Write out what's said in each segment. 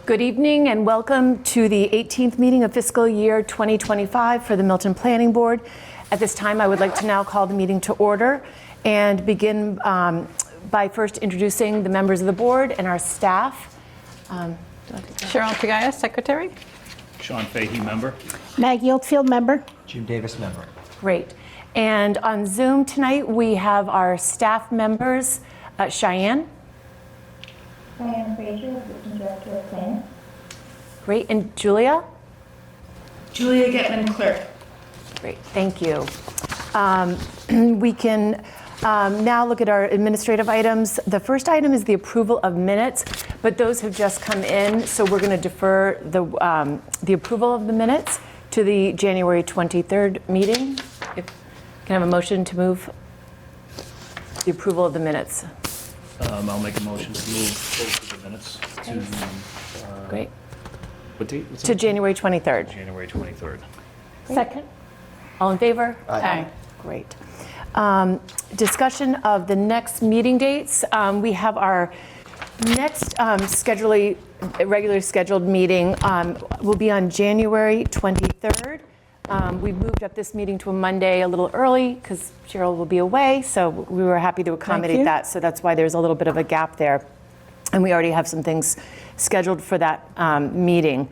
Good evening and welcome to the 18th meeting of fiscal year 2025 for the Milton Planning Board. At this time, I would like to now call the meeting to order and begin by first introducing the members of the board and our staff. Cheryl Pagaya, Secretary. Sean Fahey, member. Maggie Oldfield, member. Jim Davis, member. Great. And on Zoom tonight, we have our staff members, Cheyenne. Diane Frazier, Assistant Director of Planning. Great. And Julia? Julia Getman, Clerk. Great, thank you. We can now look at our administrative items. The first item is the approval of minutes, but those have just come in, so we're going to defer the approval of the minutes to the January 23rd meeting. If, can I have a motion to move the approval of the minutes? I'll make a motion to move both of the minutes to, Great. what date? What's To it? January 23rd. January 23rd. Second. All in favor? Aye. Great. Discussion of the next meeting dates. We have our next regularly scheduled meeting will be on January 23rd. We moved up this meeting to a Monday a little early because Cheryl will be away, so we were happy to accommodate that. So that's why there's a little bit of a gap there. And we already have some things scheduled for that meeting.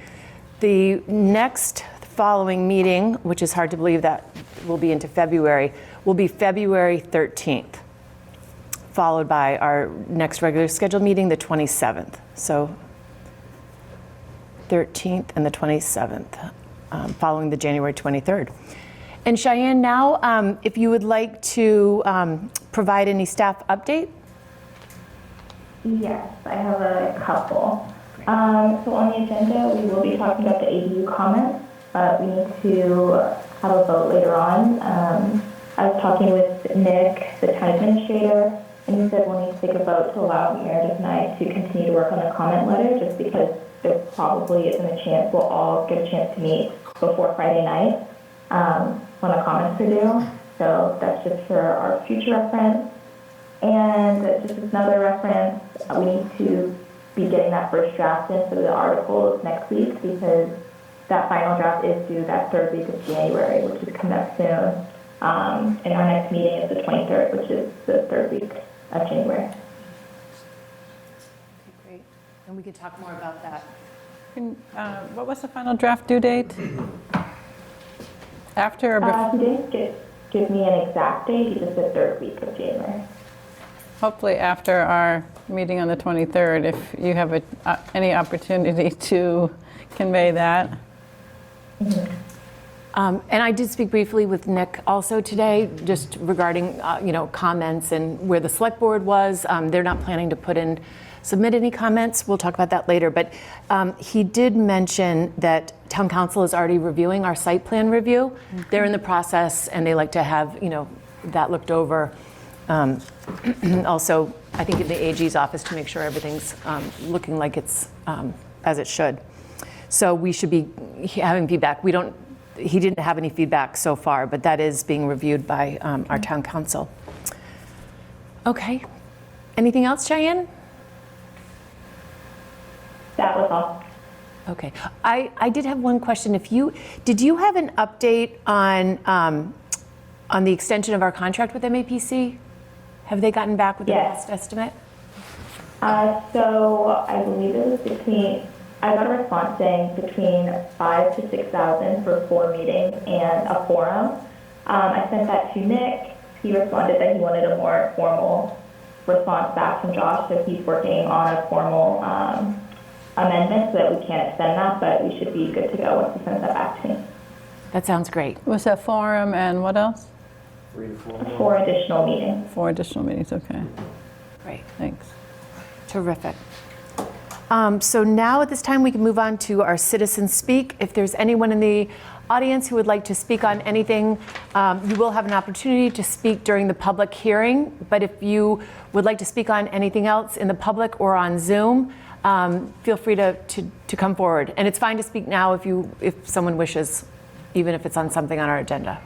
The next following meeting, which is hard to believe that will be into February, will be February 13th, followed by our next regular scheduled meeting, the 27th. So 13th and the 27th. Following the January 23rd. And Cheyenne, now, if you would like to provide any staff update? Yes, I have a couple. So on the agenda, we will be talking about the ADU comments. We need to have a vote later on. I was talking with Nick, the town administrator, and he said we'll need to take a vote to allow Meredith and I to continue to work on the comment letter, just because there probably isn't a chance we'll all get a chance to meet before Friday night when the comments are due. So that's just for our future reference. And just as another reference, we need to be getting that first draft in for the articles next week, because that final draft is due that third week of January, which is coming up soon. And our next meeting is the 23rd, which is the third week of January. Okay, great. And we can talk more about that. What was the final draft due date? After or before? He didn't give me an exact date, he just said third week of January. Hopefully after our meeting on the 23rd, if you have any opportunity to convey that. And I did speak briefly with Nick also today, just regarding comments and where the select board was. They're not planning to submit any comments. We'll talk about that later. But he did mention that town council is already reviewing our site plan review. Mm-hmm. They're in the process, and they like to have that looked over. Also, I think in the AG's office to make sure everything's looking like it's as it should. So we should be having feedback. He didn't have any feedback so far, but that is being reviewed by our town council. Okay. Anything else, Cheyenne? That was all. Okay. I did have one question. Did you have an update on the extension of our contract with MAPC? Have they gotten back with the best estimate? So I believe it was I got a response saying between 5,000 to 6,000 for 4 meetings and a forum. I sent that to Nick. He responded that he wanted a more formal response back from Josh, so he's working on a formal amendment so that we can extend that, but we should be good to go once he sends that back to me. That sounds great. Was that forum and what else? 3 to 4. 4 additional meetings. 4 additional meetings, okay. Great. Thanks. Terrific. So now at this time we can move on to our citizen speak. If there's anyone in the audience who would like to speak on anything, you will have an opportunity to speak during the public hearing. But if you would like to speak on anything else in the public or on Zoom, feel free to come forward. And it's fine to speak now if someone wishes, even if it's on something on our agenda.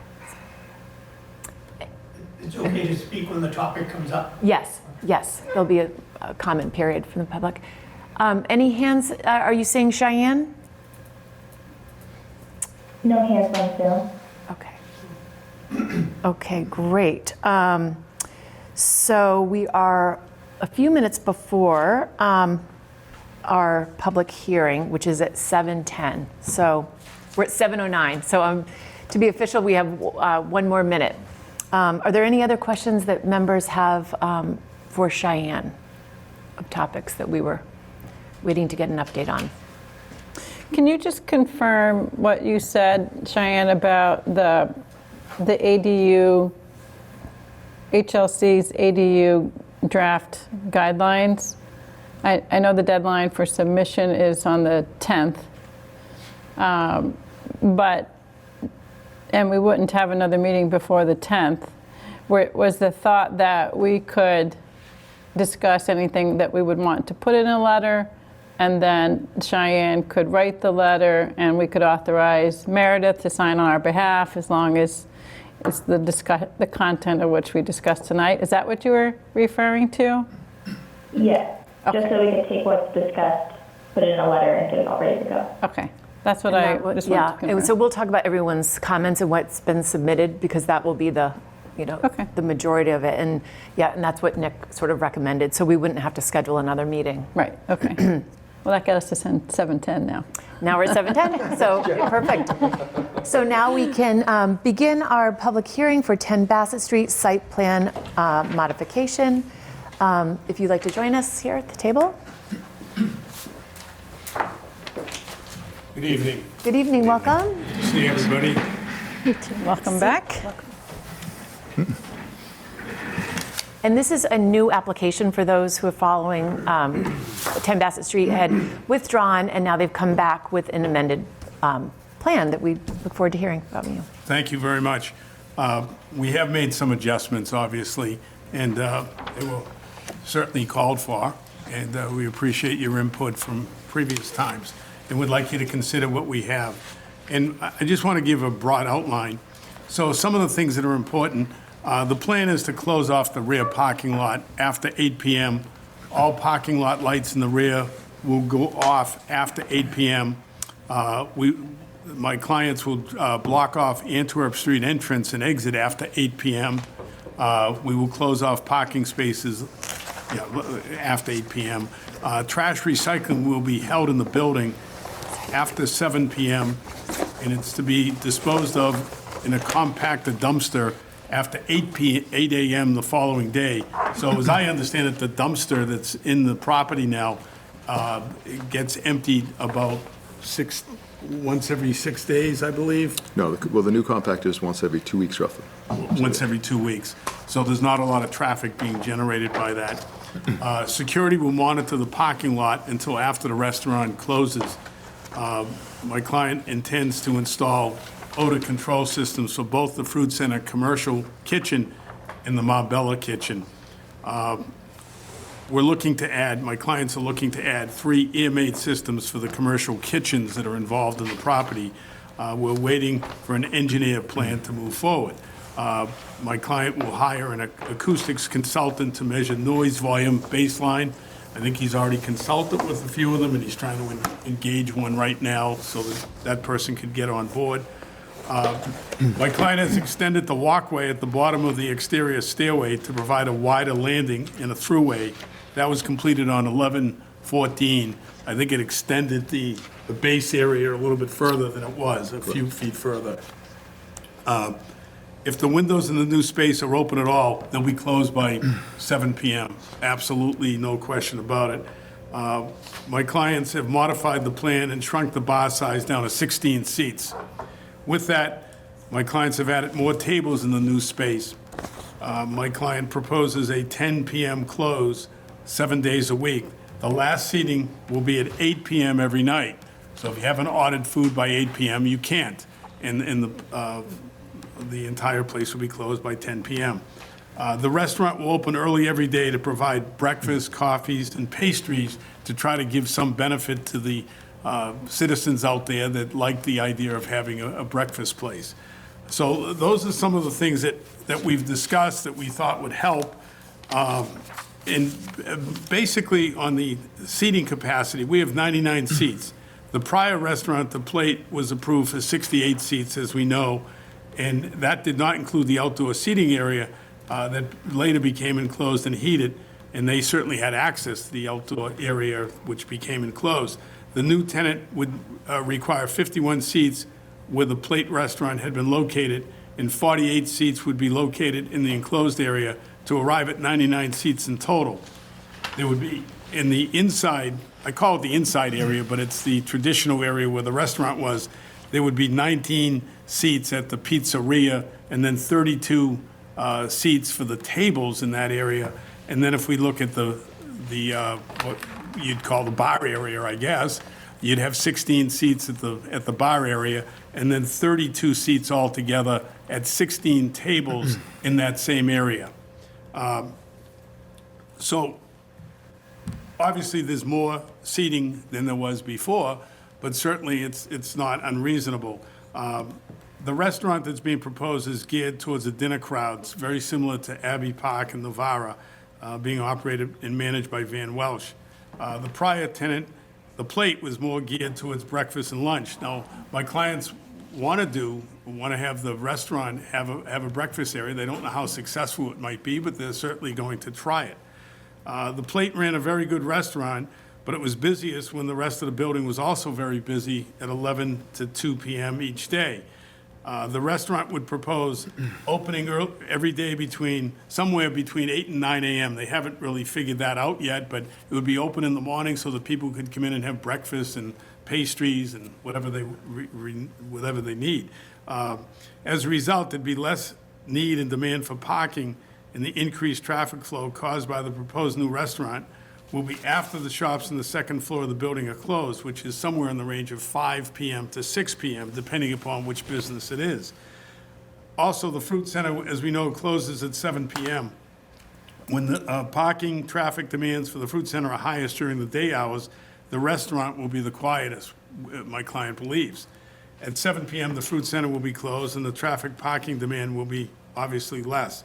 It's okay to speak when the topic comes up? Yes, there'll be a comment period from the public. Any hands, are you saying Cheyenne? No hands on Zoom. Okay. Okay, great. So we are a few minutes before our public hearing, which is at 7:10. So we're at 7:09. So to be official, we have 1 more minute. Are there any other questions that members have for Cheyenne of topics that we were waiting to get an update on? Can you just confirm what you said, Cheyenne, about the ADU, HLC's ADU draft guidelines? I know the deadline for submission is on the 10th, and we wouldn't have another meeting before the 10th. Was the thought that we could discuss anything that we would want to put in a letter, and then Cheyenne could write the letter, and we could authorize Meredith to sign on our behalf as long as it's the content of which we discussed tonight? Is that what you were referring to? Yes, Okay. just so we can take what's discussed, put it in a letter, and get it all ready to go. Okay, that's what I just wanted to confirm. And so we'll talk about everyone's comments and what's been submitted, because that will be the, Okay. the majority of it. And and that's what Nick sort of recommended, so we wouldn't have to schedule another meeting. Right, okay. Well, that got us to 7:10 now. Now we're at 7:10, so perfect. So now we can begin our public hearing for 10 Bassett Street site plan modification. If you'd like to join us here at the table. Good evening. Good evening, welcome. Good to see everybody. Welcome back. And this is a new application for those who are following. 10 Bassett Street had withdrawn, and now they've come back with an amended plan that we look forward to hearing from you. Thank you very much. We have made some adjustments, obviously, and they were certainly called for, and we appreciate your input from previous times, and would like you to consider what we have. And I just want to give a broad outline. So some of the things that are important, the plan is to close off the rear parking lot after 8 p.m. All parking lot lights in the rear will go off after 8 p.m. My clients will block off Antwerp Street entrance and exit after 8 p.m. We will close off parking spaces after 8 p.m. Trash recycling will be held in the building after 7 p.m. and it's to be disposed of in a compacted dumpster after 8 a.m. the following day. So as I understand it, the dumpster that's in the property now it gets emptied about once every 6 days, I believe. No, well, the new compactor is once every 2 weeks roughly. Once every 2 weeks. So there's not a lot of traffic being generated by that. Security will monitor the parking lot until after the restaurant closes. My client intends to install odor control systems for both the Fruit Center commercial kitchen and the Marbella kitchen. My clients are looking to add 3 air-made systems for the commercial kitchens that are involved in the property. We're waiting for an engineer plan to move forward. My client will hire an acoustics consultant to measure noise volume baseline. I think he's already consulted with a few of them, and he's trying to engage one right now so that person could get on board. My client has extended the walkway at the bottom of the exterior stairway to provide a wider landing and a throughway. That was completed on 11/14. I think it extended the base area a little bit further than it was, a few feet further. If the windows in the new space are open at all, they'll be closed by 7 p.m. Absolutely, no question about it. My clients have modified the plan and shrunk the bar size down to 16 seats. With that, my clients have added more tables in the new space. My client proposes a 10 p.m. close 7 days a week. The last seating will be at 8 p.m. every night. So if you haven't ordered food by 8 p.m., you can't. And the entire place will be closed by 10 p.m. The restaurant will open early every day to provide breakfast, coffees, and pastries to try to give some benefit to the citizens out there that like the idea of having a breakfast place. So those are some of the things that we've discussed that we thought would help. And basically, on the seating capacity, we have 99 seats. The prior restaurant, The Plate, was approved for 68 seats, as we know, and that did not include the outdoor seating area that later became enclosed and heated, and they certainly had access to the outdoor area, which became enclosed. The new tenant would require 51 seats where The Plate restaurant had been located, and 48 seats would be located in the enclosed area to arrive at 99 seats in total. There would be, in the inside, I call it the inside area, but it's the traditional area where the restaurant was, there would be 19 seats at the pizzeria, and then 32 seats for the tables in that area. And then if we look at the what you'd call the bar area, I guess, you'd have 16 seats at the bar area, and then 32 seats altogether at 16 tables in that same area. So obviously, there's more seating than there was before, but certainly it's not unreasonable. The restaurant that's being proposed is geared towards the dinner crowds, very similar to Abbey Park and Navara, being operated and managed by Van Welsh. The prior tenant, The Plate, was more geared towards breakfast and lunch. Now, my clients want to have the restaurant have a breakfast area. They don't know how successful it might be, but they're certainly going to try it. The Plate ran a very good restaurant, but it was busiest when the rest of the building was also very busy at 11 to 2 p.m. each day. The restaurant would propose opening every day somewhere between 8 and 9 a.m. They haven't really figured that out yet, but it would be open in the morning so that people could come in and have breakfast and pastries and whatever they need. As a result, there'd be less need and demand for parking, and the increased traffic flow caused by the proposed new restaurant will be after the shops on the second floor of the building are closed, which is somewhere in the range of 5 p.m. to 6 p.m., depending upon which business it is. Also, the Fruit Center, as we know, closes at 7 p.m. When the parking traffic demands for the Fruit Center are highest during the day hours, the restaurant will be the quietest, my client believes. At 7 p.m., the Fruit Center will be closed, and the traffic parking demand will be obviously less.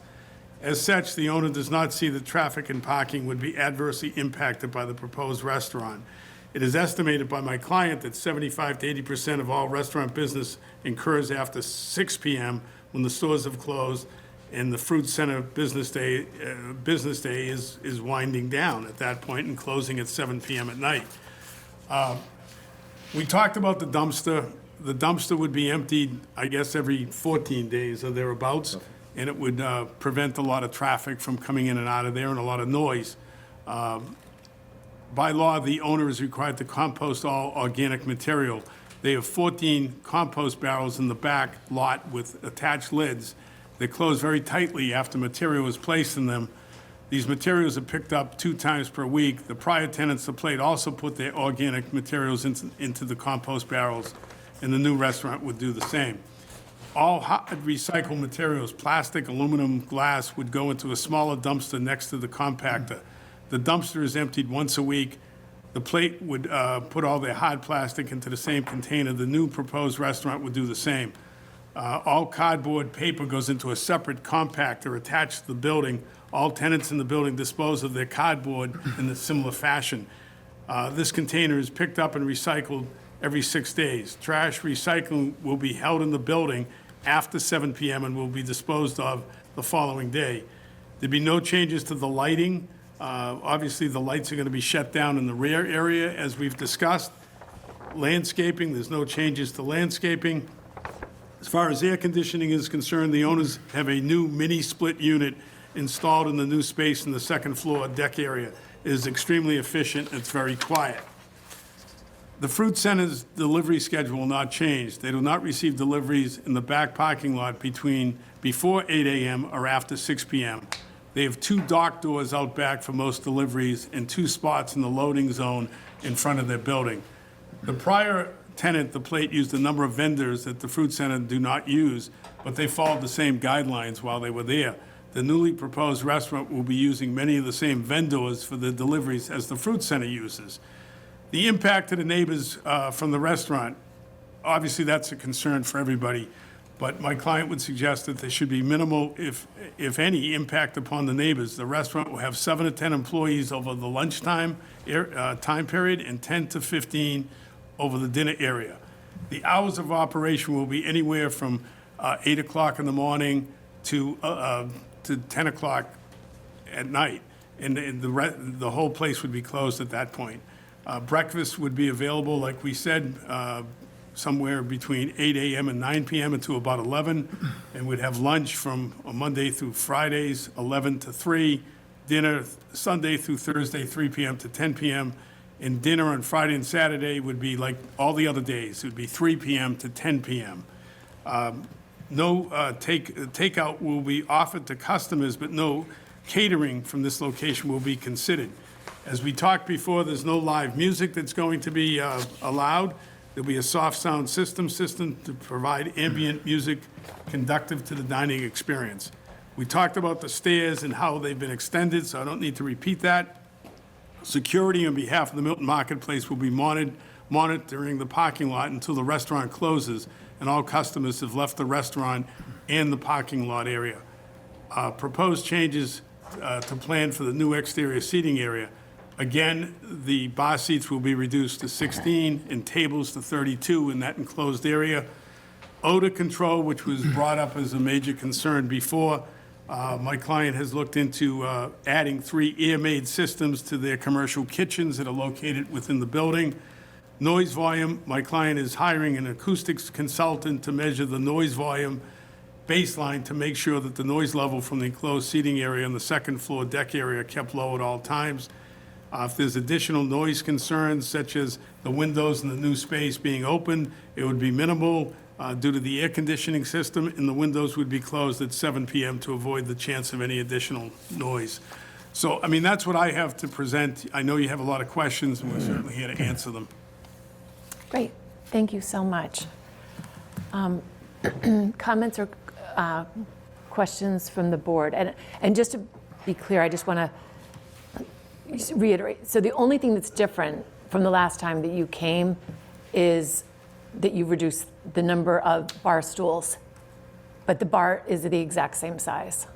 As such, the owner does not see that traffic and parking would be adversely impacted by the proposed restaurant. It is estimated by my client that 75 to 80% of all restaurant business occurs after 6 p.m. when the stores have closed, and the Fruit Center business day is winding down at that point and closing at 7 p.m. at night. We talked about the dumpster. The dumpster would be emptied, I guess, every 14 days or thereabouts, and it would prevent a lot of traffic from coming in and out of there and a lot of noise. By law, the owner is required to compost all organic material. They have 14 compost barrels in the back lot with attached lids. They close very tightly after material is placed in them. These materials are picked up 2 times per week. The prior tenants, The Plate, also put their organic materials into the compost barrels, and the new restaurant would do the same. All hot recycled materials, plastic, aluminum, glass, would go into a smaller dumpster next to the compactor. The dumpster is emptied once a week. The Plate would put all their hard plastic into the same container. The new proposed restaurant would do the same. All cardboard paper goes into a separate compactor attached to the building. All tenants in the building dispose of their cardboard in a similar fashion. This container is picked up and recycled every 6 days. Trash recycling will be held in the building after 7 p.m. and will be disposed of the following day. There'd be no changes to the lighting. Obviously, the lights are going to be shut down in the rear area, as we've discussed. Landscaping, there's no changes to landscaping. As far as air conditioning is concerned, the owners have a new mini split unit installed in the new space in the second floor deck area. It is extremely efficient, and it's very quiet. The Fruit Center's delivery schedule will not change. They do not receive deliveries in the back parking lot before 8 a.m. or after 6 p.m. They have 2 dock doors out back for most deliveries and 2 spots in the loading zone in front of their building. The prior tenant, The Plate, used a number of vendors that the Fruit Center do not use, but they followed the same guidelines while they were there. The newly proposed restaurant will be using many of the same vendors for the deliveries as the Fruit Center uses. The impact to the neighbors from the restaurant, obviously that's a concern for everybody. But my client would suggest that there should be minimal, if any, impact upon the neighbors. The restaurant will have 7 to 10 employees over the lunchtime time period and 10 to 15 over the dinner area. The hours of operation will be anywhere from 8 o'clock in the morning to 10 o'clock at night, and the whole place would be closed at that point. Breakfast would be available, like we said, somewhere between 8 a.m. and 9 p.m. until about 11, and we'd have lunch from Monday through Fridays, 11 to 3, dinner Sunday through Thursday, 3 p.m. to 10 p.m., and dinner on Friday and Saturday would be like all the other days. It would be 3 p.m. to 10 p.m. No takeout will be offered to customers, but no catering from this location will be considered. As we talked before, there's no live music that's going to be allowed. There'll be a soft sound system to provide ambient music conducive to the dining experience. We talked about the stairs and how they've been extended, so I don't need to repeat that. Security on behalf of the Milton Marketplace will be monitoring the parking lot until the restaurant closes and all customers have left the restaurant and the parking lot area. Proposed changes to plan for the new exterior seating area. Again, the bar seats will be reduced to 16 and tables to 32 in that enclosed area. Odor control, which was brought up as a major concern before, my client has looked into adding 3 air-made systems to their commercial kitchens that are located within the building. Noise volume, my client is hiring an acoustics consultant to measure the noise volume baseline to make sure that the noise level from the enclosed seating area and the second floor deck area are kept low at all times. If there's additional noise concerns, such as the windows in the new space being open, it would be minimal due to the air conditioning system, and the windows would be closed at 7 p.m. to avoid the chance of any additional noise. So, I mean, that's what I have to present. I know you have a lot of questions, and we're certainly here to answer them. Great, thank you so much. Comments or questions from the board? And just to be clear, I just want to reiterate. So the only thing that's different from the last time that you came is that you reduced the number of bar stools, but the bar is the exact same size.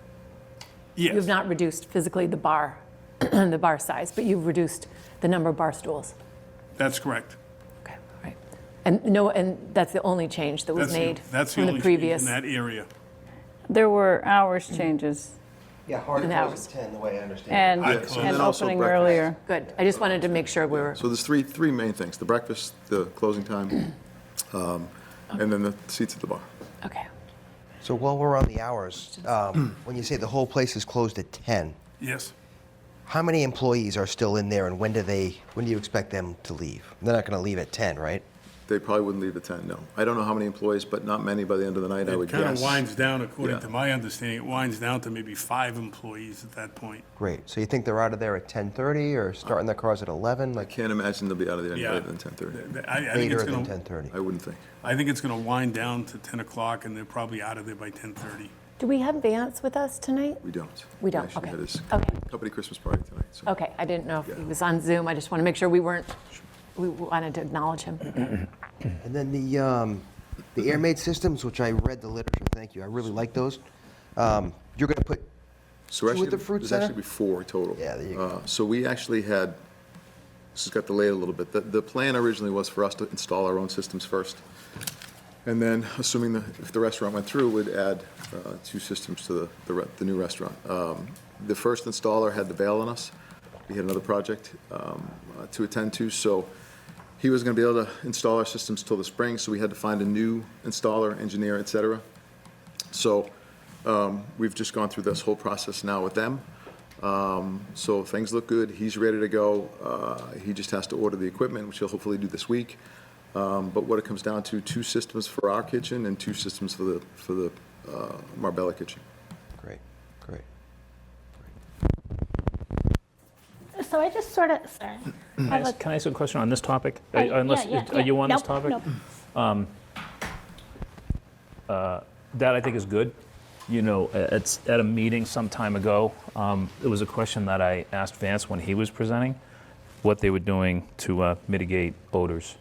Yes. You have not reduced physically the bar, the bar size, but you've reduced the number of bar stools. That's correct. Okay, all right. And that's the only change that was made That's the from only the change previous. in that area. There were hours changes Yeah, hard to And close hours. at 10, the way I understand and, it. Yes. and And then also opening breakfast. earlier. Good. I just wanted to make sure we were. So there's three main things: the breakfast, the closing time, and then the seats at the bar. Okay. So while we're on the hours, when you say the whole place is closed at 10, Yes. how many employees are still in there, and when do you expect them to leave? They're not going to leave at 10, right? They probably wouldn't leave at 10, no. I don't know how many employees, but not many by the end of the night, I would It kind guess. of winds down, according Yeah. to my understanding, it winds down to maybe 5 employees at that point. Great. So you think they're out of there at 10:30 or starting their cars at 11? Like Can't imagine they'll be out of there any Yeah. later than 10:30. I think later it's than going to, 10:30? I wouldn't think. I think it's going to wind down to 10 o'clock, and they're probably out of there by 10:30. Do we have Vance with us tonight? We don't. We don't, Actually okay. had his Okay. company Christmas party tonight, so. Okay, I didn't know if he Yeah. was on Zoom. I just want to make sure we wanted to acknowledge him. And then the air-made systems, which I read the literature, thank you, I really like those. You're going to put So Two actually, at the fruit there's center? actually be 4 total. Yeah, there you go. So we actually had, this has got delayed a little bit. The plan originally was for us to install our own systems first. And then, assuming if the restaurant went through, we'd add 2 systems to the new restaurant. The first installer had to bail on us. We had another project to attend to, so he was going to be able to install our systems till the spring, so we had to find a new installer, engineer, et cetera. So we've just gone through this whole process now with them. So things look good. He's ready to go. He just has to order the equipment, which he'll hopefully do this week. But what it comes down to, 2 systems for our kitchen and 2 systems for the Marbella kitchen. Great, great. So I just sort of, sorry. Can I ask a question on this topic? Yeah, Unless, yeah, are you on this Nope, topic? nope. That I think is good. You know, it's at a meeting some time ago, it was a question that I asked Vance when he was presenting, what they were doing to mitigate odors.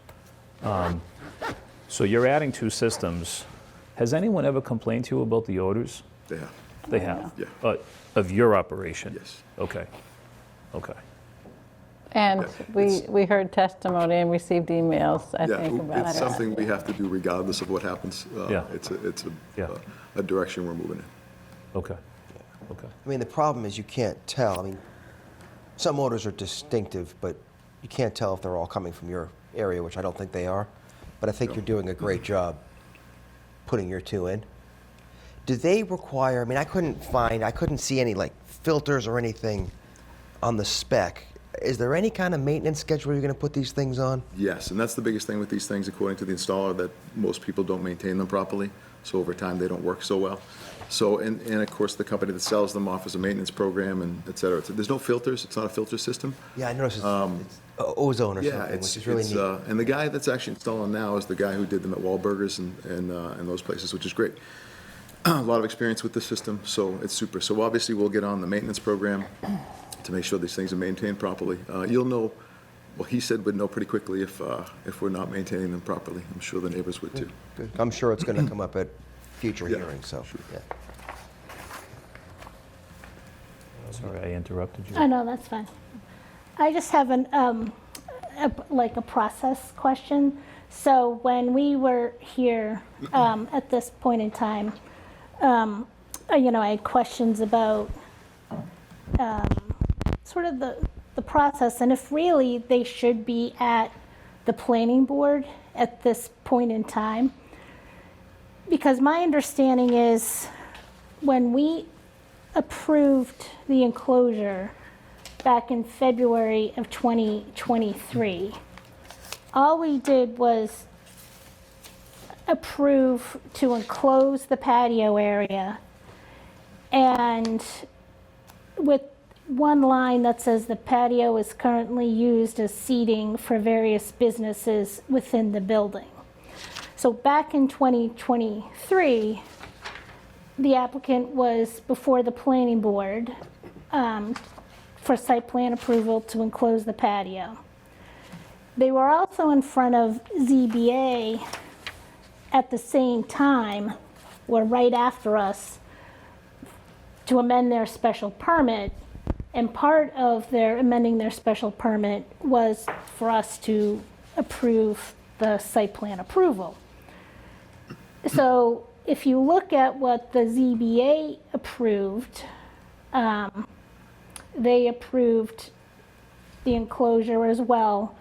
So you're adding 2 systems. Has anyone ever complained to you about the odors? They have, They have? yeah. Of your operation? Yes. Okay, okay. And Yeah, we heard testimony and received emails, I Yeah, think, about it's it. something we have to do regardless of what happens. Yeah. It's Yeah. a direction we're moving in. Okay, okay. I mean, the problem is you can't tell. I mean, some odors are distinctive, but you can't tell if they're all coming from your area, which I don't think they are. But I think you're doing a great job putting your two in. Do they require, I mean, I couldn't see any like filters or anything on the spec. Is there any kind of maintenance schedule you're going to put these things on? Yes, and that's the biggest thing with these things, according to the installer, that most people don't maintain them properly. So over time, they don't work so well. So, and of course, the company that sells them offers a maintenance program and et cetera. There's no filters. It's not a filter system. Yeah, I noticed it's ozone or Yeah, something, it's, which is really it's, neat. and the guy that's actually installing now is the guy who did them at Wahlburgers and those places, which is great. A lot of experience with the system, so it's super. So obviously, we'll get on the maintenance program to make sure these things are maintained properly. You'll know, well, he said we'd know pretty quickly if we're not maintaining them properly. I'm sure the neighbors would too. Good. I'm sure it's going to come up at future Yeah, hearings, so, sure. yeah. Sorry, I interrupted you. Oh, no, that's fine. I just have like a process question. So when we were here at this point in time, I had questions about sort of the process and if really they should be at the planning board at this point in time. Because my understanding is when we approved the enclosure back in February of 2023, all we did was approve to enclose the patio area and with one line that says the patio is currently used as seating for various businesses within the building. So back in 2023, the applicant was before the planning board for site plan approval to enclose the patio. They were also in front of ZBA at the same time, or right after us, to amend their special permit. And part of their amending their special permit was for us to approve the site plan approval. So if you look at what the ZBA approved, they approved the enclosure as well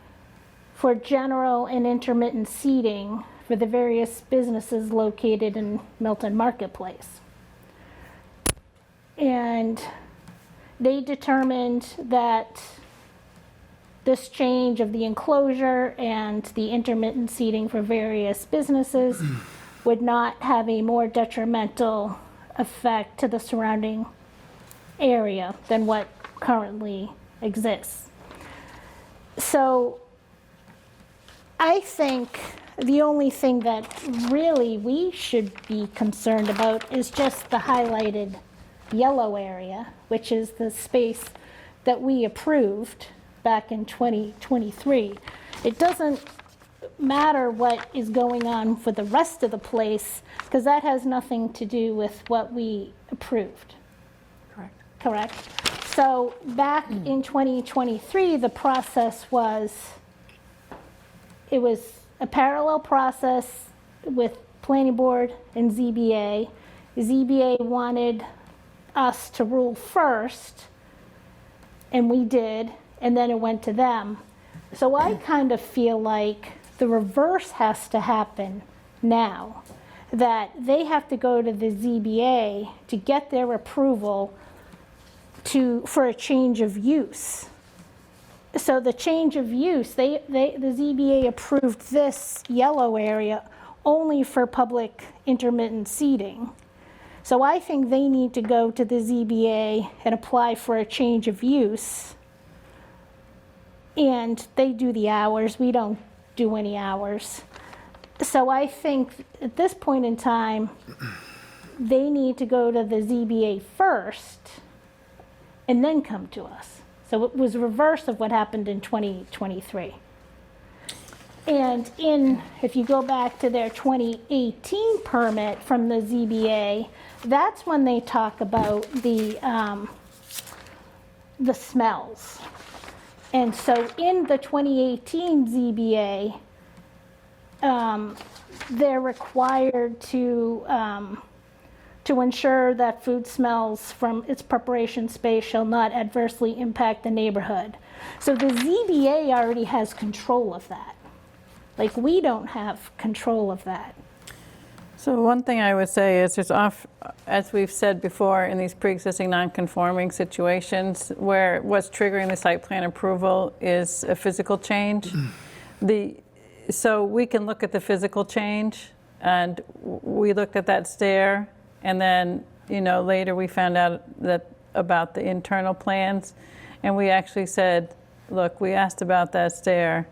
for general and intermittent seating for the various businesses located in Milton Marketplace. And they determined that this change of the enclosure and the intermittent seating for various businesses would not have a more detrimental effect to the surrounding area than what currently exists. So I think the only thing that really we should be concerned about is just the highlighted yellow area, which is the space that we approved back in 2023. It doesn't matter what is going on for the rest of the place, because that has nothing to do with what we approved. Correct? So back in 2023, the process was, it was a parallel process with planning board and ZBA. ZBA wanted us to rule first, and we did, and then it went to them. So I kind of feel like the reverse has to happen now, that they have to go to the ZBA to get their approval for a change of use. So the change of use, the ZBA approved this yellow area only for public intermittent seating. So I think they need to go to the ZBA and apply for a change of use. And they do the hours, we don't do any hours. So I think at this point in time, they need to go to the ZBA first and then come to us. So it was reverse of what happened in 2023. And if you go back to their 2018 permit from the ZBA, that's when they talk about the smells. And so in the 2018 ZBA, they're required to ensure that food smells from its preparation space shall not adversely impact the neighborhood. So the ZBA already has control of that. Like, we don't have control of that. So one thing I would say is as we've said before, in these pre-existing non-conforming situations where what's triggering the site plan approval is a physical change, so we can look at the physical change, and we looked at that stair, and then, later we found out about the internal plans, and we actually said, look, we asked about that stair.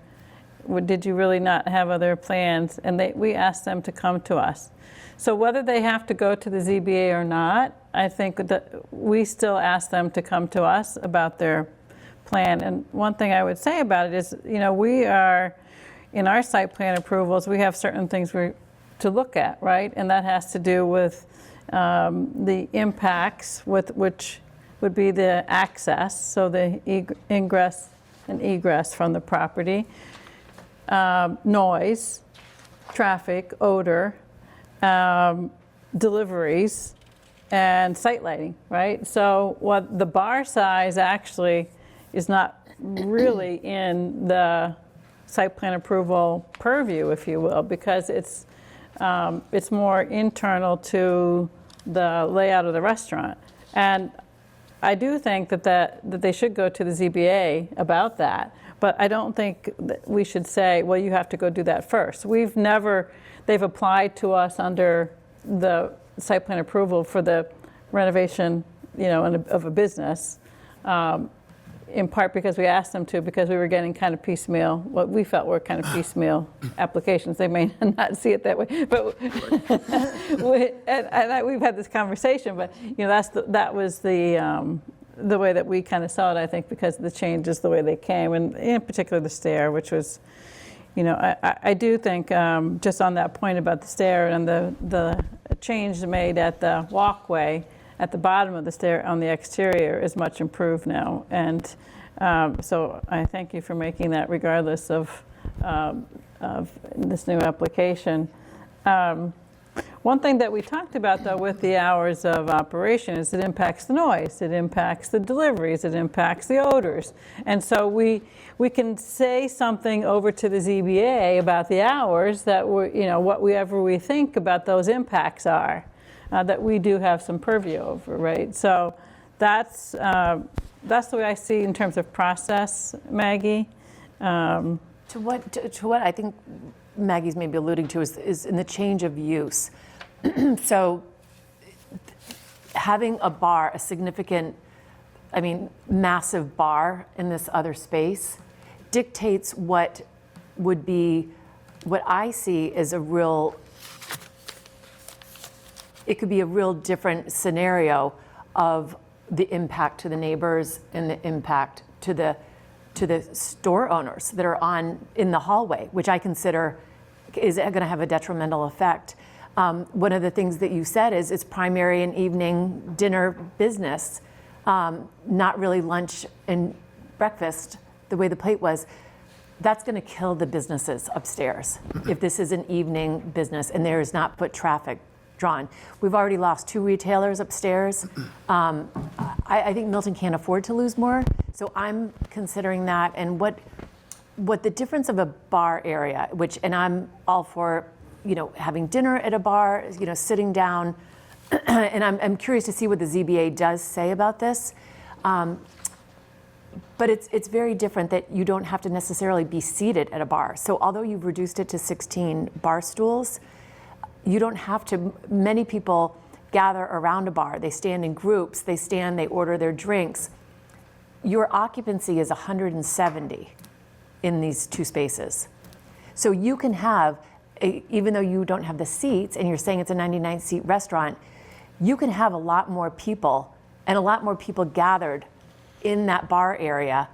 Did you really not have other plans? And we asked them to come to us. So whether they have to go to the ZBA or not, I think that we still ask them to come to us about their plan. And one thing I would say about it is, we are, in our site plan approvals, we have certain things to look at, right? And that has to do with the impacts, which would be the access, so the ingress and egress from the property. Noise, traffic, odor, deliveries, and site lighting, right? So what the bar size actually is not really in the site plan approval purview, if you will, because it's more internal to the layout of the restaurant. And I do think that they should go to the ZBA about that. But I don't think that we should say, well, you have to go do that first. They've applied to us under the site plan approval for the renovation, of a business, in part because we asked them to, because we were getting kind of piecemeal, what we felt were kind of piecemeal applications. They may not see it that way, but we've had this conversation, but that was the way that we kind of saw it, I think, because of the changes, the way they came, and in particular the stair, which was, I do think, just on that point about the stair and the change made at the walkway at the bottom of the stair on the exterior is much improved now. And so I thank you for making that regardless of this new application. One thing that we talked about, though, with the hours of operation is it impacts the noise, it impacts the deliveries, it impacts the odors. And so we can say something over to the ZBA about the hours that whatever we think about those impacts are, that we do have some purview over, right? So that's the way I see in terms of process, Maggie. To what I think Maggie's maybe alluding to is in the change of use. So having a bar, a significant, massive bar in this other space dictates what I see as it could be a real different scenario of the impact to the neighbors and the impact to the store owners that are in the hallway, which I consider is going to have a detrimental effect. One of the things that you said is it's primary and evening dinner business, not really lunch and breakfast the way the plate was. That's going to kill the businesses upstairs if this is an evening business and there is not foot traffic drawn. We've already lost 2 retailers upstairs. I think Milton can't afford to lose more, so I'm considering that. And what the difference of a bar area, and I'm all for having dinner at a bar, sitting down, and I'm curious to see what the ZBA does say about this. But it's very different that you don't have to necessarily be seated at a bar. So although you've reduced it to 16 bar stools, you don't have to. Many people gather around a bar. They stand in groups. They order their drinks. Your occupancy is 170 in these 2 spaces. So you can have, even though you don't have the seats and you're saying it's a 99-seat restaurant, you can have a lot more people and a lot more people gathered in that bar area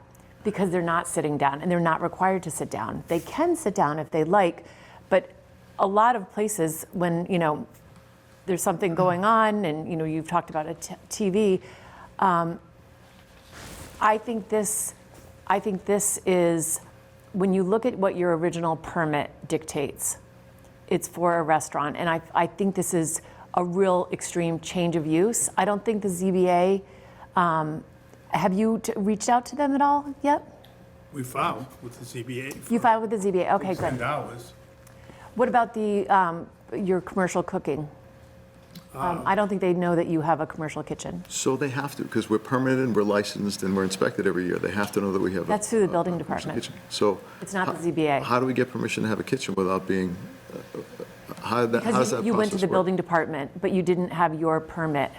because they're not sitting down and they're not required to sit down. They can sit down if they like, but a lot of places when, there's something going on and, you've talked about a TV, I think this is, when you look at what your original permit dictates, it's for a restaurant. And I think this is a real extreme change of use. I don't think the ZBA, have you reached out to them at all yet? We filed with the ZBA. You filed with the ZBA, okay, good. $10. What about your commercial cooking? I don't think they know that you have a commercial kitchen. So they have to, because we're permitted and we're licensed and we're inspected every year. They have to know that we have a. That's through the building a commercial department. kitchen. So. It's not the ZBA. How do we get permission to have a kitchen without being, how does that Because process you went to the work? building department, but you didn't have your permit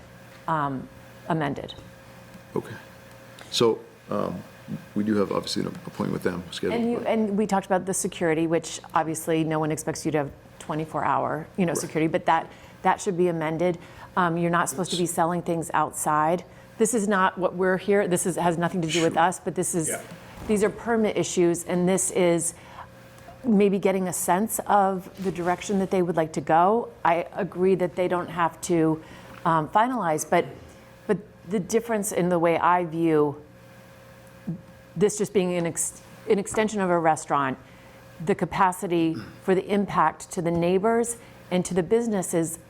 amended. Okay. So we do have obviously an appointment with them scheduled. And we talked about the security, which obviously no one expects you to have 24-hour, security, but that should be amended. You're not supposed to be selling things outside. This is not what we're here. This has nothing to do with us, but these are permit issues, and this is maybe getting a sense of the direction that they would like to go. I agree that they don't have to finalize, but the difference in the way I view this just being an extension of a restaurant, the capacity for the impact to the neighbors and to the businesses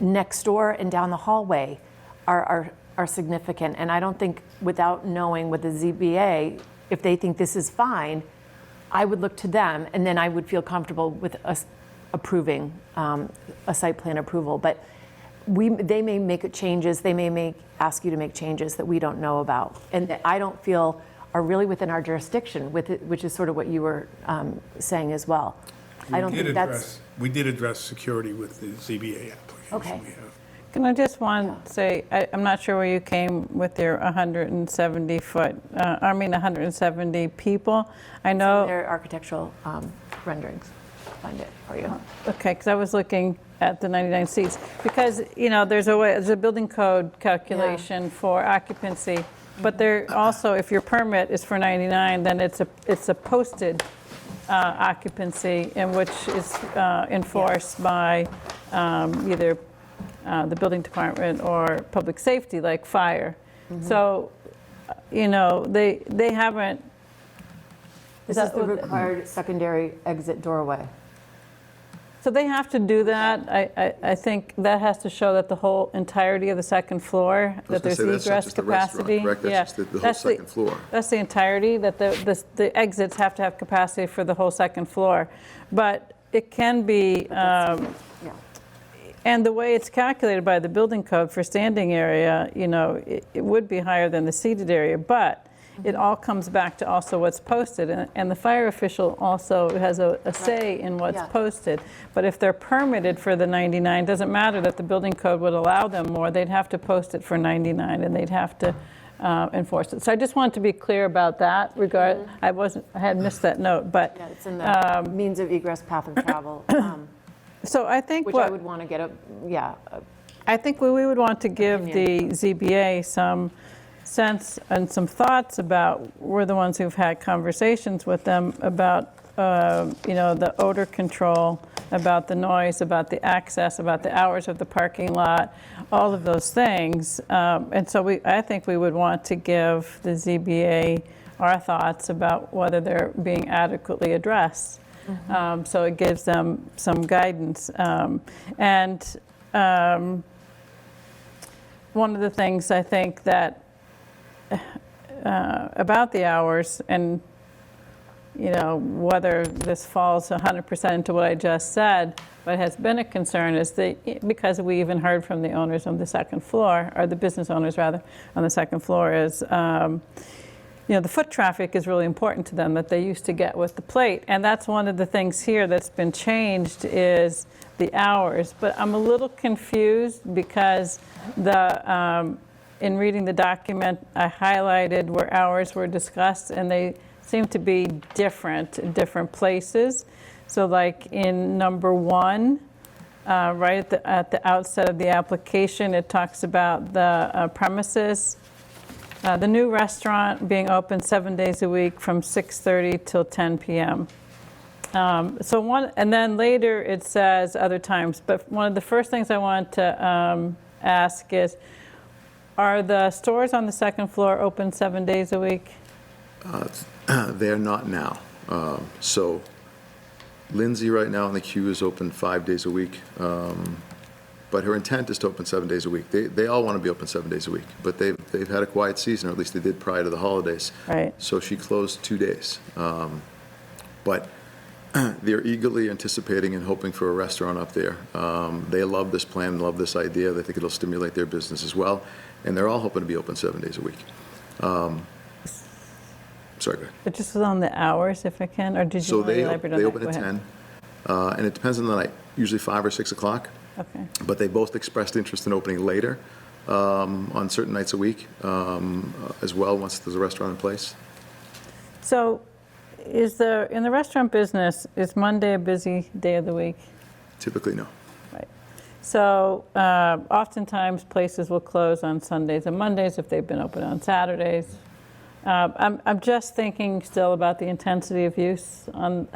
next door and down the hallway are significant. And I don't think, without knowing with the ZBA, if they think this is fine, I would look to them, and then I would feel comfortable with us approving a site plan approval. But they may make changes, they may ask you to make changes that we don't know about, and that I don't feel are really within our jurisdiction, which is sort of what you were saying as well. I don't think that's. We did address security with the ZBA application Okay. we have. Can I just say, I'm not sure where you came with your 170 people. I know. Their architectural renderings. Find it for you. Okay, because I was looking at the 99 seats, because, there's a building code calculation for occupancy, but there also, if your permit is for 99, then it's a posted occupancy, in which is enforced by either the building department or public safety, like fire. So, they haven't. This is the required secondary exit doorway. So they have to do that. I think that has to show that the whole entirety of the second floor, that there's egress capacity. Correct, that's just the whole second floor. That's the entirety, that the exits have to have capacity for the whole second floor. But it can be, and the way it's calculated by the building code for standing area, it would be higher than the seated area, but it all comes back to also what's posted. And the fire official also has a say in what's posted. But if they're permitted for the 99, doesn't matter that the building code would allow them more, they'd have to post it for 99 and they'd have to enforce it. So I just wanted to be clear about that regard. I had missed that note, but. Yeah, it's in the means of egress, path of travel. So I think which I would want to get I think we would want to give the ZBA some sense and some thoughts about, we're the ones who've had conversations with them about, the odor control, about the noise, about the access, about the hours of the parking lot, all of those things. And so I think we would want to give the ZBA our thoughts about whether they're being adequately addressed. So it gives them some guidance. And one of the things I think that about the hours, and whether this falls 100% into what I just said, but has been a concern, is because we even heard from the owners on the second floor, or the business owners rather, on the second floor, is the foot traffic is really important to them, that they used to get with the plate. And that's one of the things here that's been changed, is the hours. But I'm a little confused because in reading the document, I highlighted where hours were discussed, and they seem to be different in different places. So like in number 1, right at the outset of the application, it talks about the premises The new restaurant being open 7 days a week from 6:30 till 10 p.m. And then later it says other times, but one of the first things I want to ask is, are the stores on the second floor open 7 days a week? They're not now. So Lindsay right now in the queue is open 5 days a week. But her intent is to open 7 days a week. They all want to be open 7 days a week, but they've had a quiet season, or at least they did prior to the holidays. Right. So she closed 2 days. But they're eagerly anticipating and hoping for a restaurant up there. They love this plan, love this idea. They think it'll stimulate their business as well. And they're all hoping to be open 7 days a week. Sorry, go ahead. It just was on the hours, if I can, or did you So want to they elaborate on that? open Go at ahead. 10, and it depends on the night, usually 5 or 6 o'clock. Okay. But they both expressed interest in opening later on certain nights a week as well, once there's a restaurant in place. So in the restaurant business, is Monday a busy day of the week? Typically, no. Right. So oftentimes places will close on Sundays and Mondays if they've been open on Saturdays. I'm just thinking still about the intensity of use on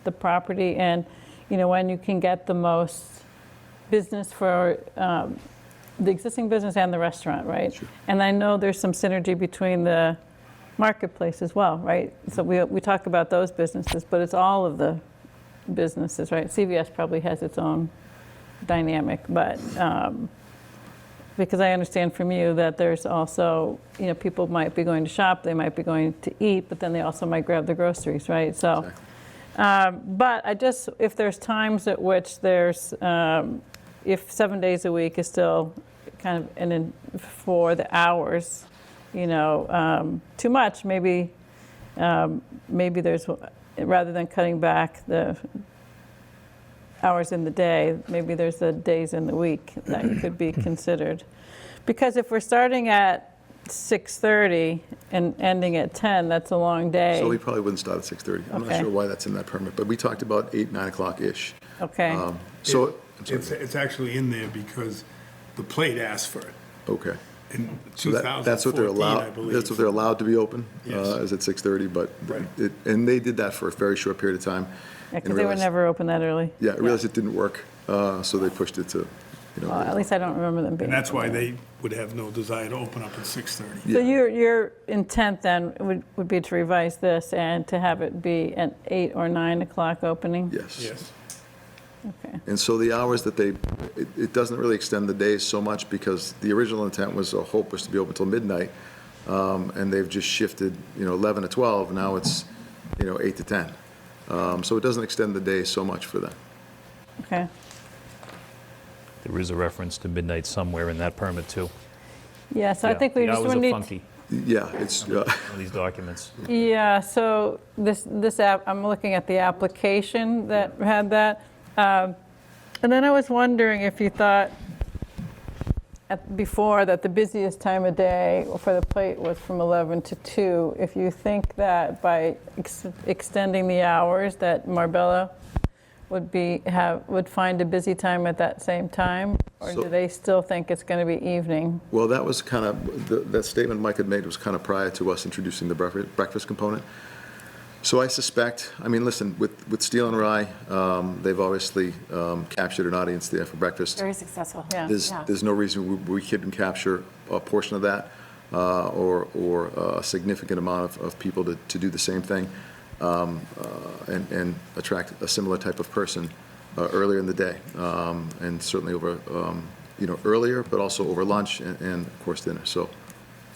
the property, and when you can get the most business for the existing business and the restaurant, right? Sure. And I know there's some synergy between the marketplace as well, right? So we talk about those businesses, but it's all of the businesses, right? CVS probably has its own dynamic, but because I understand from you that there's also, people might be going to shop, they might be going to eat, but then they also might grab the groceries, right? So, Exactly. but if there's times at which there's, if 7 days a week is still kind of for the hours, too much, maybe there's, rather than cutting back the hours in the day, maybe there's the days in the week that could be considered. Because if we're starting at 6:30 and ending at 10, that's a long day. So we probably wouldn't start at 6:30. I'm not Okay. sure why that's in that permit, but we talked about 8, 9 o'clock-ish. Okay. So, I'm sorry. It's actually in there because the plate asked for it Okay. in So 2014, that's what they're I allowed, believe. that's what they're allowed to be open, Yes. is at 6:30, but, Right. and they did that for a very short period of time. Yeah, and because they would realized- never open that early. Yeah, I realized it didn't work, so they pushed it to, Well, at least I don't remember them being. And that's why open that. they would have no desire to open up at 6:30. So your intent then would be to revise this and to have it be an 8 or 9 o'clock opening? Yes. Yes. Okay. And so the hours that it doesn't really extend the days so much because the original intent was, hope was to be open till midnight, and they've just shifted, 11 to 12, now it's, 8 to 10. So it doesn't extend the day so much for them. Okay. There is a reference to midnight somewhere in that permit, too. Yeah, so I Yeah, think we the just hours would are need. funky Yeah, it's, on these documents. Yeah, so this app, I'm looking at the application that had that. And then I was wondering if you thought before that the busiest time of day for the plate was from 11 to 2. If you think that by extending the hours that Marbella would find a busy time at that same time? Or So- do they still think it's going to be evening? well, that was kind of, that statement Mike had made was kind of prior to us introducing the breakfast component. So I suspect, listen, with Steel and Rye, they've obviously captured an audience there for breakfast. Very successful. Yeah. There's no reason we couldn't capture a portion of that, or a significant amount of people to do the same thing, and attract a similar type of person earlier in the day, and certainly over, earlier, but also over lunch and of course dinner.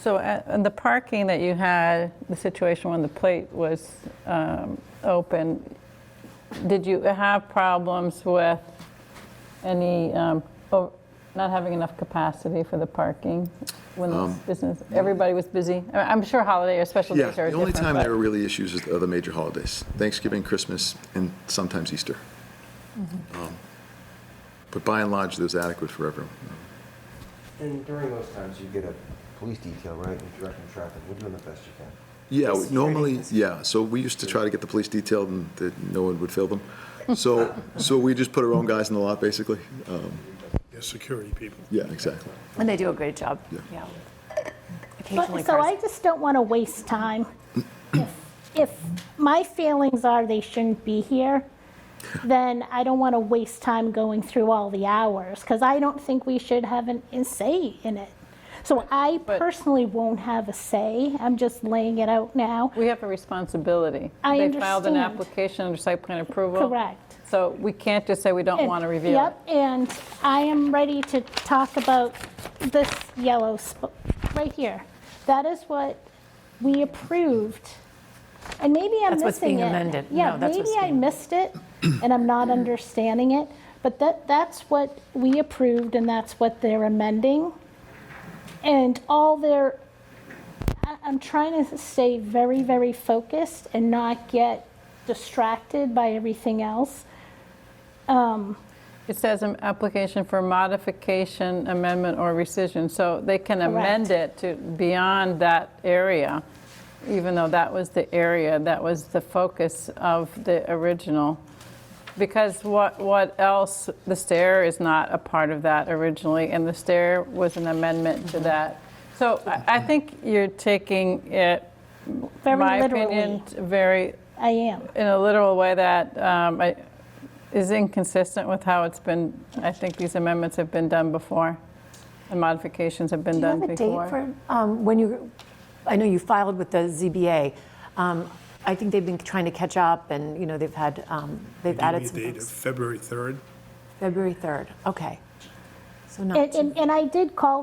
So, and the parking that you had, the situation when the plate was open, did you have problems with any, not having enough capacity for the parking when this business, everybody was busy? I'm sure holiday or special Yeah, days are the only different, time but- there are really issues are the major holidays, Thanksgiving, Christmas, and sometimes Easter. But by and large, there's adequate for everyone. And during those times, you get a police detail, right, and directing traffic. We're doing the best you can. Yeah, Security. normally, yeah, so we used to try to get the police detailed and that no one would fill them. So we just put our own guys in the lot, basically. They're security people. Yeah, exactly. And they do a great job. Yeah. Yeah. occasionally So I cars. just don't want to waste time. If my feelings are they shouldn't be here, then I don't want to waste time going through all the hours, because I don't think we should have a say in it. So I personally won't have a say. I'm just laying it out now. We have a responsibility. I They filed an understand. application under site plan approval. Correct. So we can't just say we don't want to review it. Yep, and I am ready to talk about this yellow right here. That is what we approved. And maybe I'm That's what's missing being it. amended. Yeah, No, that's maybe what's I being- missed it and I'm not understanding it. But that's what we approved and that's what they're amending. And I'm trying to stay very, very focused and not get distracted by everything else. It says an application for modification, amendment, or rescission. So they can amend it to beyond that area, even though that was the area, that was the focus of the original. Because what else, the stair is not a part of that originally, and the stair was an amendment to that. So I think you're taking it, Very my literally. opinion, very, I am. in a literal way that is inconsistent with how it's been, I think these amendments have been done before, and modifications have been Do you done have a before. date for when you, I know you filed with the ZBA. I think they've been trying to catch up and, you know, they've had, they've added Give some me a date of things. February 3rd. February 3rd, okay. So not too, And I did call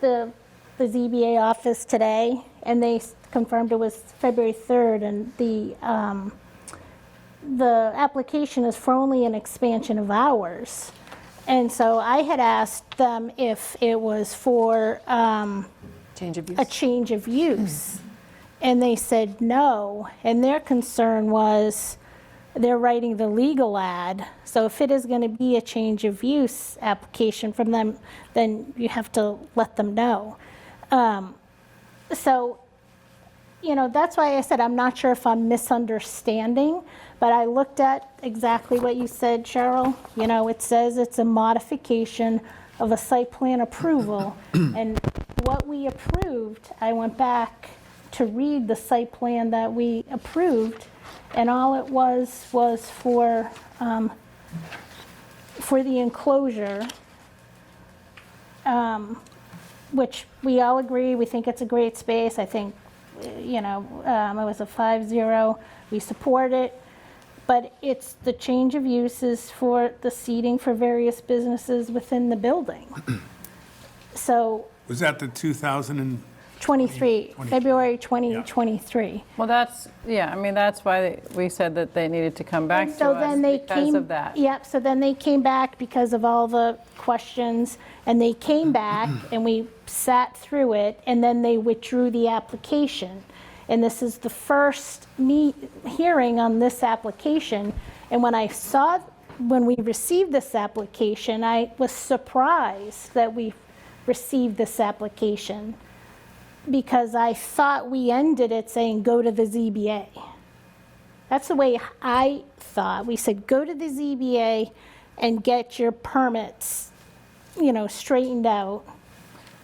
the ZBA office today, and they confirmed it was February 3rd, and the application is for only an expansion of hours. And so I had asked them if it was for change of use? a change of use. And they said no, and their concern was they're writing the legal ad. So if it is going to be a change of use application from them, then you have to let them know. So, you know, that's why I said I'm not sure if I'm misunderstanding, but I looked at exactly what you said, Cheryl. You know, it says it's a modification of a site plan approval. And what we approved, I went back to read the site plan that we approved, and all it was for the enclosure, which we all agree, we think it's a great space. I think, you know, it was a 5-0, we support it, but it's the change of uses for the seating for various businesses within the building. So Was that the 2000 23, 20, February 2023. Well, that's, yeah, I mean, that's why we said that they needed to come back And to so us then they because came, of that. Yep, so then they came back because of all the questions, and they came back, and we sat through it, and then they withdrew the application. And this is the first hearing on this application, and when we received this application, I was surprised that we received this application, because I thought we ended it saying, go to the ZBA. That's the way I thought. We said, go to the ZBA and get your permits, you know, straightened out.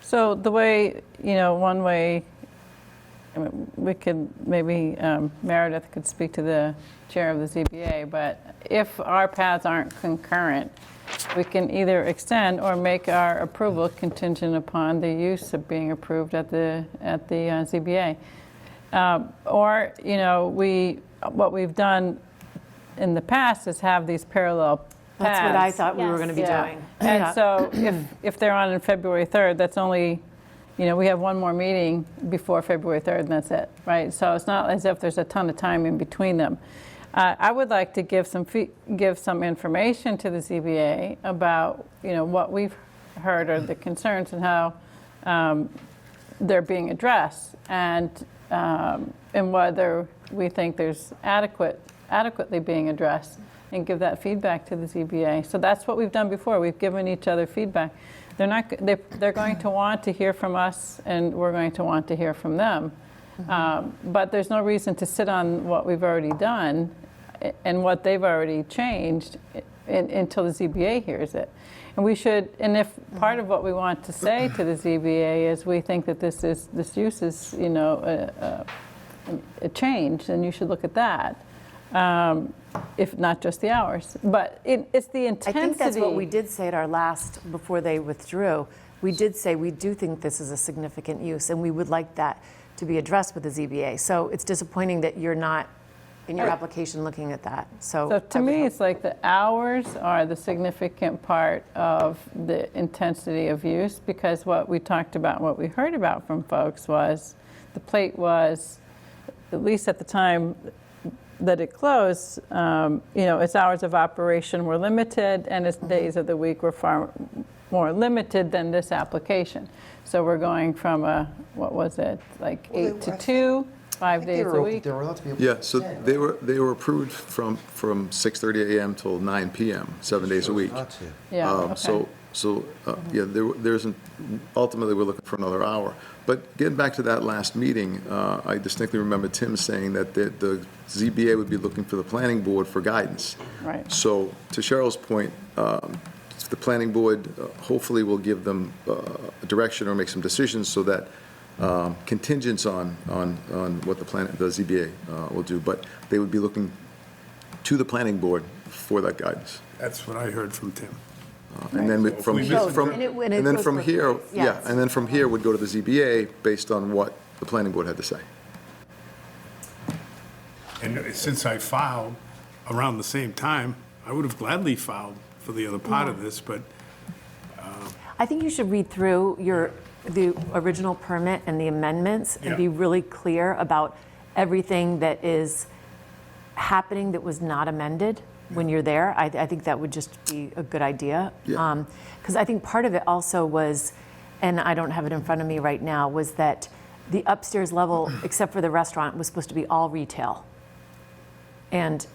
So the way, you know, one way, I mean, we could, maybe Meredith could speak to the chair of the ZBA, but if our paths aren't concurrent, we can either extend or make our approval contingent upon the use of being approved at the ZBA. Or, you know, what we've done in the past is have these parallel paths. That's what I thought we were Yes. going to be Yeah. doing. And Yeah. so if they're on February 3rd, that's only, you know, we have one more meeting before February 3rd, and that's it, right? So it's not as if there's a ton of time in between them. I would like to give some information to the ZBA about, you know, what we've heard are the concerns and how they're being addressed, and whether we think there's adequately being addressed, and give that feedback to the ZBA. So that's what we've done before. We've given each other feedback. They're going to want to hear from us, and we're going to want to hear from them. But there's no reason to sit on what we've already done and what they've already changed until the ZBA hears it. And we should, and if part of what we want to say to the ZBA is we think that this use is, a change, then you should look at that. If not just the hours, but it's the I intensity. think that's what we did say at our last, before they withdrew. We did say we do think this is a significant use, and we would like that to be addressed with the ZBA. So it's disappointing that you're not, in your application, looking at that. So to me, it's like the hours are the significant part of the intensity of use, because what we talked about, what we heard about from folks was the plate was, at least at the time that it closed, its hours of operation were limited and its days of the week were far more limited than this application. So we're going from what was it, like 8 to 2, 5 days a week? They were allowed to be open. Yeah, so they were approved from 6:30 a.m. till 9 p.m., 7 days a week. Not to. Yeah, okay. Ultimately, we're looking for another hour. But getting back to that last meeting, I distinctly remember Tim saying that the ZBA would be looking for the planning board for guidance. Right. So to Cheryl's point, the planning board hopefully will give them a direction or make some decisions so that contingents on what the ZBA will do, but they would be looking to the planning board for that guidance. That's what I heard from Tim. And then from we here, missed- And it goes both here, ways, yeah, yes. and then from here would go to the ZBA based on what the planning board had to say. And since I filed around the same time, I would have gladly filed for the other part of this, but I think you should read through the original permit and the amendments and Yeah. be really clear about everything that is happening that was not amended when you're there. I think that would just be a good idea. Yeah. Because I think part of it also was, and I don't have it in front of me right now, was that the upstairs level, except for the restaurant, was supposed to be all retail. And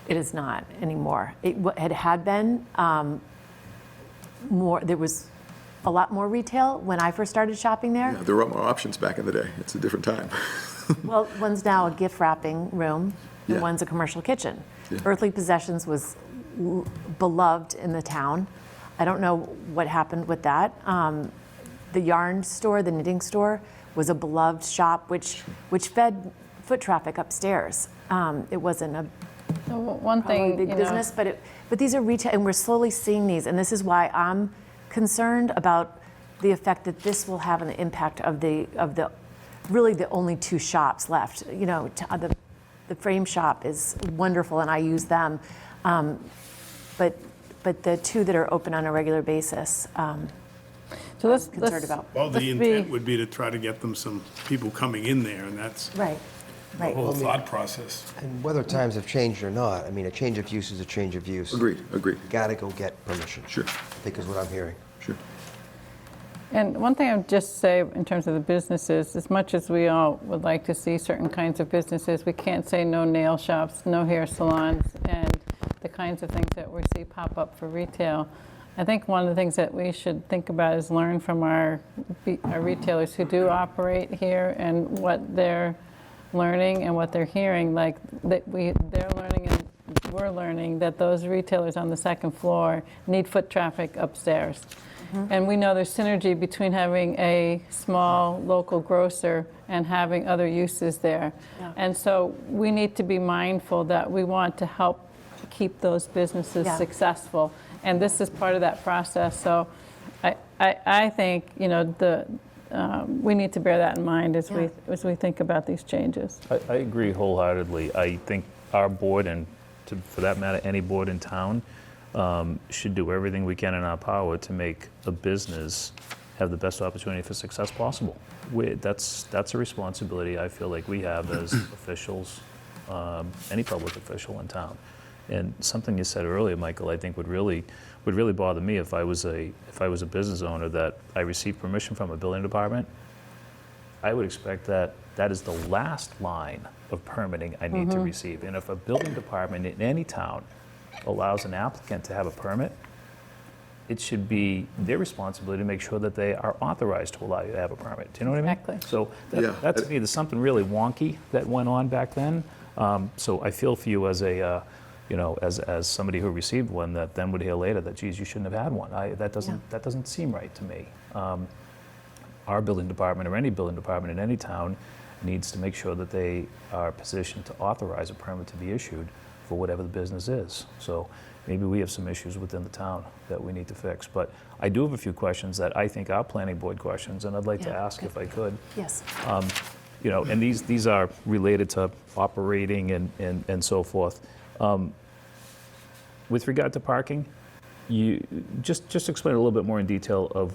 it is not anymore. It had been more, there was a lot more retail when I first started shopping there. Yeah, there were more options back in the day. It's a different time. Well, one's now a gift wrapping room, and Yeah. one's a commercial kitchen. Yeah. Earthly Possessions was beloved in the town. I don't know what happened with that. The yarn store, the knitting store, was a beloved shop, which fed foot traffic upstairs. It wasn't a So one probably thing, big business, but these are retail, and we're slowly seeing these, and this is why I'm concerned about the effect that this will have on the impact of the really the only two shops left. The frame shop is wonderful, and I use them, but the two that are open on a regular basis, so let's concerned about. well, the Let's be- intent would be to try to get them some people coming in there, and that's Right, the right. whole thought process. And whether times have changed or not, I mean, a change of use is a change of use. Agreed. Gotta go get permission. Sure. I think is what I'm hearing. Sure. And one thing I would just say in terms of the businesses, as much as we all would like to see certain kinds of businesses, we can't say no nail shops, no hair salons, and the kinds of things that we see pop up for retail. I think one of the things that we should think about is learn from our retailers who do operate here and what they're learning and what they're hearing. Like they're learning and we're learning that those retailers on the second floor need foot traffic upstairs. And we know there's synergy between having a small local grocer and having other uses there. Yeah. And so we need to be mindful that we want to help keep those businesses Yeah. successful. And this is part of that process. So I think, we need to bear that in mind as we think about these changes. I agree wholeheartedly. I think our board, and for that matter, any board in town, should do everything we can in our power to make a business have the best opportunity for success possible. That's a responsibility I feel like we have as officials, any public official in town. And something you said earlier, Michael, I think would really bother me if I was a business owner that I received permission from a building department. I would expect that is the last line of permitting I need to receive. And if a building department in any town allows an applicant to have a permit, it should be their responsibility to make sure that they are authorized to allow you to have a permit. Do you know what I mean? Exactly. So Yeah. that to me, there's something really wonky that went on back then. So I feel for you as a as somebody who received one, that then would hear later that, geez, you shouldn't have had one. That doesn't seem right to me. Our building department, or any building department in any town, needs to make sure that they are positioned to authorize a permit to be issued for whatever the business is. So maybe we have some issues within the town that we need to fix. But I do have a few questions that I think are planning board questions, and I'd like to ask if I could. Yes. And these are related to operating and so forth. With regard to parking, you just explain a little bit more in detail of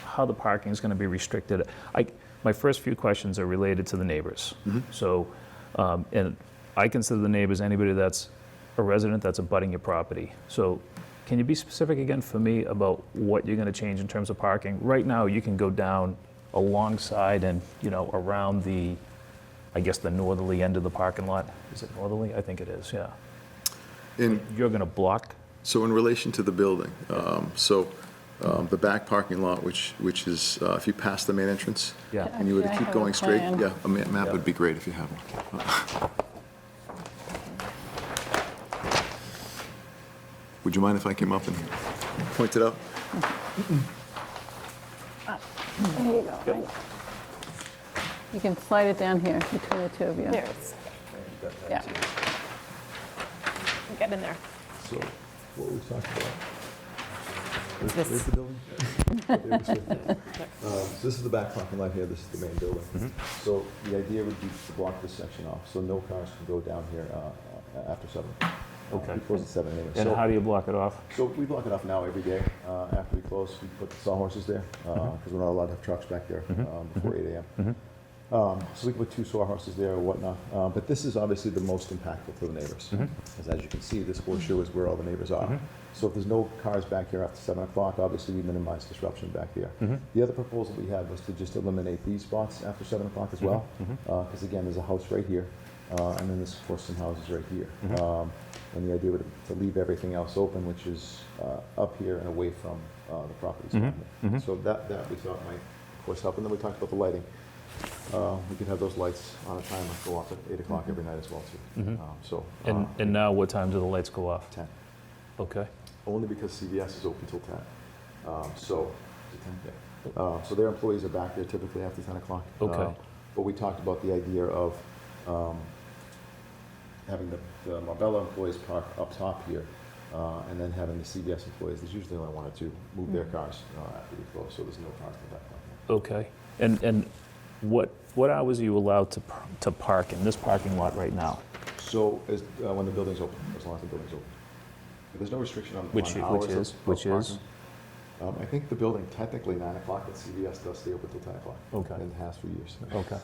how the parking is going to be restricted. My first few questions are related to the neighbors. So, and I consider the neighbors anybody that's a resident that's abutting your property. So can you be specific again for me about what you're going to change in terms of parking? Right now, you can go down alongside and, around the, I guess, the northerly end of the parking lot. Is it northerly? I think it is, yeah. You're going to block? So in relation to the building, the back parking lot, which is, if you pass the main entrance, Yeah. and you were to Actually, I keep have a going straight, plan. yeah, a map would be great if you have one. Would you mind if I came up and pointed out? There you go. You can slide it down here between the two of you. There it is. Yeah. Get in there. So, what were we talking about? This. Where's the building? So this is the back parking lot here, this is the main building. So the idea would be to block this section off, so no cars can go down here after 7. Okay. We close at 7 a.m. And how do you block it off? So we block it off now every day. After we close, we put the sawhorses there, because we're not allowed to have trucks back there before 8 a.m. So we can put 2 sawhorses there or whatnot. But this is obviously the most impactful to the neighbors. Because as you can see, this horseshoe is where all the neighbors are. So if there's no cars back here after 7 o'clock, obviously we minimize disruption back here. The other proposal we had was to just eliminate these spots after 7 o'clock as well. Because again, there's a house right here, and then there's, of course, some houses right here. And the idea would be to leave everything else open, which is up here and away from the properties around here. So that we thought might, of course, help. And then we talked about the lighting. We could have those lights on a timer go off at 8 o'clock every night as well, too. And now what time do the lights go off? 10. Okay. Only because CVS is open till 10. So their employees are back there typically after 10 o'clock. Okay. But we talked about the idea of having the Marbella employees park up top here, and then having the CVS employees, there's usually only 1 or 2, move their cars after we close, so there's no cars in the back parking lot. Okay. And what hours are you allowed to park in this parking lot right now? So when the building's open, as long as the building's open. There's no restriction on Which hours is? of Which is? parking. I think the building technically 9 o'clock, but CVS does stay open till 10 o'clock. Okay. And has for years. Okay.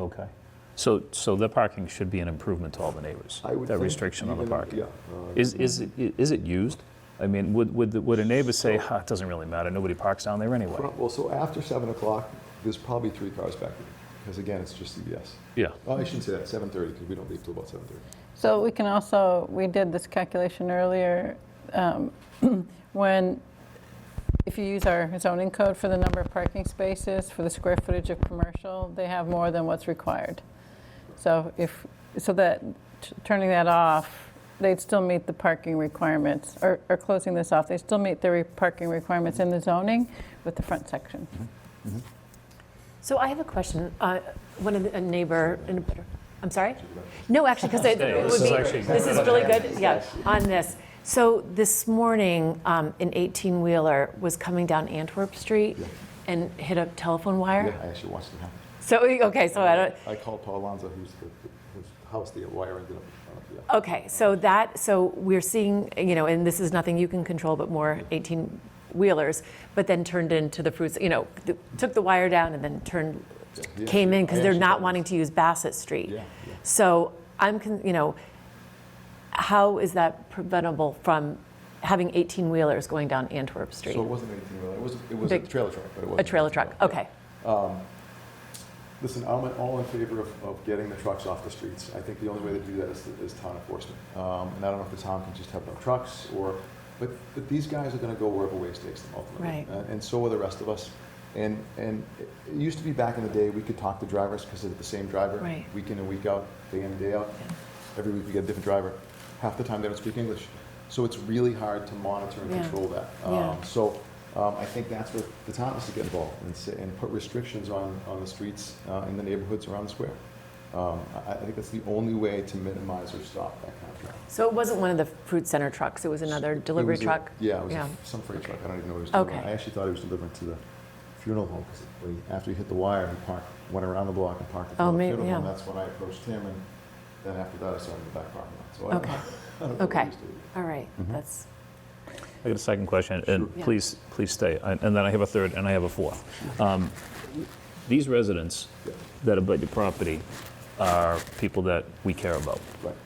Okay. So the parking should be an improvement to all the neighbors? I would That think restriction on the even- parking? Yeah. Is it used? I mean, would a neighbor say, it doesn't really matter, nobody parks down there anyway? Well, so after 7 o'clock, there's probably 3 cars back there, because again, it's just CVS. Yeah. Oh, I shouldn't say that, 7:30, because we don't leave till about 7:30. So we can also, we did this calculation earlier, if you use our zoning code for the number of parking spaces, for the square footage of commercial, they have more than what's required. So turning that off, they'd still meet the parking requirements, or closing this off, they still meet the parking requirements in the zoning with the front section. So I have a question. A neighbor, I'm sorry? No, actually, because it This would is be, actually- this is really good, yeah, on this. So this morning, an 18-wheeler was coming down Antwerp Street and hit a telephone wire? Yeah, I actually watched it happen. So, okay, so I don't, I called Paul Alonso, whose house the wire ended up in front of. okay, so we're seeing, and this is nothing you can control, but more 18-wheelers, but then turned into the fruits, took the wire down and then came in because they're not wanting to use Bassett Street. Yeah. So how is that preventable from having 18-wheelers going down Antwerp Street? So it wasn't an 18-wheeler, it was a Big- trailer truck, but it wasn't. A trailer truck, okay. Listen, I'm all in favor of getting the trucks off the streets. I think the only way to do that is town enforcement. And I don't know if the town can just have no trucks, but these guys are gonna go wherever waste takes them ultimately. Right. And so are the rest of us. And it used to be back in the day, we could talk to drivers because they're the same driver. Right. Week in and week out, day in and day out. Every week we get a different driver. half the time they don't speak English. So it's really hard to monitor and Yeah. control that. Yeah. I think that's where the town has to get involved and put restrictions on the streets in the neighborhoods around the square. I think that's the only way to minimize or stop that kind of traffic. So it wasn't one of the fruit center trucks, it was another delivery It was truck? Yeah, it was some freight truck. I don't even know what he was delivering. Okay. I actually thought he was delivering to the funeral home, because after he hit the wire, he went around the block and parked in front of the maybe, funeral home. yeah. That's when I approached him, and then after that, I saw him in the back parking lot. So I don't Okay. know. I don't know what Okay, he was doing. all right, that's, I got a second question, and Yeah. please stay. And then I have a third, and I have a fourth. These residents that abut your property are people that we care about. Right.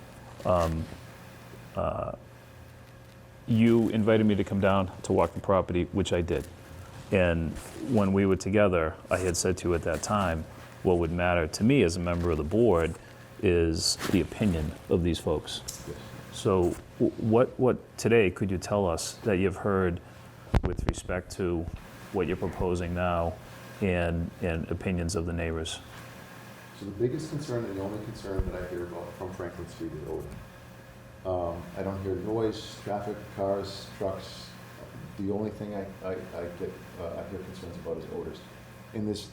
You invited me to come down to walk the property, which I did. And when we were together, I had said to you at that time, what would matter to me as a member of the board is the opinion of these folks. Yes. So what today could you tell us that you've heard with respect to what you're proposing now and opinions of the neighbors? So the biggest concern and the only concern that I hear about from Franklin Street is odor. I don't hear noise, traffic, cars, trucks. The only thing I hear concerns about is odors. And there's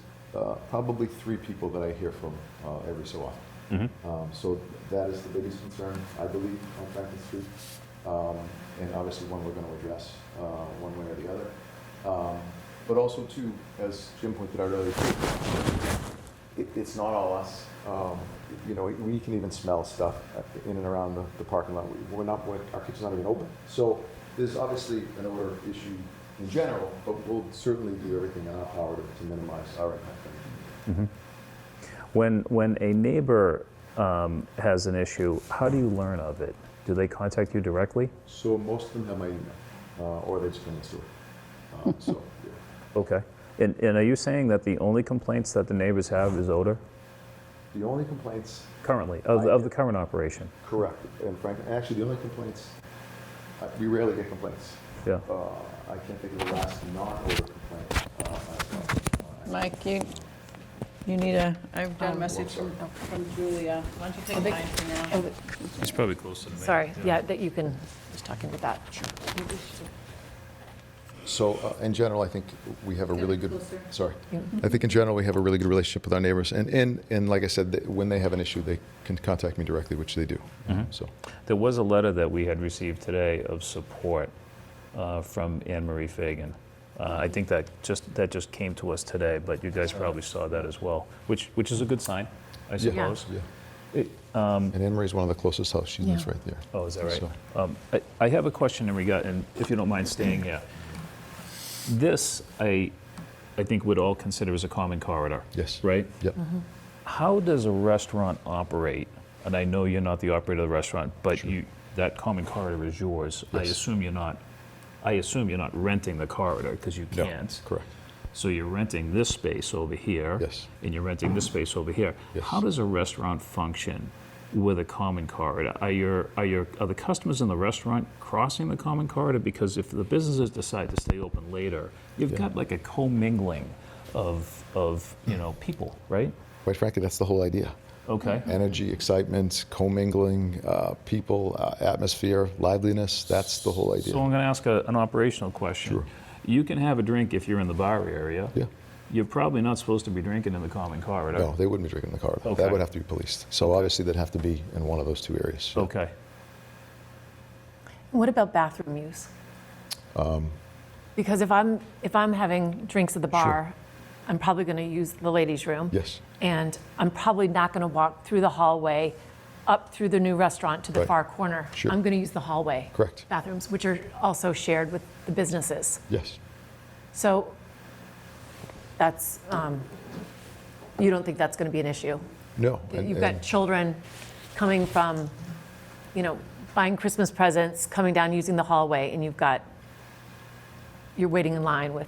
probably 3 people that I hear from every so often. So that is the biggest concern, I believe, on Franklin Street. And obviously one we're going to address one way or the other. But also, too, as Jim pointed out earlier, it's not all us. We can even smell stuff in and around the parking lot. Our kitchen's not even open. So there's obviously an odor issue in general, but we'll certainly do everything in our power to minimize our impact. When a neighbor has an issue, how do you learn of it? Do they contact you directly? So most of them have my email, or they just bring it to it. So, yeah. Okay. And are you saying that the only complaints that the neighbors have is odor The only complaints, currently, of the current operation? correct, and frankly, actually, the only complaints, we rarely get complaints. Yeah. I can't think of the last non-odor complaint. Mike, you need I've got a message from Julia. Why don't you take mine for now? It's probably closer to me. sorry, yeah, that you can, just talking about that. So in general, I think we have a really good, closer. sorry. I think in general, we have a really good relationship with our neighbors. And like I said, when they have an issue, they can contact me directly, which they do. So There was a letter that we had received today of support from Anne Marie Fagan. I think that just came to us today, but you guys probably saw that as well, which is a good sign, I suppose. yeah. And Anne Marie's one of the closest house. She lives right there. Oh, is that right? So- I have a question in regard, and if you don't mind staying here. This, I think we'd all consider as a common corridor. Yes. Right? Yep. How does a restaurant operate? And I know you're not the operator of the restaurant, but that common corridor is yours. I Yes. assume you're not renting the corridor because you No, can't. correct. So you're renting this space over here. Yes. And you're renting this space over here. Yes. How does a restaurant function with a common corridor? Are the customers in the restaurant crossing the common corridor? Because if the businesses decide to stay open later, you've got like a commingling of people, right? Quite frankly, that's the whole idea. Okay. Energy, excitement, commingling, people, atmosphere, liveliness, that's the whole idea. So I'm going to ask an operational question. Sure. You can have a drink if you're in the bar area. Yeah. You're probably not supposed to be drinking in the common corridor. No, they wouldn't be drinking in the corridor. Okay. That would have to be policed. So obviously, they'd have to be in one of those 2 areas. Okay. What about bathroom use? Because if I'm having drinks at the bar, I'm probably going to use the ladies' room. Yes. And I'm probably not going to walk through the hallway up through the new restaurant to the Right. far corner. Sure. I'm going to use the hallway. Correct. Bathrooms, which are also shared with the businesses. Yes. So that's, you don't think that's going to be an issue? No. You've got children coming from, buying Christmas presents, coming down using the hallway, and you're waiting in line with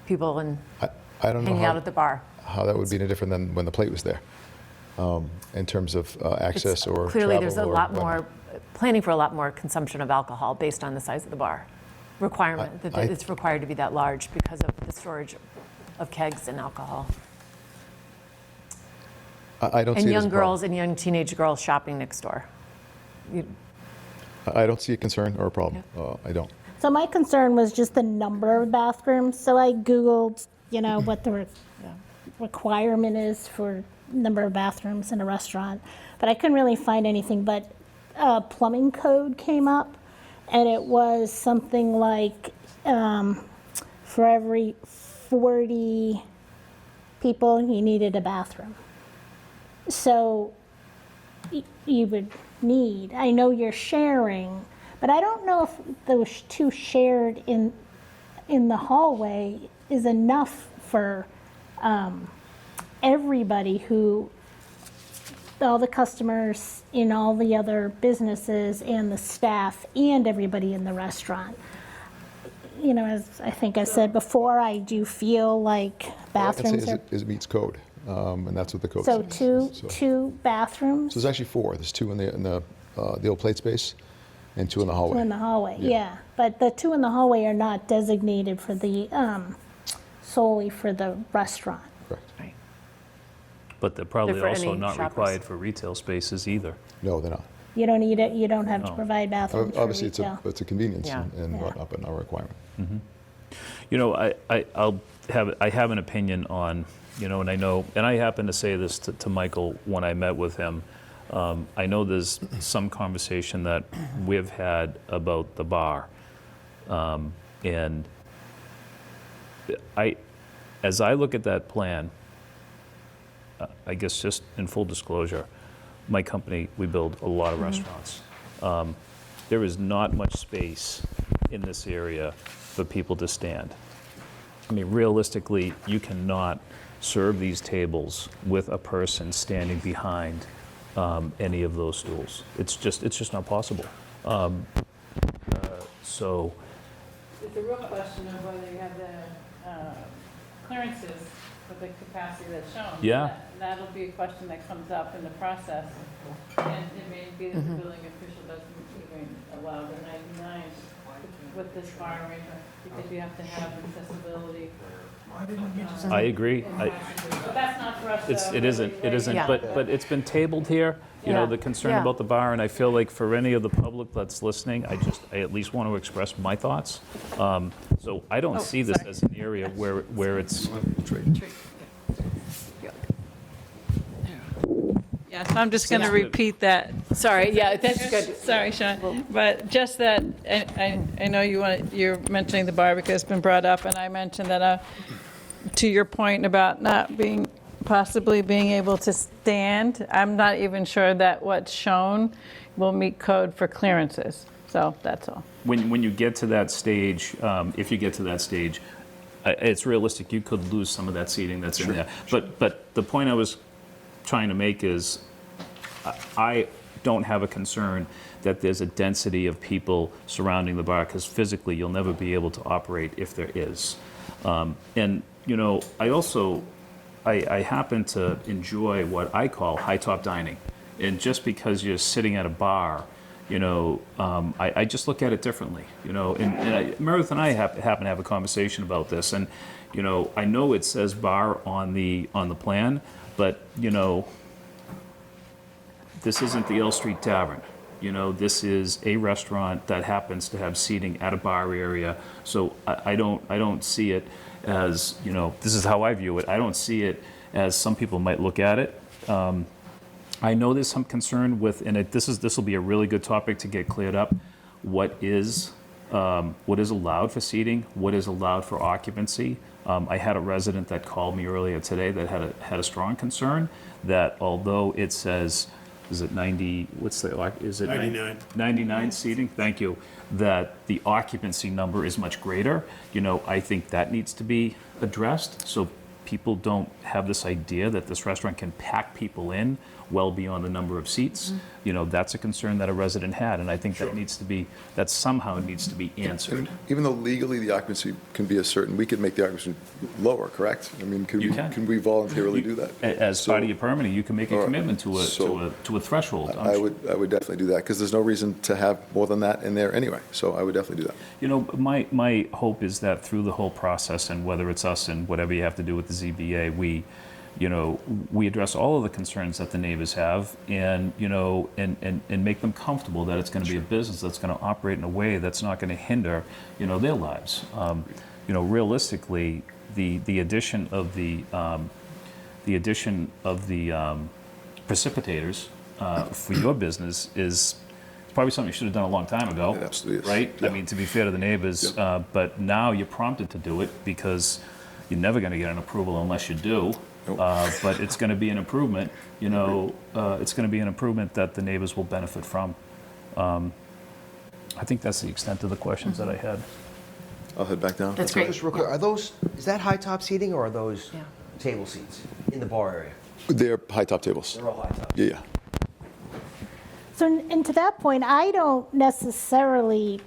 people and I don't know hanging out at the bar. how that would be any different than when the plate was there, in terms of access or Clearly, travel there's a or lot whatnot. more, planning for a lot more consumption of alcohol based on the size of the bar. Requirement, that it's required to be that large because of the storage of kegs and alcohol. I don't see And it as young a problem. girls and young teenage girls shopping next door. I don't see a concern or a problem. I don't. So my concern was just the number of bathrooms. So I Googled, what the requirement is for number of bathrooms in a restaurant, but I couldn't really find anything. But plumbing code came up, and it was something like for every 40 people, you needed a bathroom. So you would need, I know you're sharing, but I don't know if those two shared in the hallway is enough for everybody all the customers in all the other businesses and the staff and everybody in the restaurant. As I think I said before, I do feel like All I can bathrooms say are, is it meets code, and that's what the code so says. two bathrooms? So there's actually 4. There's 2 in the old plate space and 2 in the hallway. Two in the hallway, yeah. But the 2 in the hallway are not designated for the, solely for the restaurant. Correct. But they're probably They're for also any not shoppers. required for retail spaces either. No, they're not. You don't need it, you don't have to No. provide bathrooms for Obviously, retail. it's a convenience Yeah. and whatnot, but not a requirement. I have an opinion on, and I know, and I happened to say this to Michael when I met with him. I know there's some conversation that we've had about the bar. And as I look at that plan, I guess just in full disclosure, my company, we build a lot of restaurants. There is not much space in this area for people to stand. I mean, realistically, you cannot serve these tables with a person standing behind any of those stools. It's just not possible. So, It's a real question of whether you have the clearances for the capacity that's shown. Yeah. That'll be a question that comes up in the process. And it may be that the building official doesn't even allow the 99 with this bar arrangement, because you have to have accessibility. I agree. But that's not for us. It isn't, Yeah. but it's been tabled here, Yeah. the concern Yeah. about the bar, and I feel like for any of the public that's listening, I at least want to express my thoughts. So I don't see this as an area where it's, Yes, I'm just going to repeat that. Sorry, yeah, that's good. Sorry, Sean, but just that, I know you're mentioning the bar because it's been brought up, and I mentioned that, to your point about not possibly being able to stand, I'm not even sure that what's shown will meet code for clearances, so that's all. when you get to that stage, if you get to that stage, it's realistic, you could lose some of that seating that's in there. But the point I was trying to make is, I don't have a concern that there's a density of people surrounding the bar, because physically you'll never be able to operate if there is. And, I happen to enjoy what I call high-top dining. And just because you're sitting at a bar, I just look at it differently, Meredith and I happen to have a conversation about this, and, I know it says bar on the plan, but, this isn't the L Street Tavern. This is a restaurant that happens to have seating at a bar area. So I don't see it as, this is how I view it. I don't see it as some people might look at it. I know there's some concern with, and this will be a really good topic to get cleared up. What is allowed for seating? What is allowed for occupancy? I had a resident that called me earlier today that had a strong concern that although it says, is it 90, is it 99. 99 seating, thank you, that the occupancy number is much greater. I think that needs to be addressed, so people don't have this idea that this restaurant can pack people in well beyond the number of seats. That's a concern that a resident had, and I think that somehow needs to be answered. Even though legally the occupancy can be a certain, we could make the occupancy lower, correct? I mean, You can. can we voluntarily do that? As part of your permitting, you can make a All right. commitment to a threshold. I would definitely do that, because there's no reason to have more than that in there anyway, so I would definitely do that. My hope is that through the whole process, and whether it's us and whatever you have to do with the ZBA, we address all of the concerns that the neighbors have and, and make them comfortable that it's going to be a business that's going to operate in a way that's not going to hinder, their lives. Realistically, the addition of the precipitators for your business is probably something you should have done a long time ago. It absolutely is. Right? Yeah. I mean, to be fair to the neighbors, but now you're prompted to do it because you're never going to get an approval unless you do. Nope. But it's going to be an improvement, it's going to be an improvement that the neighbors will benefit from. I think that's the extent of the questions that I had. I'll head back down. That's great. Just real quick, is that high top seating or are those table seats in the bar area? They're high top tables. They're all high top. Yeah. So, and to that point, I don't necessarily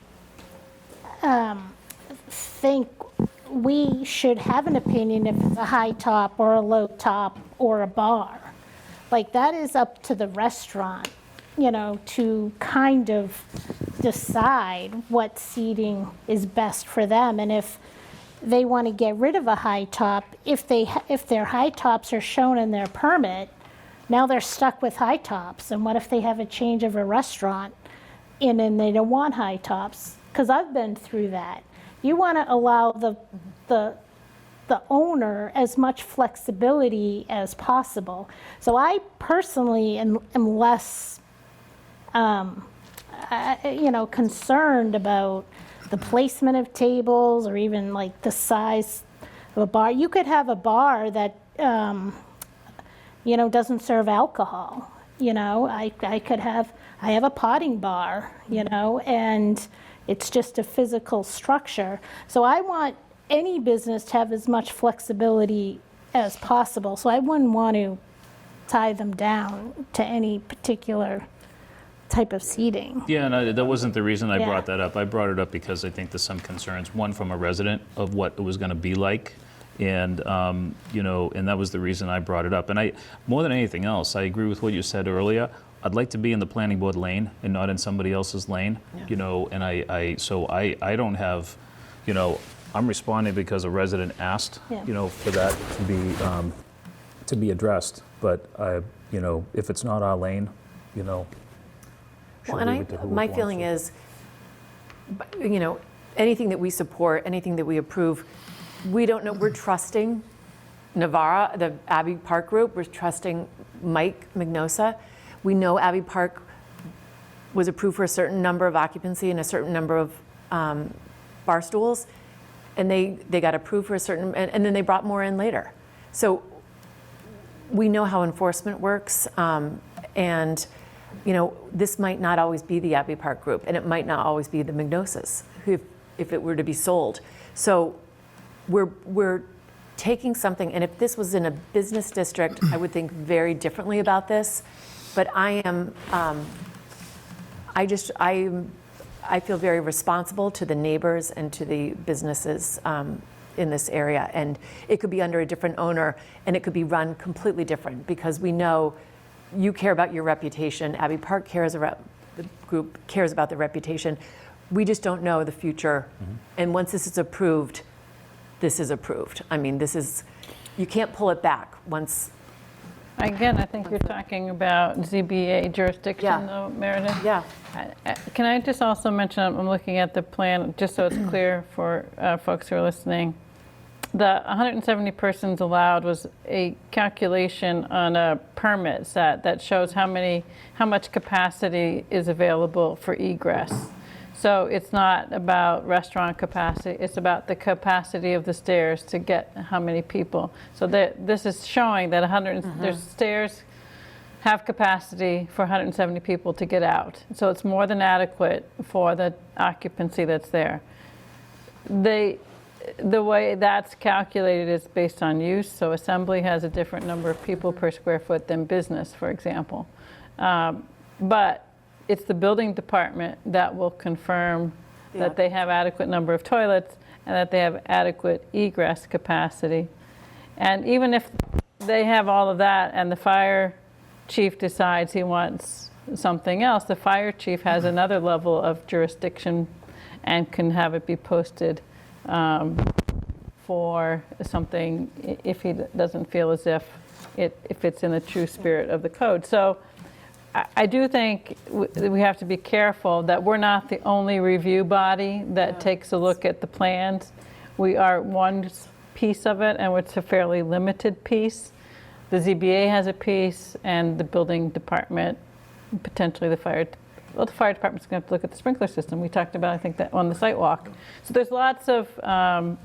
think we should have an opinion if it's a high top or a low top or a bar. Like, that is up to the restaurant, to kind of decide what seating is best for them. And if they want to get rid of a high top, if their high tops are shown in their permit, now they're stuck with high tops. And what if they have a change of a restaurant and they don't want high tops? Because I've been through that. You want to allow the owner as much flexibility as possible. So I personally am less, concerned about the placement of tables or even like the size of a bar. You could have a bar that, doesn't serve alcohol. I have a potting bar, and it's just a physical structure. So I want any business to have as much flexibility as possible. So I wouldn't want to tie them down to any particular type of seating. Yeah, and that wasn't the reason I Yeah. brought that up. I brought it up because I think there's some concerns, one from a resident of what it was going to be like. And, and that was the reason I brought it up. And more than anything else, I agree with what you said earlier. I'd like to be in the planning board lane and not in somebody else's lane, and I don't have, I'm responding because a resident asked, for that to be addressed. But, if it's not our lane, should Well, leave it to who my wants feeling to. is, anything that we support, anything that we approve, we don't know, we're trusting Navara, the Abbey Park Group, we're trusting Mike Mignosa. We know Abbey Park was approved for a certain number of occupancy and a certain number of bar stools, and they got approved for a certain, and then they brought more in later. So we know how enforcement works, and this might not always be the Abbey Park Group, and it might not always be the Mignosas if it were to be sold. So we're taking something, and if this was in a business district, I would think very differently about this. But I am, I feel very responsible to the neighbors and to the businesses in this area. And it could be under a different owner, and it could be run completely different, because we know you care about your reputation. Abbey Park cares about, the group cares about the reputation. We just don't know the future. And once this is approved, this is approved. I mean, you can't pull it back once. Again, I think you're talking about ZBA jurisdiction, Yeah. though, Meredith. Yeah. Can I just also mention, I'm looking at the plan, just so it's clear for folks who are listening. The 170 persons allowed was a calculation on a permit set that shows how much capacity is available for egress. So it's not about restaurant capacity, it's about the capacity of the stairs to get how many people. So this is showing that there's stairs have capacity for 170 people to get out. So it's more than adequate for the occupancy that's there. The way that's calculated is based on use. So Assembly has a different number of people per square foot than Business, for example. But it's the building department that will confirm that they have adequate number of toilets and that they have adequate egress capacity. And even if they have all of that and the fire chief decides he wants something else, the fire chief has another level of jurisdiction and can have it be posted for something if he doesn't feel as if it fits in the true spirit of the code. So I do think we have to be careful that we're not the only review body that takes a look at the plans. We are one piece of it, and it's a fairly limited piece. The ZBA has a piece, and the building department, potentially the fire department's going to have to look at the sprinkler system. We talked about, I think, that on the site walk. So there's lots of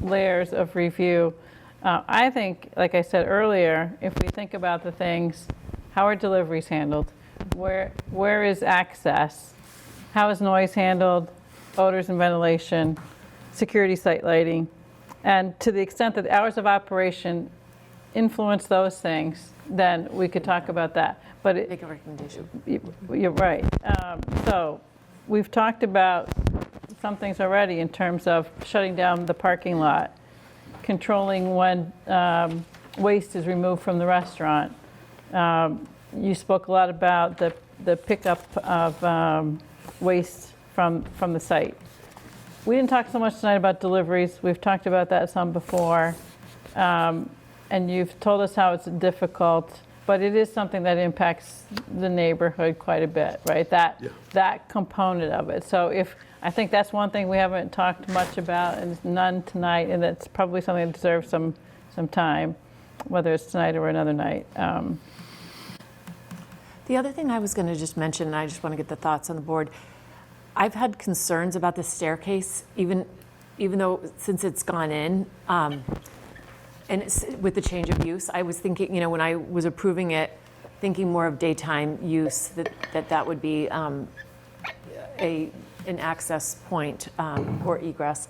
layers of review. I think, like I said earlier, if we think about the things, how are deliveries handled? Where is access? How is noise handled? Odors and ventilation, security site lighting. And to the extent that the hours of operation influence those things, then we could talk about that. But Make a recommendation. you're right. So we've talked about some things already in terms of shutting down the parking lot, controlling when waste is removed from the restaurant. You spoke a lot about the pickup of waste from the site. We didn't talk so much tonight about deliveries. We've talked about that some before. And you've told us how it's difficult, but it is something that impacts the neighborhood quite a bit, right? That component of it. So I think that's one thing we haven't talked much about, and none tonight, and that's probably something that deserves some time, whether it's tonight or another night. The other thing I was going to just mention, and I just want to get the thoughts on the board, I've had concerns about the staircase, even though since it's gone in, and with the change of use, I was thinking, when I was approving it, thinking more of daytime use, that would be an access point or egress.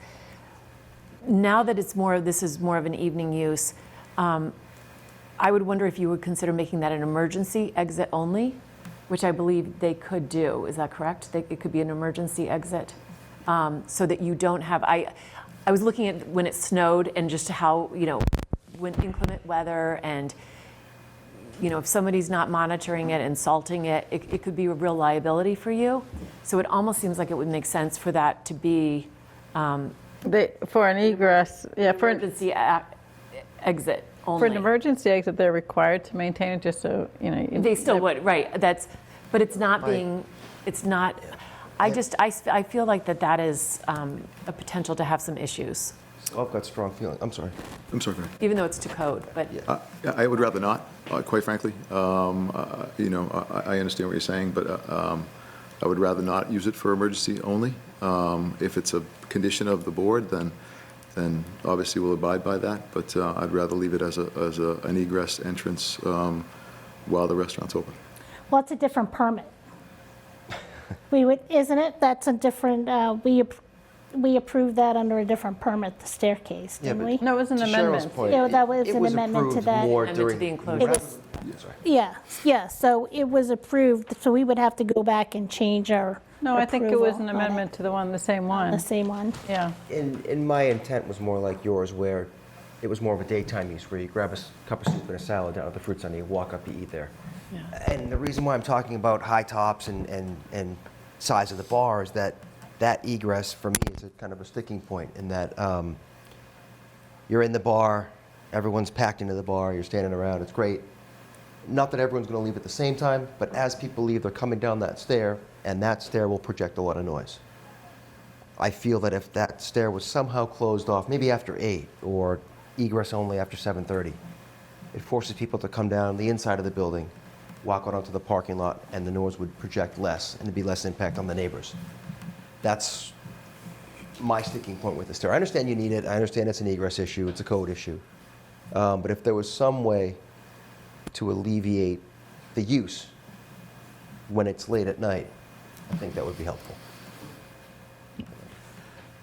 Now that this is more of an evening use, I would wonder if you would consider making that an emergency exit only, which I believe they could do. Is that correct? It could be an emergency exit, so that you don't have. I was looking at when it snowed and just how, when inclement weather and, if somebody's not monitoring it and salting it, it could be a real liability for you. So it almost seems like it would make sense for that to be For an egress, for an emergency exit only. For an emergency exit, they're required to maintain it just so, They still would, right. But it's not being, it's not, I feel like that is a potential to have some issues, I've got strong feeling. I'm sorry. I'm sorry, go ahead. even though it's to code, but. I would rather not, quite frankly. I understand what you're saying, but I would rather not use it for emergency only. If it's a condition of the board, then obviously we'll abide by that, but I'd rather leave it as an egress entrance while the restaurant's open. Well, it's a different permit. Isn't it? That's a different, we approved that under a different permit, the staircase, Yeah, didn't but- we? No, it was an To Cheryl's amendment. point, Yeah, that was it an amendment to approved that. more Amendment to during- the enclosure. It was, Sorry. yeah, so it was approved, so we would have to go back and change our No, I think it was approval an on amendment to the same one. The same one. Yeah. And my intent was more like yours, where it was more of a daytime use, where you grab a cup of soup and a salad down at the fruit stand, you walk up, you eat there. And the reason why I'm talking about high tops and size of the bar is that egress for me is a kind of a sticking point in that you're in the bar, everyone's packed into the bar, you're standing around, it's great. Not that everyone's going to leave at the same time, but as people leave, they're coming down that stair, and that stair will project a lot of noise. I feel that if that stair was somehow closed off, maybe after 8 or egress only after 7:30, it forces people to come down the inside of the building, walk out onto the parking lot, and the noise would project less, and there'd be less impact on the neighbors. That's my sticking point with the stair. I understand you need it. I understand it's an egress issue. It's a code issue. But if there was some way to alleviate the use when it's late at night, I think that would be helpful.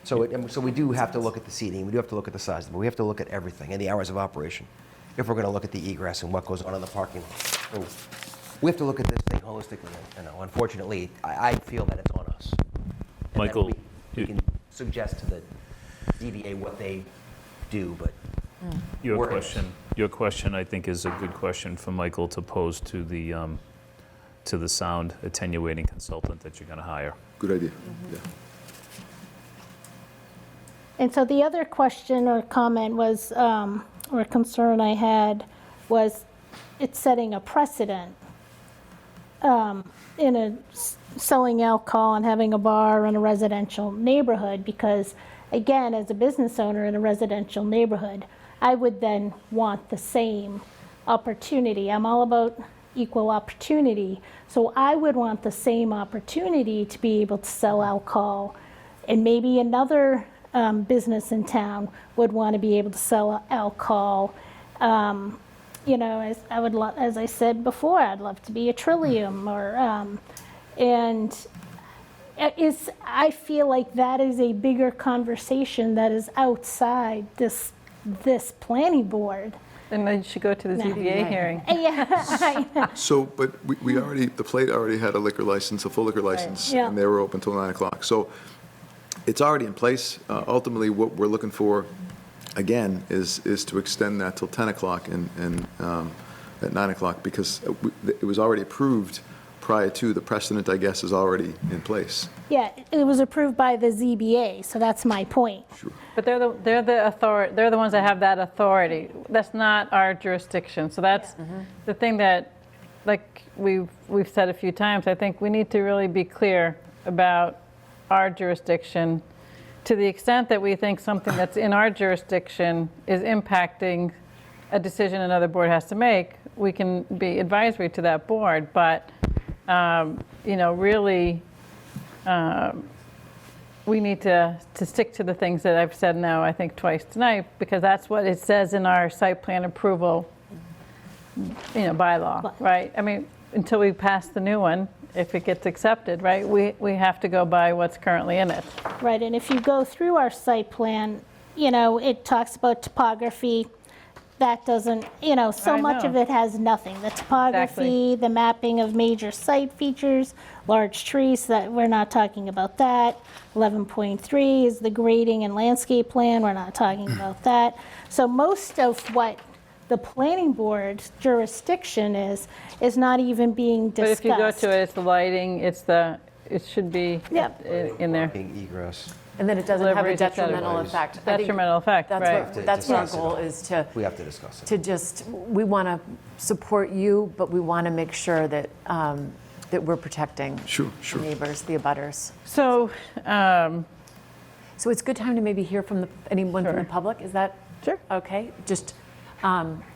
So we do have to look at the seating. We do have to look at the size, but we have to look at everything and the hours of operation if we're going to look at the egress and what goes on in the parking lot. So we have to look at this thing holistically. Unfortunately, I feel that it's on us. And Michael, then we can suggest to the DVA what they do, but Your We're in it. question, I think, is a good question for Michael to pose to the sound attenuating consultant that you're going to hire. Good idea, yeah. And so the other question or comment was, or concern I had was, it's setting a precedent selling alcohol and having a bar in a residential neighborhood, because again, as a business owner in a residential neighborhood, I would then want the same opportunity. I'm all about equal opportunity. So I would want the same opportunity to be able to sell alcohol, and maybe another business in town would want to be able to sell alcohol. You know, as I said before, I'd love to be a Trillium, or and I feel like that is a bigger conversation that is outside this planning board. And then you should go to the ZBA hearing. Yeah. So, but we already, the Plate already had a liquor license, a full liquor license, Yeah. and they were open till 9 o'clock. So it's already in place. Ultimately, what we're looking for, again, is to extend that till 10 o'clock and at 9 o'clock, because it was already approved prior to. The precedent, I guess, is already in place. Yeah, it was approved by the ZBA, so that's my point. But they're the ones that have that authority. That's not our jurisdiction. So that's the thing that, like we've said a few times, I think we need to really be clear about our jurisdiction. To the extent that we think something that's in our jurisdiction is impacting a decision another board has to make, we can be advisory to that board. But you know, really, we need to stick to the things that I've said now, I think twice tonight, because that's what it says in our site plan approval, you know, bylaw, right? I mean, until we pass the new one, if it gets accepted, right, we have to go by what's currently in it. Right, and if you go through our site plan, you know, it talks about topography. That doesn't, you know, so I much know. of it has nothing. The topography, the mapping of major site features, large trees, that we're not talking about that. 11.3 is the grading and landscape plan, we're not talking about that. So most of what the planning board's jurisdiction is not even being But discussed. if you go to it, it's the lighting, it should be Yep. in there. Being egress. And then it doesn't have a Deliveries, et cetera. detrimental effect. I think Detrimental effect, that's right. That's our discuss it goal, all. is to We have to discuss it. to just, we want to support you, but we want to make sure that, that we're protecting Sure, the neighbors, the abutters. So, So it's a good time to maybe hear from anyone from the Sure. public, is that? Sure. Okay, just,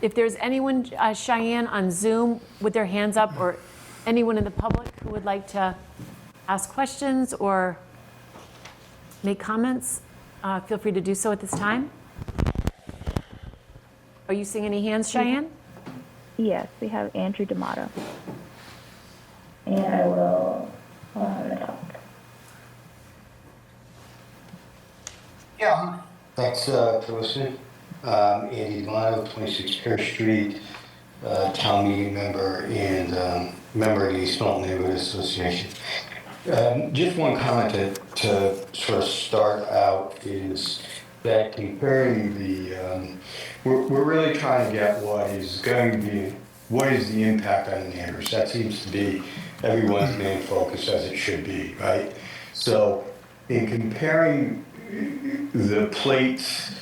if there's anyone, Cheyenne on Zoom with their hands up, or anyone in the public who would like to ask questions or make comments, feel free to do so at this time. Are you seeing any hands, Cheyenne? Yes, we have Andrew D'Amato. And I will, hold on a talk. Yeah, thanks for listening. Andy D'Amato, 26 Pear Street, town meeting member and member of the East Milton Neighborhood Association. Just one comment to sort of start out is that comparing the, we're really trying to get what is the impact on the neighbors. That seems to be everyone's main focus, as it should be, right? So in comparing the plates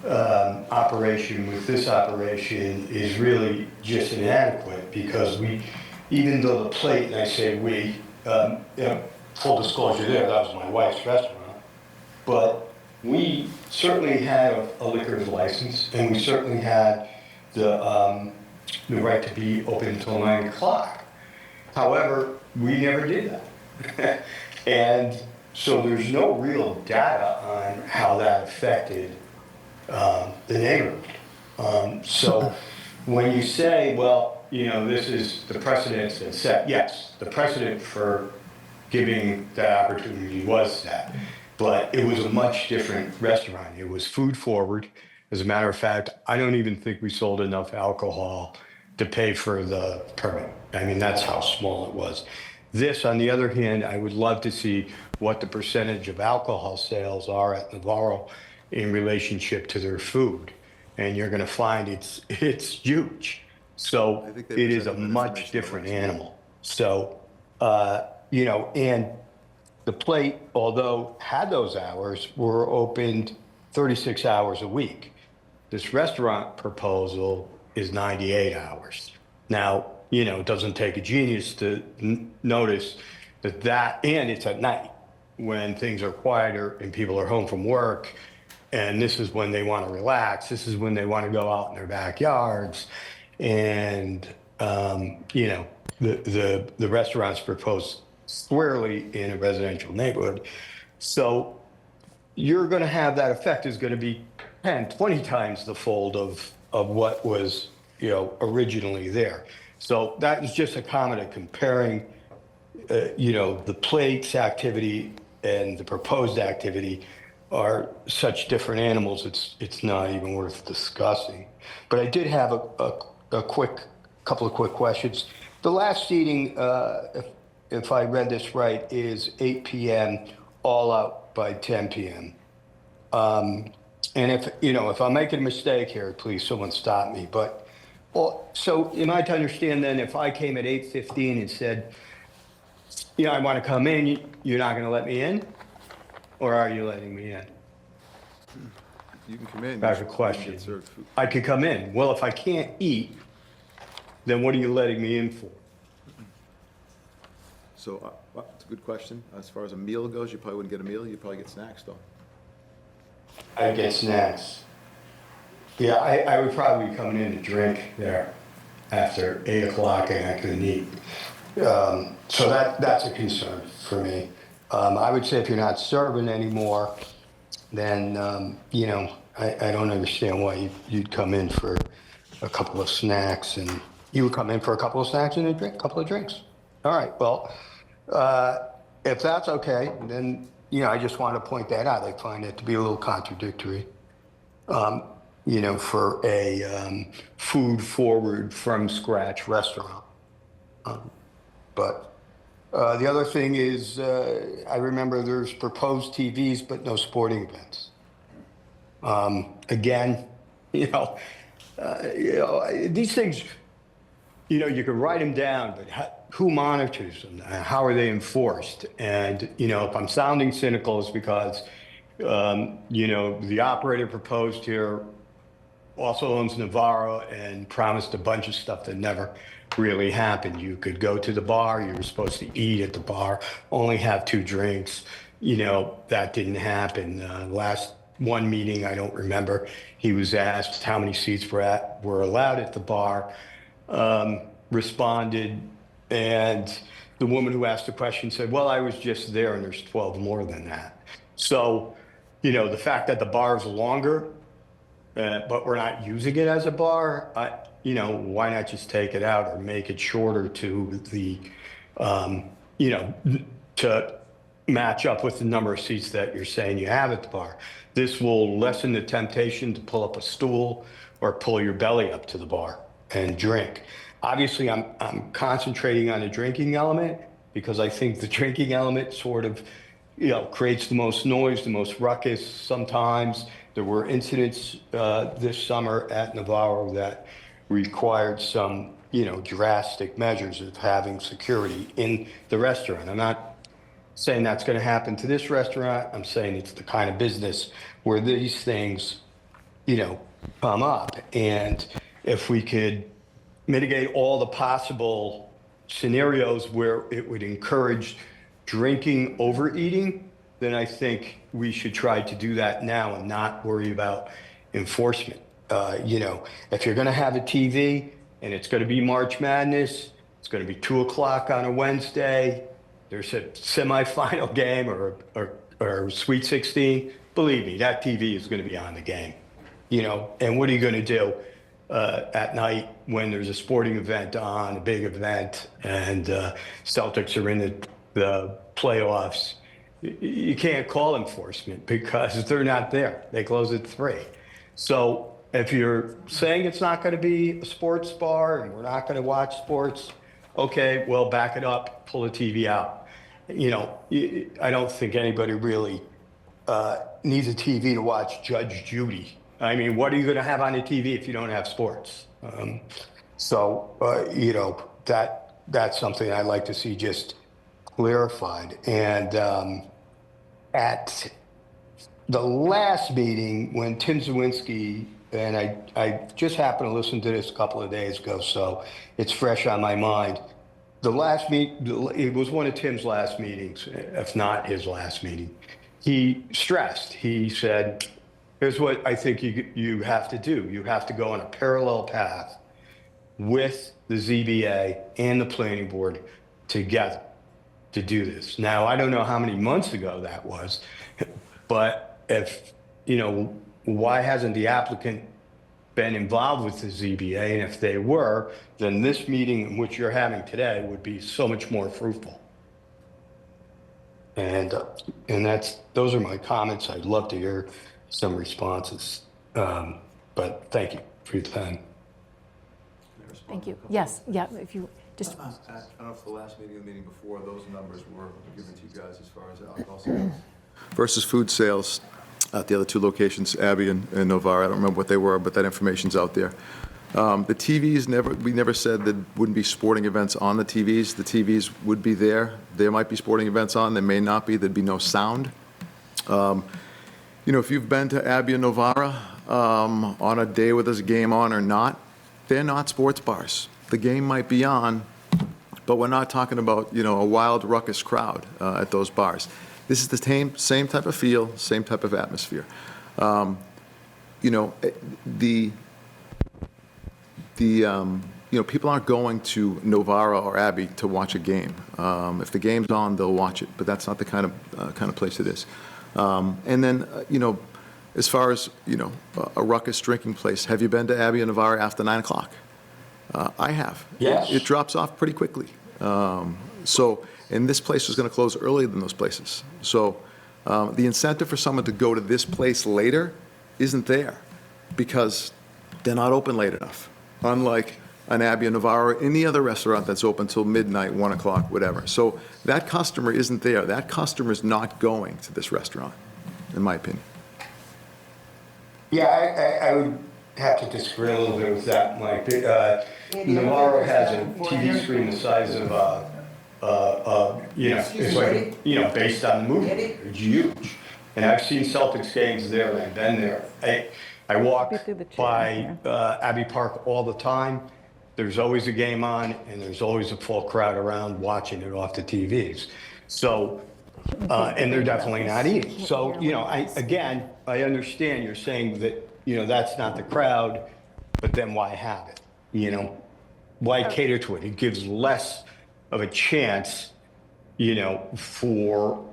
operation with this operation is really just inadequate, because even though the plate, and I say we, you know, full disclosure there, that was my wife's restaurant, but we certainly had a liquor's license, and we certainly had the right to be open until 9 o'clock. However, we never did that. And so there's no real data on how that affected the neighborhood. So when you say, well, you know, this is the precedent's been set, yes, the precedent for giving that opportunity was set, but it was a much different restaurant. It was food forward. As a matter of fact, I don't even think we sold enough alcohol to pay for the permit. I mean, that's how small it was. This, on the other hand, I would love to see what the percentage of alcohol sales are at Navarro in relationship to their food. And you're gonna find it's huge. So I think they it is a presented that much information different last week. animal. So, you know, and the plate, although had those hours, were opened 36 hours a week. This restaurant proposal is 98 hours. Now, it doesn't take a genius to notice that, and it's at night when things are quieter and people are home from work, and this is when they want to relax. This is when they want to go out in their backyards, and the restaurant's proposed squarely in a residential neighborhood, so you're going to have that effect is going to be 10, 20 times the fold of what was originally there. So that is just a comment of comparing the plates activity and the proposed activity are such different animals, it's not even worth discussing. But I did have a couple of quick questions. The last seating, if I read this right, is 8 p.m. all out by 10 p.m. And if I'm making a mistake here, please someone stop me. But so am I to understand then if I came at 8:15 and said, I want to come in, you're not going to let me in? Or are you letting me in? You can come in. That's a you can question. get served food. I could come in. Well, if I can't eat, then what are you letting me in for? So, it's a good question. As far as a meal goes, you probably wouldn't get a meal, you'd probably get snacks though. I get snacks. Yeah, I would probably be coming in to drink there after 8 o'clock and I couldn't eat. So that's a concern for me. I would say if you're not serving anymore, then, I don't understand why you'd come in for a couple of snacks and you would come in for a couple of snacks and a couple of drinks. All right, well, if that's okay, then, I just want to point that out. I find it to be a little contradictory, for a food forward from scratch restaurant. But the other thing is, I remember there's proposed TVs, but no sporting events. Again, these things, you can write them down, but who monitors them? How are they enforced? And, if I'm sounding cynical, it's because, the operator proposed here also owns Navarro and promised a bunch of stuff that never really happened. You could go to the bar, you were supposed to eat at the bar, only have 2 drinks. That didn't happen. Last one meeting, I don't remember, he was asked how many seats were allowed at the bar, responded, and the woman who asked the question said, well, I was just there and there's 12 more than that. So, the fact that the bar is longer, but we're not using it as a bar, why not just take it out or make it shorter to the, to match up with the number of seats that you're saying you have at the bar. This will lessen the temptation to pull up a stool or pull your belly up to the bar and drink. Obviously, I'm concentrating on the drinking element because I think the drinking element sort of, creates the most noise, the most ruckus sometimes. There were incidents this summer at Navarro that required some, drastic measures of having security in the restaurant. I'm not saying that's going to happen to this restaurant. I'm saying it's the kind of business where these things, come up. And if we could mitigate all the possible scenarios where it would encourage drinking over eating, then I think we should try to do that now and not worry about enforcement. If you're going to have a TV and it's going to be March Madness, it's going to be 2 o'clock on a Wednesday, there's a semifinal game or Sweet 16, believe me, that TV is going to be on the game. And what are you going to do at night when there's a sporting event on, a big event, and Celtics are in the playoffs? You can't call enforcement because they're not there. They close at 3. So if you're saying it's not going to be a sports bar and we're not going to watch sports, okay, well, back it up, pull the TV out. I don't think anybody really needs a TV to watch Judge Judy. I mean, what are you going to have on the TV if you don't have sports? That's something I'd like to see just clarified. And at the last meeting, when Tim Zawinski and I just happened to listen to this a couple of days ago, so it's fresh on my mind. The last it was one of Tim's last meetings, if not his last meeting. He stressed, he said, here's what I think you have to do. You have to go on a parallel path with the ZBA and the planning board together to do this. Now, I don't know how many months ago that was, but if, why hasn't the applicant been involved with the ZBA? And if they were, then this meeting, which you're having today, would be so much more fruitful. And those are my comments. I'd love to hear some responses. But thank you for your time. Thank you. Yes, yeah, if you just, I don't know if the last meeting or the meeting before, those numbers were given to you guys as far as alcohol sales. Versus food sales at the other two locations, Abbey and Novara. I don't remember what they were, but that information's out there. The TVs, we never said there wouldn't be sporting events on the TVs. The TVs would be there. There might be sporting events on, there may not be. There'd be no sound. If you've been to Abbey and Novara on a day where there's a game on or not, they're not sports bars. The game might be on, but we're not talking about, a wild, ruckus crowd at those bars. This is the same type of feel, same type of atmosphere. People aren't going to Novara or Abbey to watch a game. If the game's on, they'll watch it, but that's not the kind of place it is. And then, as far as, a ruckus drinking place, have you been to Abbey and Novara after 9 o'clock? I have. Yes. It drops off pretty quickly. And this place was going to close earlier than those places. So the incentive for someone to go to this place later isn't there because they're not open late enough. Unlike an Abbey and Novara or any other restaurant that's open till midnight, 1 o'clock, whatever. So that customer isn't there. That customer is not going to this restaurant, in my opinion. Yeah, I would have to disagree a little bit with that, Mike. Navarro has a TV screen the size of, it's like, based on the movie. It's huge. And I've seen Celtics games there, and I've been there. I walk by Abbey Park all the time. There's always a game on, and there's always a full crowd around watching it off the TVs. So, and they're definitely not eating. So, I understand you're saying that, that's not the crowd, but then why have it? Why cater to it? It gives less of a chance, for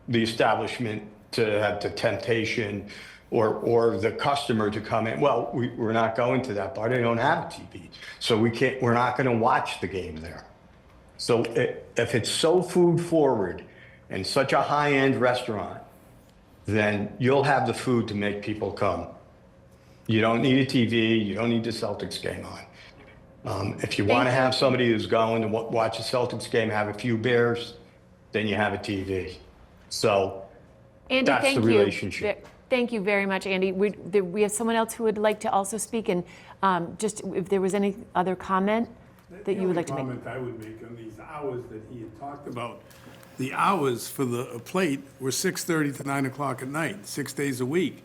the establishment to have the temptation or the customer to come in. Well, we're not going to that bar. They don't have a TV. So we're not going to watch the game there. So if it's so food forward and such a high-end restaurant, then you'll have the food to make people come. You don't need a TV. You don't need the Celtics game on. If you want to have somebody who's going to watch a Celtics game, have a few beers, then you have a TV. So Andy, that's thank the you. relationship. Thank you very much, Andy. We have someone else who would like to also speak, and just if there was any other comment that you would like to make. The only comment I would make on these hours that he had talked about, the hours for the plate were 6:30 to 9 o'clock at night, 6 days a week.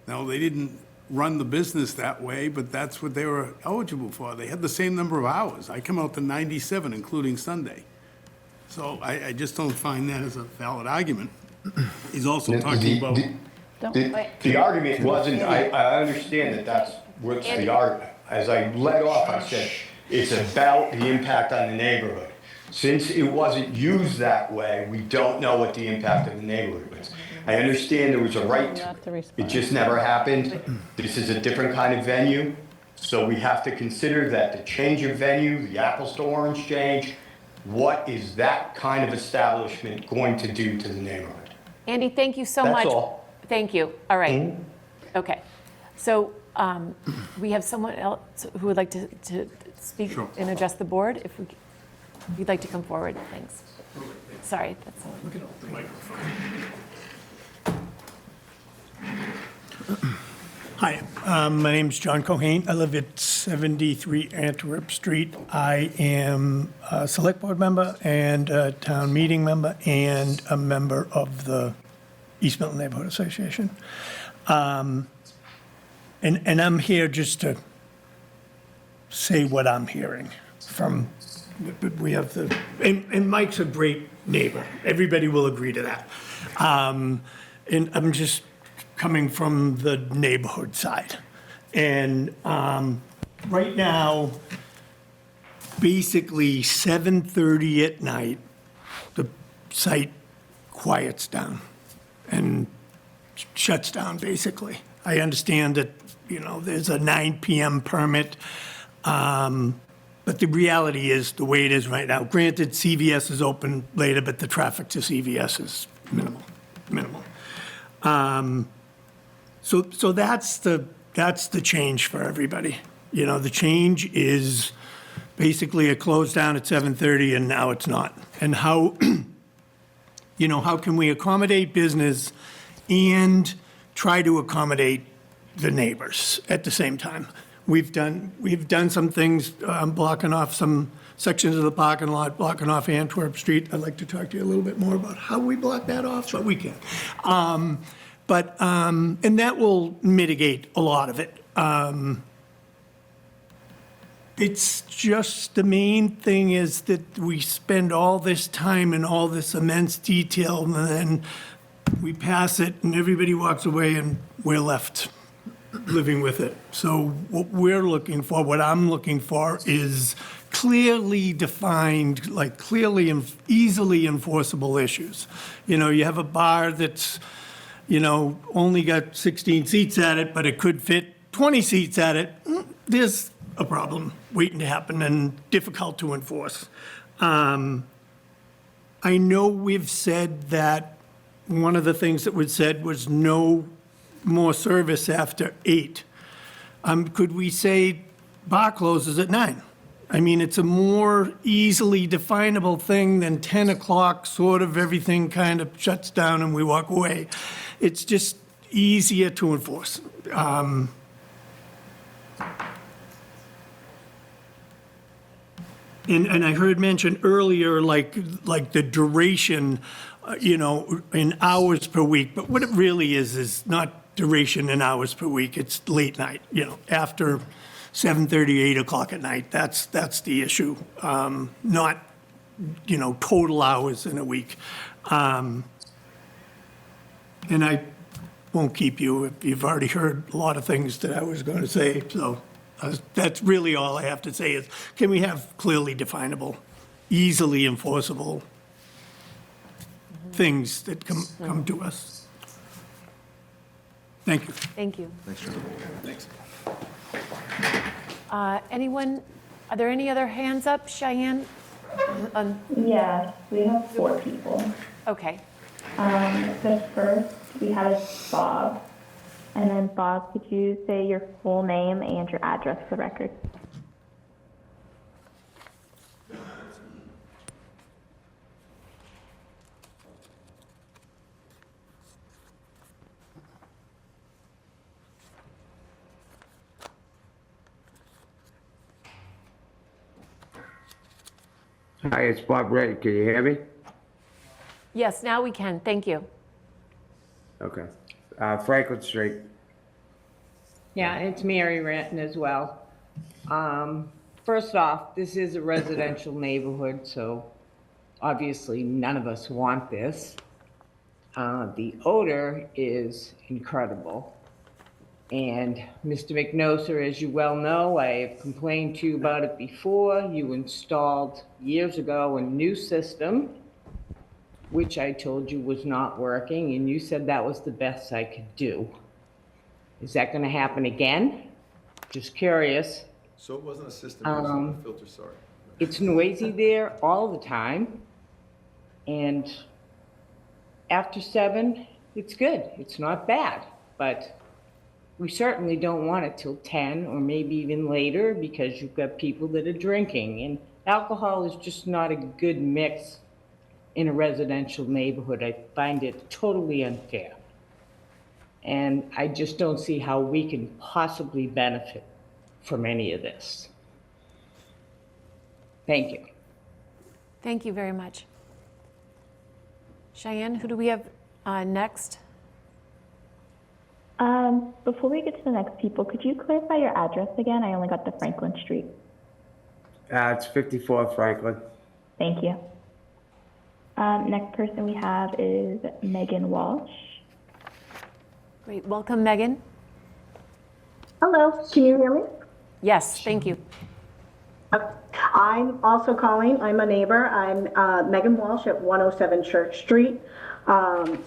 Now, they didn't run the business that way, but that's what they were eligible for. They had the same number of hours. I come out to 97, including Sunday. So I just don't find that as a valid argument. He's also talking about... The argument wasn't, I understand that's what's the argument. As I led off, I said, it's about the impact on the neighborhood. Since it wasn't used that way, we don't know what the impact of the neighborhood was. I understand there was a right to it. It just never happened. This is a different kind of venue. So we have to consider that the change of venue, the apples to orange change, what is that kind of establishment going to do to the neighborhood? Andy, thank you so much. That's all. Thank you. All right. Okay. So we have someone else who would like to speak and address the board. If you'd like to come forward, thanks. Sorry. That's all. Look at the microphone. Hi, my name's John Cohane. I live at 73 Antwerp Street. I am a select board member and a town meeting member and a member of the East Milton Neighborhood Association. and I'm here just to say what I'm hearing from, we have the, and Mike's a great neighbor. Everybody will agree to that. And I'm just coming from the neighborhood side. And right now, basically 7:30 at night, the site quiets down and shuts down, basically. I understand that, there's a 9 PM permit, but the reality is the way it is right now. Granted, CVS is open later, but the traffic to CVS is minimal. So that's the change for everybody. The change is basically it closed down at 7:30 and now it's not. And how, how can we accommodate business and try to accommodate the neighbors at the same time? We've done some things, blocking off some sections of the parking lot, blocking off Antwerp Street. I'd like to talk to you a little bit more about how we block that off, but we can. And that will mitigate a lot of it. It's just the main thing is that we spend all this time and all this immense detail, and then we pass it, and everybody walks away, and we're left living with it. So what I'm looking for is clearly defined, like clearly and easily enforceable issues. You have a bar that's, only got 16 seats at it, but it could fit 20 seats at it. There's a problem waiting to happen and difficult to enforce. I know we've said that one of the things that was said was no more service after 8. Could we say bar closes at 9? I mean, it's a more easily definable thing than 10 o'clock, sort of everything kind of shuts down and we walk away. It's just easier to enforce. And I heard mentioned earlier, like the duration, in hours per week. But what it really is not duration in hours per week. It's late night, after 7:30, 8 o'clock at night. That's the issue, not, total hours in a week. And I won't keep you if you've already heard a lot of things that I was going to say. So that's really all I have to say is, can we have clearly definable, easily enforceable things that come to us? Thank you. Thank you. Thanks, John. Thanks. Anyone, are there any other hands up? Cheyenne? Yes, we have 4 people. Okay. So first, we have Bob. And then Bob, could you say your full name and your address for the record? Hi, it's Bob Ray. Can you hear me? Yes, now we can. Thank you. Okay. Franklin Street. Yeah, it's Mary Ranton as well. First off, this is a residential neighborhood, so obviously none of us want this. The odor is incredible. And Mr. McNoser, as you well know, I have complained to you about it before. You installed years ago a new system, which I told you was not working, and you said that was the best I could do. Is that going to happen again? Just curious. So it wasn't a system, it was a filter, sorry. It's noisy there all the time, and after 7, it's good. It's not bad, but we certainly don't want it till 10 or maybe even later because you've got people that are drinking, and alcohol is just not a good mix in a residential neighborhood. I find it totally unfair. And I just don't see how we can possibly benefit from any of this. Thank you. Thank you very much. Cheyenne, who do we have next? Before we get to the next people, could you clarify your address again? I only got the Franklin Street. It's 54 Franklin. Thank you. Next person we have is Megan Walsh. Great, welcome, Megan. Hello, can you hear me? Yes, thank you. I'm also calling. I'm a neighbor. I'm Megan Walsh at 107 Church Street.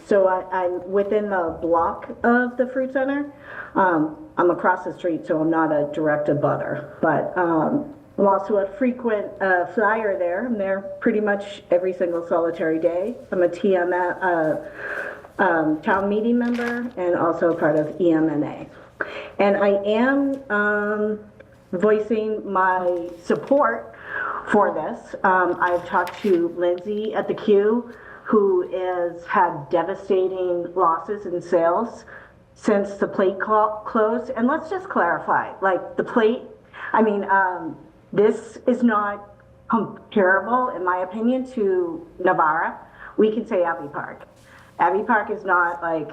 So I'm within the block of the fruit center. I'm across the street, so I'm not a direct abutter. But I'm also a frequent flyer there. I'm there pretty much every single solitary day. I'm a town meeting member and also part of EMNA. And I am voicing my support for this. I've talked to Lindsay at the Q, who has had devastating losses in sales since the plate closed. And let's just clarify, like the plate, I mean, this is not comparable, in my opinion, to Navarra. We can say Abbey Park. Abbey Park is not like,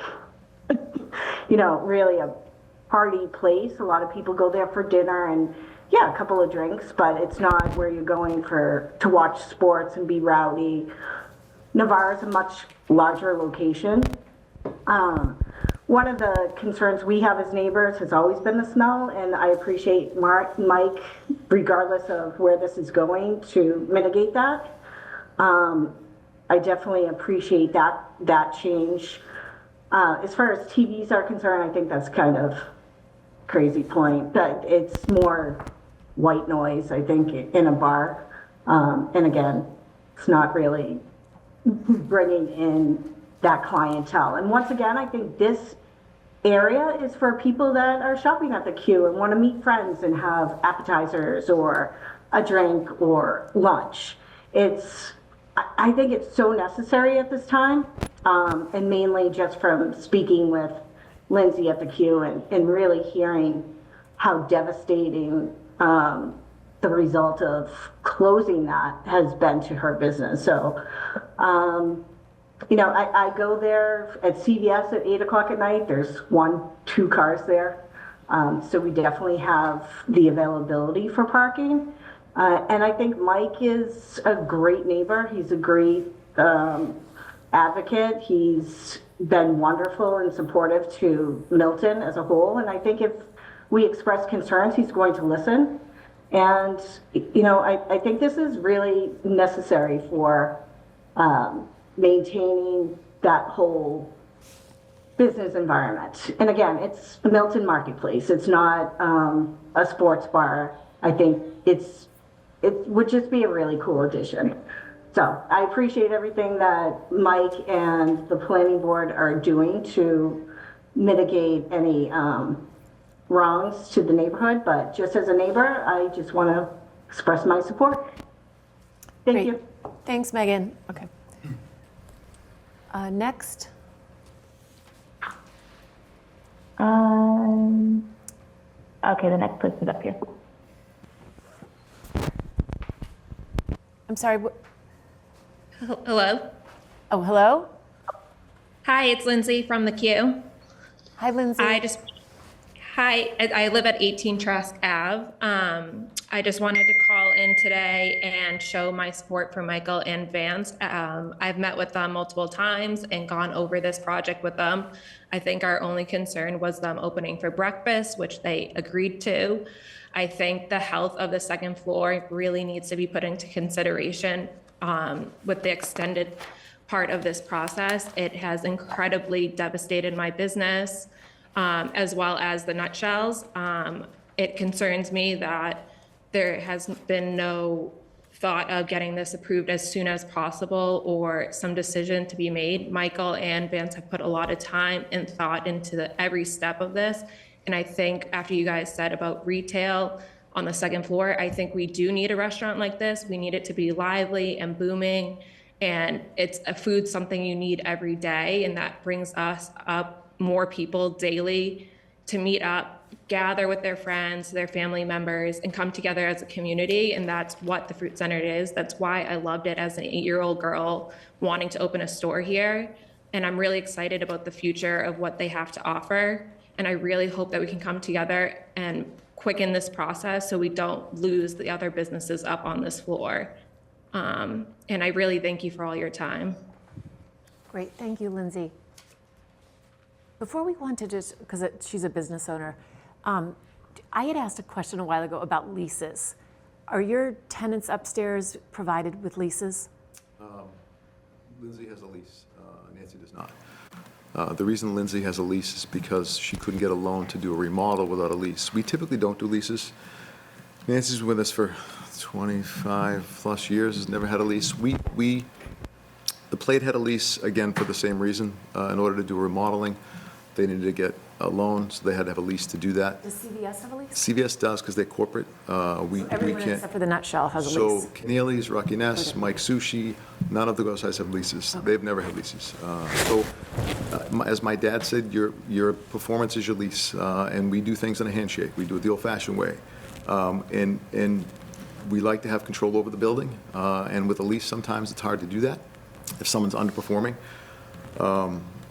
you know, really a party place. A lot of people go there for dinner and yeah, a couple of drinks, but it's not where you're going to watch sports and be rowdy. Navarre is a much larger location. One of the concerns we have as neighbors has always been the smell, and I appreciate Mike, regardless of where this is going, to mitigate that. I definitely appreciate that change. As far as TVs are concerned, I think that's kind of crazy point. That it's more white noise, I think, in a bar. And again, it's not really bringing in that clientele. And once again, I think this area is for people that are shopping at the Q and want to meet friends and have appetizers or a drink or lunch. I think it's so necessary at this time, and mainly just from speaking with Lindsay at the Q and really hearing how devastating the result of closing that has been to her business. So, you know, I go there at CVS at 8 o'clock at night. There's 1-2 cars there. So we definitely have the availability for parking. And I think Mike is a great neighbor. He's a great advocate. He's been wonderful and supportive to Milton as a whole. And I think if we express concerns, he's going to listen. And, you know, I think this is really necessary for maintaining that whole business environment. And again, it's the Milton Marketplace. It's not a sports bar. I think it would just be a really cool addition. So I appreciate everything that Mike and the planning board are doing to mitigate any wrongs to the neighborhood, but just as a neighbor, I just want to express my support. Thank you. Thanks, Megan. Okay. Next. Okay, the next person's up here. I'm sorry. Hello. Oh, hello. Hi, it's Lindsay from the Q. Hi, Lindsay. I live at 18 Trask Ave. I just wanted to call in today and show my support for Michael and Vance. I've met with them multiple times and gone over this project with them. I think our only concern was them opening for breakfast, which they agreed to. I think the health of the second floor really needs to be put into consideration with the extended part of this process. It has incredibly devastated my business, as well as the nutshells. It concerns me that there has been no thought of getting this approved as soon as possible or some decision to be made. Michael and Vance have put a lot of time and thought into every step of this. And I think after you guys said about retail on the second floor, I think we do need a restaurant like this. We need it to be lively and booming. And it's a food, something you need every day. And that brings us up more people daily to meet up, gather with their friends, their family members, and come together as a community. And that's what the Fruit Center is. That's why I loved it as an 8-year-old girl wanting to open a store here. And I'm really excited about the future of what they have to offer. And I really hope that we can come together and quicken this process so we don't lose the other businesses up on this floor. And I really thank you for all your time. Great, thank you, Lindsay. Before we go on to just, because she's a business owner, I had asked a question a while ago about leases. Are your tenants upstairs provided with leases? Lindsay has a lease, Nancy does not. The reason Lindsay has a lease is because she couldn't get a loan to do a remodel without a lease. We typically don't do leases. Nancy's been with us for 25 plus years, has never had a lease. The Plate had a lease, again, for the same reason. In order to do remodeling, they needed to get a loan, so they had to have a lease to do that. Does CVS have a lease? CVS does, because they're corporate. We Everyone can't. except for the Nutshell has a lease. So Keneally's, Rocky Ness, Mike Sushi, none of the go sites have leases. They've never had leases. As my dad said, your performance is your lease, and we do things in a handshake. We do it the old-fashioned way. And we like to have control over the building, and with a lease, sometimes it's hard to do that if someone's underperforming.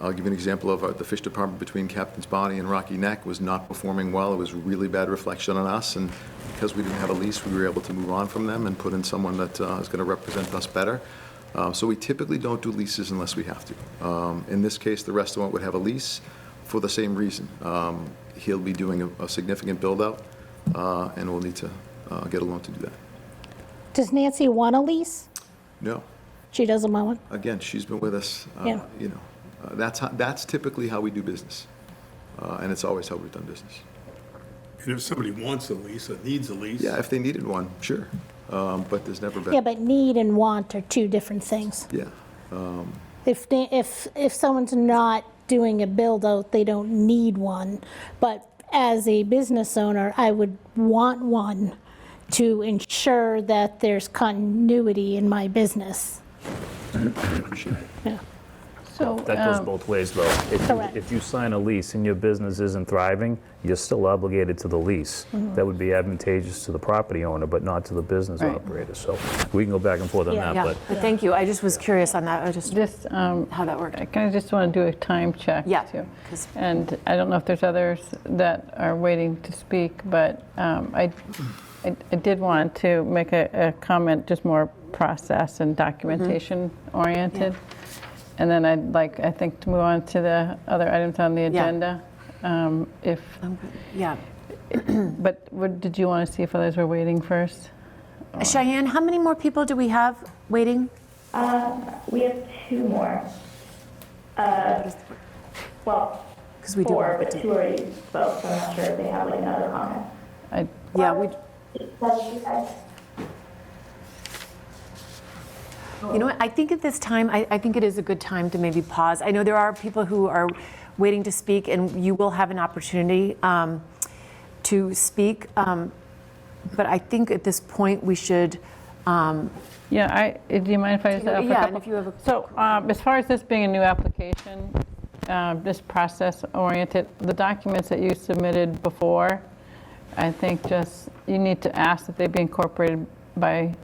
I'll give you an example of the fish department between Captain's Bonnie and Rocky Neck was not performing well. It was a really bad reflection on us, and because we didn't have a lease, we were able to move on from them and put in someone that is going to represent us better. So we typically don't do leases unless we have to. In this case, the restaurant would have a lease for the same reason. He'll be doing a significant build-out, and we'll need to get a loan to do that. Does Nancy want a lease? No. She doesn't want one? Again, she's been with us, Yeah. That's typically how we do business, and it's always how we've done business. And if somebody wants a lease or needs a lease. Yeah, if they needed one, sure, but there's never been. Yeah, but need and want are two different things. Yeah. If someone's not doing a build-out, they don't need one. But as a business owner, I would want one to ensure that there's continuity in my business. Yeah. So, That goes both ways, though. Correct. If you sign a lease and your business isn't thriving, you're still obligated to the lease. That would be advantageous to the property owner, but not to the business Right. operator. So we can go back and forth on that, Yeah, but but thank you. I just was curious on that. I just how that worked. I kind of just want to do a time check, Yeah, too. 'cause- And I don't know if there's others that are waiting to speak, but I did want to make a comment, just more process and documentation oriented. And then I'd like, I think, to move on to the other items on the agenda. If, Yeah. but did you want to see if others were waiting first? Cheyenne, how many more people do we have waiting? We have two more. Well, Because we do. four, but two already spoke, so I'm not sure if they have like another comment. Yeah, we. You know what, I think at this time, I think it is a good time to maybe pause. I know there are people who are waiting to speak, and you will have an opportunity to speak. But I think at this point, we should. Yeah, do you mind if I just have a Yeah, couple? and if you have a. So as far as this being a new application, this process oriented, the documents that you submitted before, I think just you need to ask that they be incorporated by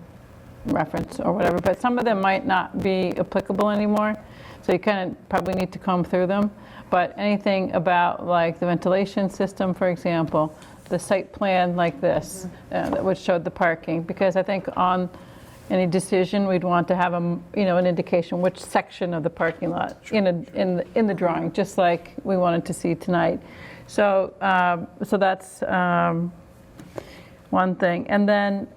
reference or whatever, but some of them might not be applicable anymore, so you kind of probably need to comb through them. But anything about like the ventilation system, for example, the site plan like this, that would show the parking, because I think on any decision, we'd want to have an indication which section of the parking lot in the drawing, just like we wanted to see tonight. So that's one thing, and then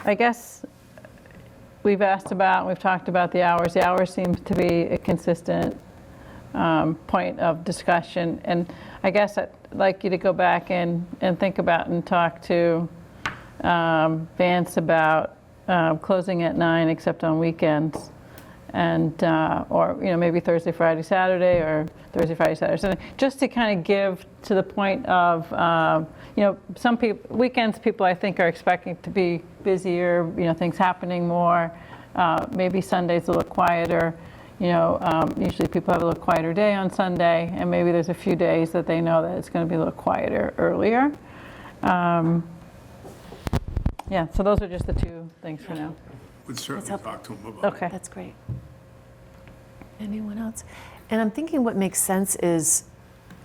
I guess we've talked about the hours. The hours seem to be a consistent point of discussion, and I guess I'd like you to go back and think about and talk to Vance about closing at 9 except on weekends, and or maybe Thursday, Friday, Saturday, or Thursday, Friday, Saturday, Sunday, just to kind of give to the point of some people weekends people I think are expecting to be busier, things happening more. Maybe Sunday's a little quieter. Usually people have a little quieter day on Sunday, and maybe there's a few days that they know that it's going to be a little quieter earlier. Yeah, so those are just the two things for now. Would certainly talk to them about it. Okay. That's great. Anyone else? And I'm thinking what makes sense is,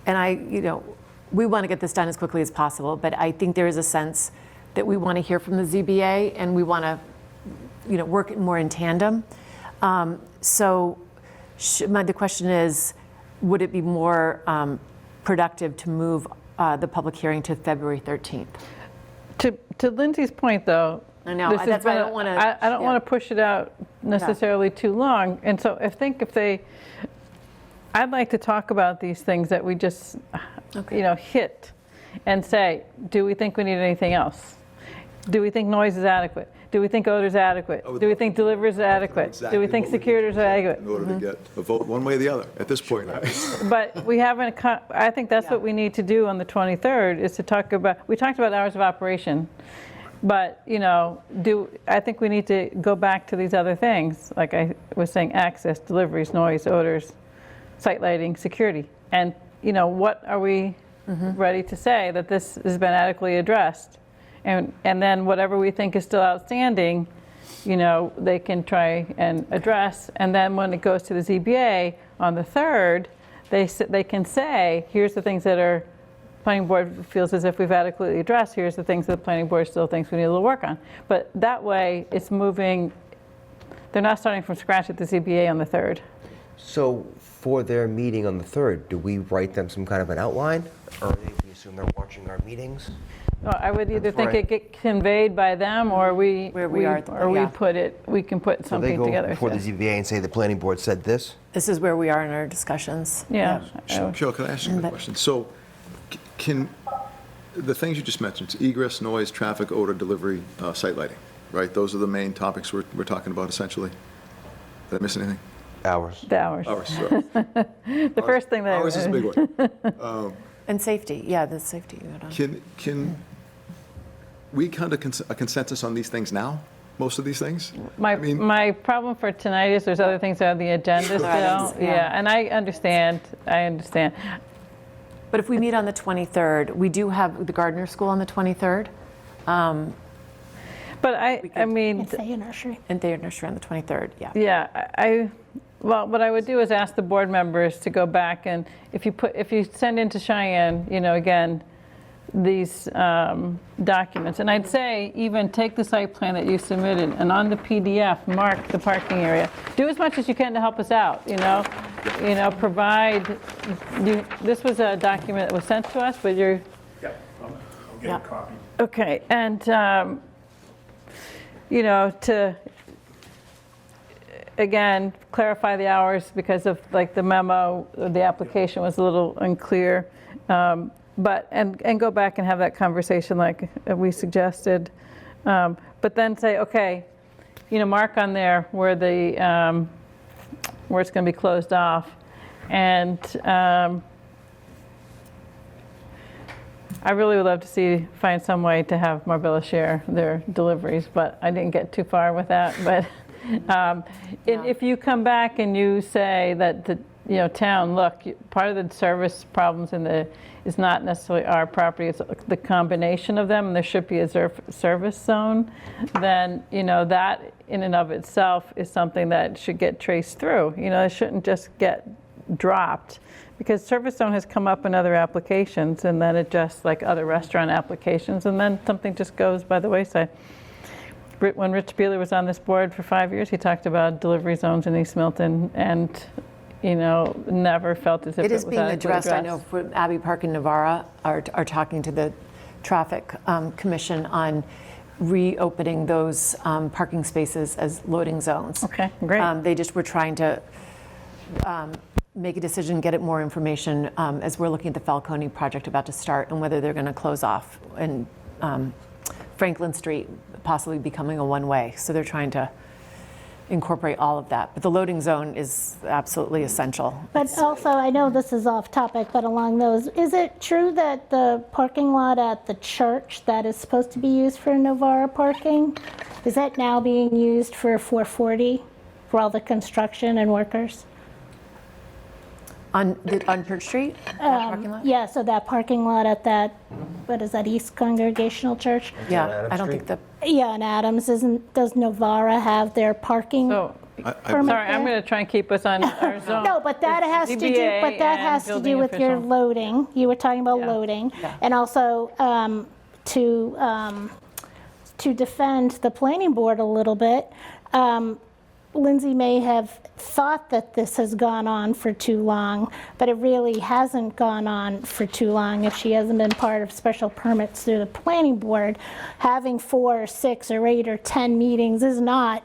and we want to get this done as quickly as possible, but I think there is a sense that we want to hear from the ZBA and we want to, work more in tandem. So the question is, would it be more productive to move the public hearing to February 13th? To Lindsay's point, though, I know, this has that's why I been don't want to. I don't want to push it out necessarily too long. And so I'd like to talk about these things that we just, hit and say, do we think we need anything else? Do we think noise is adequate? Do we think odor is adequate? Do we think delivery is adequate? Do we think security is adequate? In order to get a vote one way or the other at this point. But we haven't, I think that's what we need to do on the 23rd, is to talk about, we talked about hours of operation, but, I think we need to go back to these other things, like I was saying, access, deliveries, noise, odors, site lighting, security. And, what are we ready to say that this has been adequately addressed? And then whatever we think is still outstanding, they can try and address. And then when it goes to the ZBA on the 3rd, they can say, here's the things that our planning board feels as if we've adequately addressed. Here's the things that the planning board still thinks we need a little work on. But that way, it's moving. They're not starting from scratch at the ZBA on the 3rd. So for their meeting on the 3rd, do we write them some kind of an outline? Or do we assume they're watching our meetings? Well, I would either think right. it get conveyed by them, or we put it. We can put something So they together. go before the ZBA and say the planning board said this? This is where we are in our discussions. Yeah. Cheryl, can I ask you a question? So can the things you just mentioned, egress, noise, traffic, odor, delivery, site lighting, right? Those are the main topics we're talking about essentially. Did I miss anything? Hours. The hours. Hours, sorry. The first thing that Hours is a big one. And safety, the safety. Can we come to a consensus on these things now? Most of these things? My problem for tonight is there's other things on the agenda still. And I understand. But if we meet on the 23rd, we do have the Gardner School on the 23rd. But I mean. And Thayer Nursery. And Thayer Nursery on the 23rd, yeah. Yeah, well, what I would do is ask the board members to go back, and if you send into Cheyenne, again, these documents, and I'd say even take the site plan that you submitted, and on the PDF, mark the parking area. Do as much as you can to help us out, provide, this was a document that was sent to us, but you're. Yeah, I'll get a copy. Okay, and, to, again, clarify the hours because of the memo, the application was a little unclear. But, and go back and have that conversation like we suggested. But then say, okay, mark on there where where it's going to be closed off. And I really would love to find some way to have Marbella share their deliveries, but I didn't get too far with that. But if you come back and you say that the town, look, part of the service problems is not necessarily our property, it's the combination of them, and there should be a service zone, then that in and of itself is something that should get traced through. It shouldn't just get dropped, because service zone has come up in other applications, and then it just, like other restaurant applications, and then something just goes by the wayside. When Rich Beeler was on this board for 5 years, he talked about delivery zones in East Milton, and never felt as if It is being adequately addressed. I know for Abbey Park and Navarra are talking to the Traffic Commission on reopening those parking spaces as loading zones. Okay, great. They just were trying to make a decision, get it more information as we're looking at the Falcone project about to start, and whether they're going to close off and Franklin Street possibly becoming a one-way. So they're trying to incorporate all of that. But the loading zone is absolutely essential. But also, I know this is off topic, but along those, is it true that the parking lot at the church that is supposed to be used for Novara parking, is that now being used for 440 for all the construction and workers? On Church Street, that parking lot? Yeah, so that parking lot at that, what is that, East Congregational Church? Yeah, I don't think Yeah, and Adams, does Novara have their parking permit Sorry, I'm there? going to try and keep us on our zone. No, but that has to do, ZBA but that and has to do building with your official. loading. You were talking about loading. And also to defend the planning board a little bit, Lindsay may have thought that this has gone on for too long, but it really hasn't gone on for too long if she hasn't been part of special permits through the planning board. Having 4 or 6 or 8 or 10 meetings is not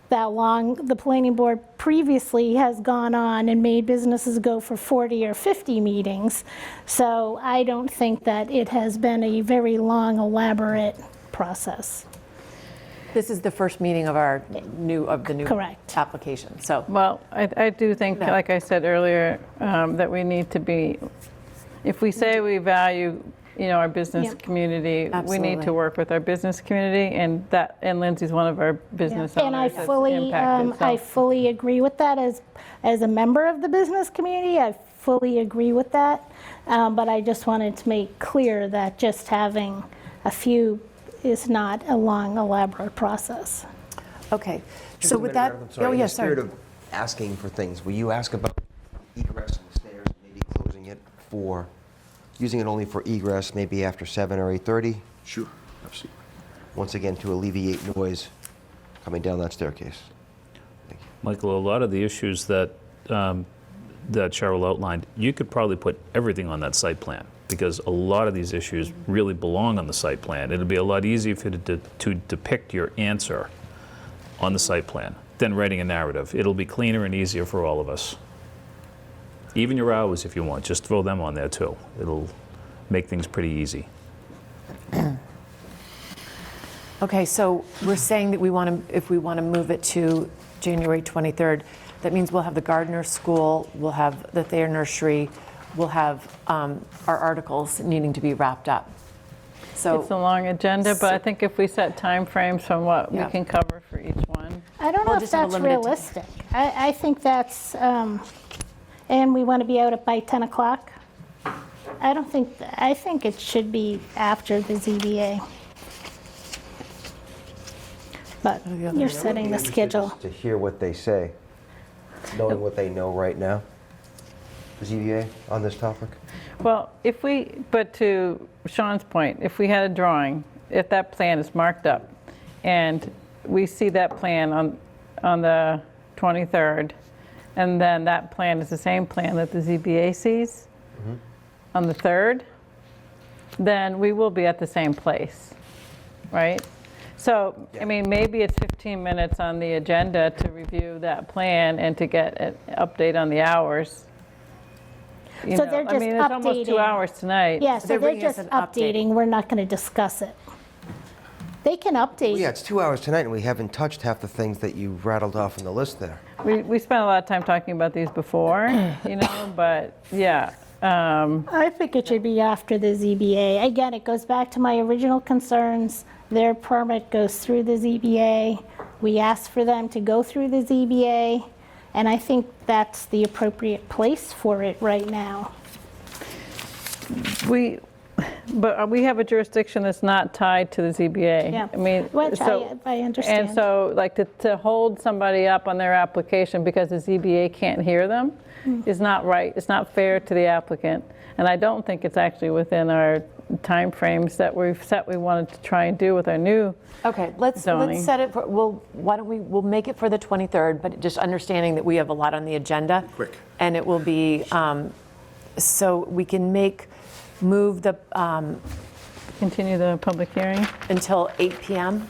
that long. The planning board previously has gone on and made businesses go for 40 or 50 meetings. So I don't think that it has been a very long, elaborate process. This is the first meeting of the new Correct. application, so. Well, I do think, like I said earlier, that we need to be, if we say we value, our business Yep. community, we need Absolutely. to work with our business community, and Lindsay's one of our business And I owners that's fully, impacted, so- I fully agree with that as a member of the business community. I fully agree with that. But I just wanted to make clear that just having a few is not a long, elaborate process. Okay, Just so a with minute, that, Madam, I'm sorry. oh, In yeah, the spirit sorry. of asking for things, will you ask about egress and stairs, maybe closing it for, using it only for egress, maybe after 7 or 8:30? Sure, absolutely. Once again, to alleviate noise coming down that staircase. Michael, a lot of the issues that Cheryl outlined, you could probably put everything on that site plan, because a lot of these issues really belong on the site plan. It'll be a lot easier for you to depict your answer on the site plan than writing a narrative. It'll be cleaner and easier for all of us. Even your hours, if you want, just throw them on there too. It'll make things pretty easy. Okay, so we're saying that if we want to move it to January 23rd, that means we'll have the Gardner School, we'll have the Thayer Nursery, we'll have our articles needing to be wrapped up. So, It's a long agenda, but I think if we set timeframes from what we Yeah. can cover for each one. I don't know We'll if just have a that's limited time. realistic. I think that's, and we want to be out by 10 o'clock. I think it should be after the ZBA. But you're setting the schedule. To hear what they say, knowing what they know right now, the ZBA, on this topic? Well, but to Sean's point, if we had a drawing, if that plan is marked up, and we see that plan on the 23rd, and then that plan is the same plan that the ZBA sees on the 3rd, then we will be at the same place, right? So, I mean, maybe it's 15 minutes on the agenda to review that plan and to get an update on the hours. So they're I just mean, it's almost 2 updating. hours tonight. Yeah, so They're they're bringing us just an update. updating. We're not going to discuss it. They can update. Yeah, it's 2 hours tonight, and we haven't touched half the things that you rattled off in the list there. We spent a lot of time talking about these before, but yeah. I think it should be after the ZBA. Again, it goes back to my original concerns. Their permit goes through the ZBA. We asked for them to go through the ZBA, and I think that's the appropriate place for it right now. But we have a jurisdiction that's not tied to the ZBA. Yeah. I mean, Which I understand. And so, like, to hold somebody up on their application because the ZBA can't hear them is not right. It's not fair to the applicant. And I don't think it's actually within our timeframes that we've set we wanted to try and do with our new okay, let's zoning. set it for, we'll make it for the 23rd, but just understanding that we have a lot on the agenda. Quick. And it will be, so we can move the, Continue the public hearing. until 8 PM,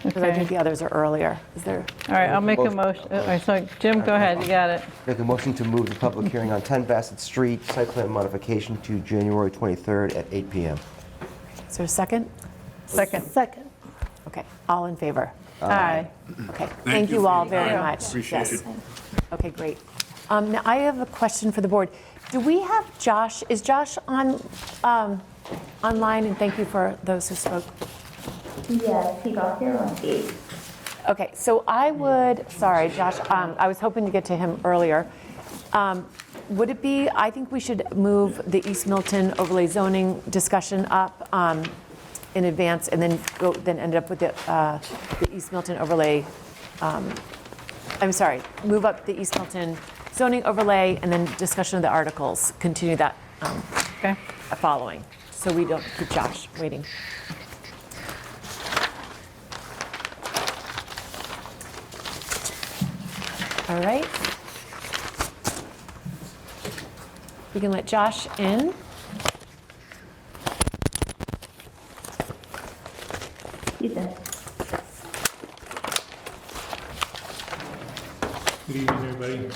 because I Okay. think the others are earlier. Is there? All right, I'll make a motion. So Jim, go ahead, you got it. Make a motion to move the public hearing on 10 Bassett Street, site plan modification to January 23rd at 8 PM. Is there a second? Second. Second. Okay, all in favor? Aye. Okay, thank you for all your very time. much. Appreciate Yes. it. Okay, great. Now, I have a question for the board. Do we have Josh, is Josh online? And thank you for those who spoke. Yes, he got here on 8. Okay, so sorry, Josh, I was hoping to get to him earlier. Would it be, I think we should move the East Milton overlay zoning discussion up in advance and then end up with the East Milton overlay I'm sorry, move up the East Milton zoning overlay and then discussion of the articles. Continue that Okay. following, so we don't keep Josh waiting. All right. We can let Josh in. He's in. Good evening, everybody.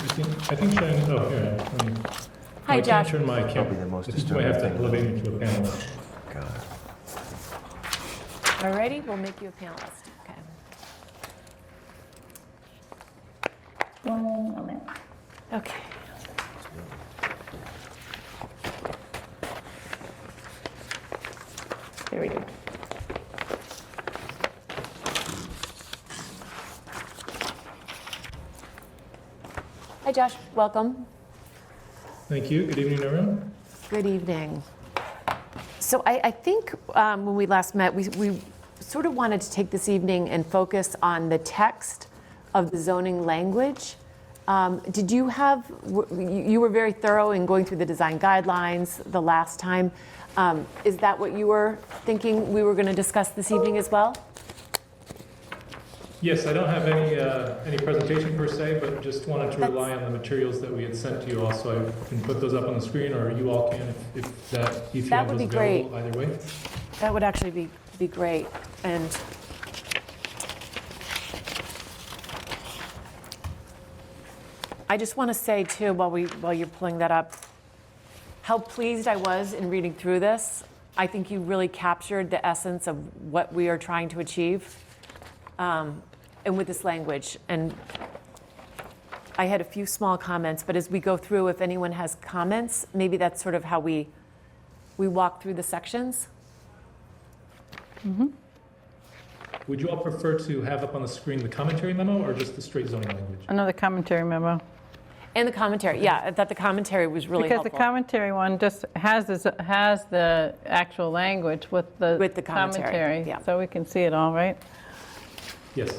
I think Cheyenne, oh, here I am. Hi, I Josh. can't turn my camera. Probably the most I think you might have to disturbing elevate me to a panel. God. All righty, we'll make you a panelist. Okay. One moment. Okay. There we go. Hi, Josh. Welcome. Thank you. Good evening, everyone. Good evening. So I think when we last met, we sort of wanted to take this evening and focus on the text of the zoning language. Did you have, you were very thorough in going through the design guidelines the last time. Is that what you were thinking we were going to discuss this evening as well? Yes, I don't have any presentation per se, but just wanted to rely on the materials that we had sent to you also. I can put those up on the screen, or you all can if you That have would those be great. available either way. That would actually be great. And I just want to say too, while you're pulling that up, how pleased I was in reading through this. I think you really captured the essence of what we are trying to achieve, and with this language. And I had a few small comments, but as we go through, if anyone has comments, maybe that's sort of how we walk through the sections. Would you all prefer to have up on the screen the commentary memo or just the straight zoning language? Another commentary memo. And the commentary, yeah, I thought the commentary was really Because helpful. the commentary one just has the actual language with the commentary, yeah. So we can see it all, right? Yes.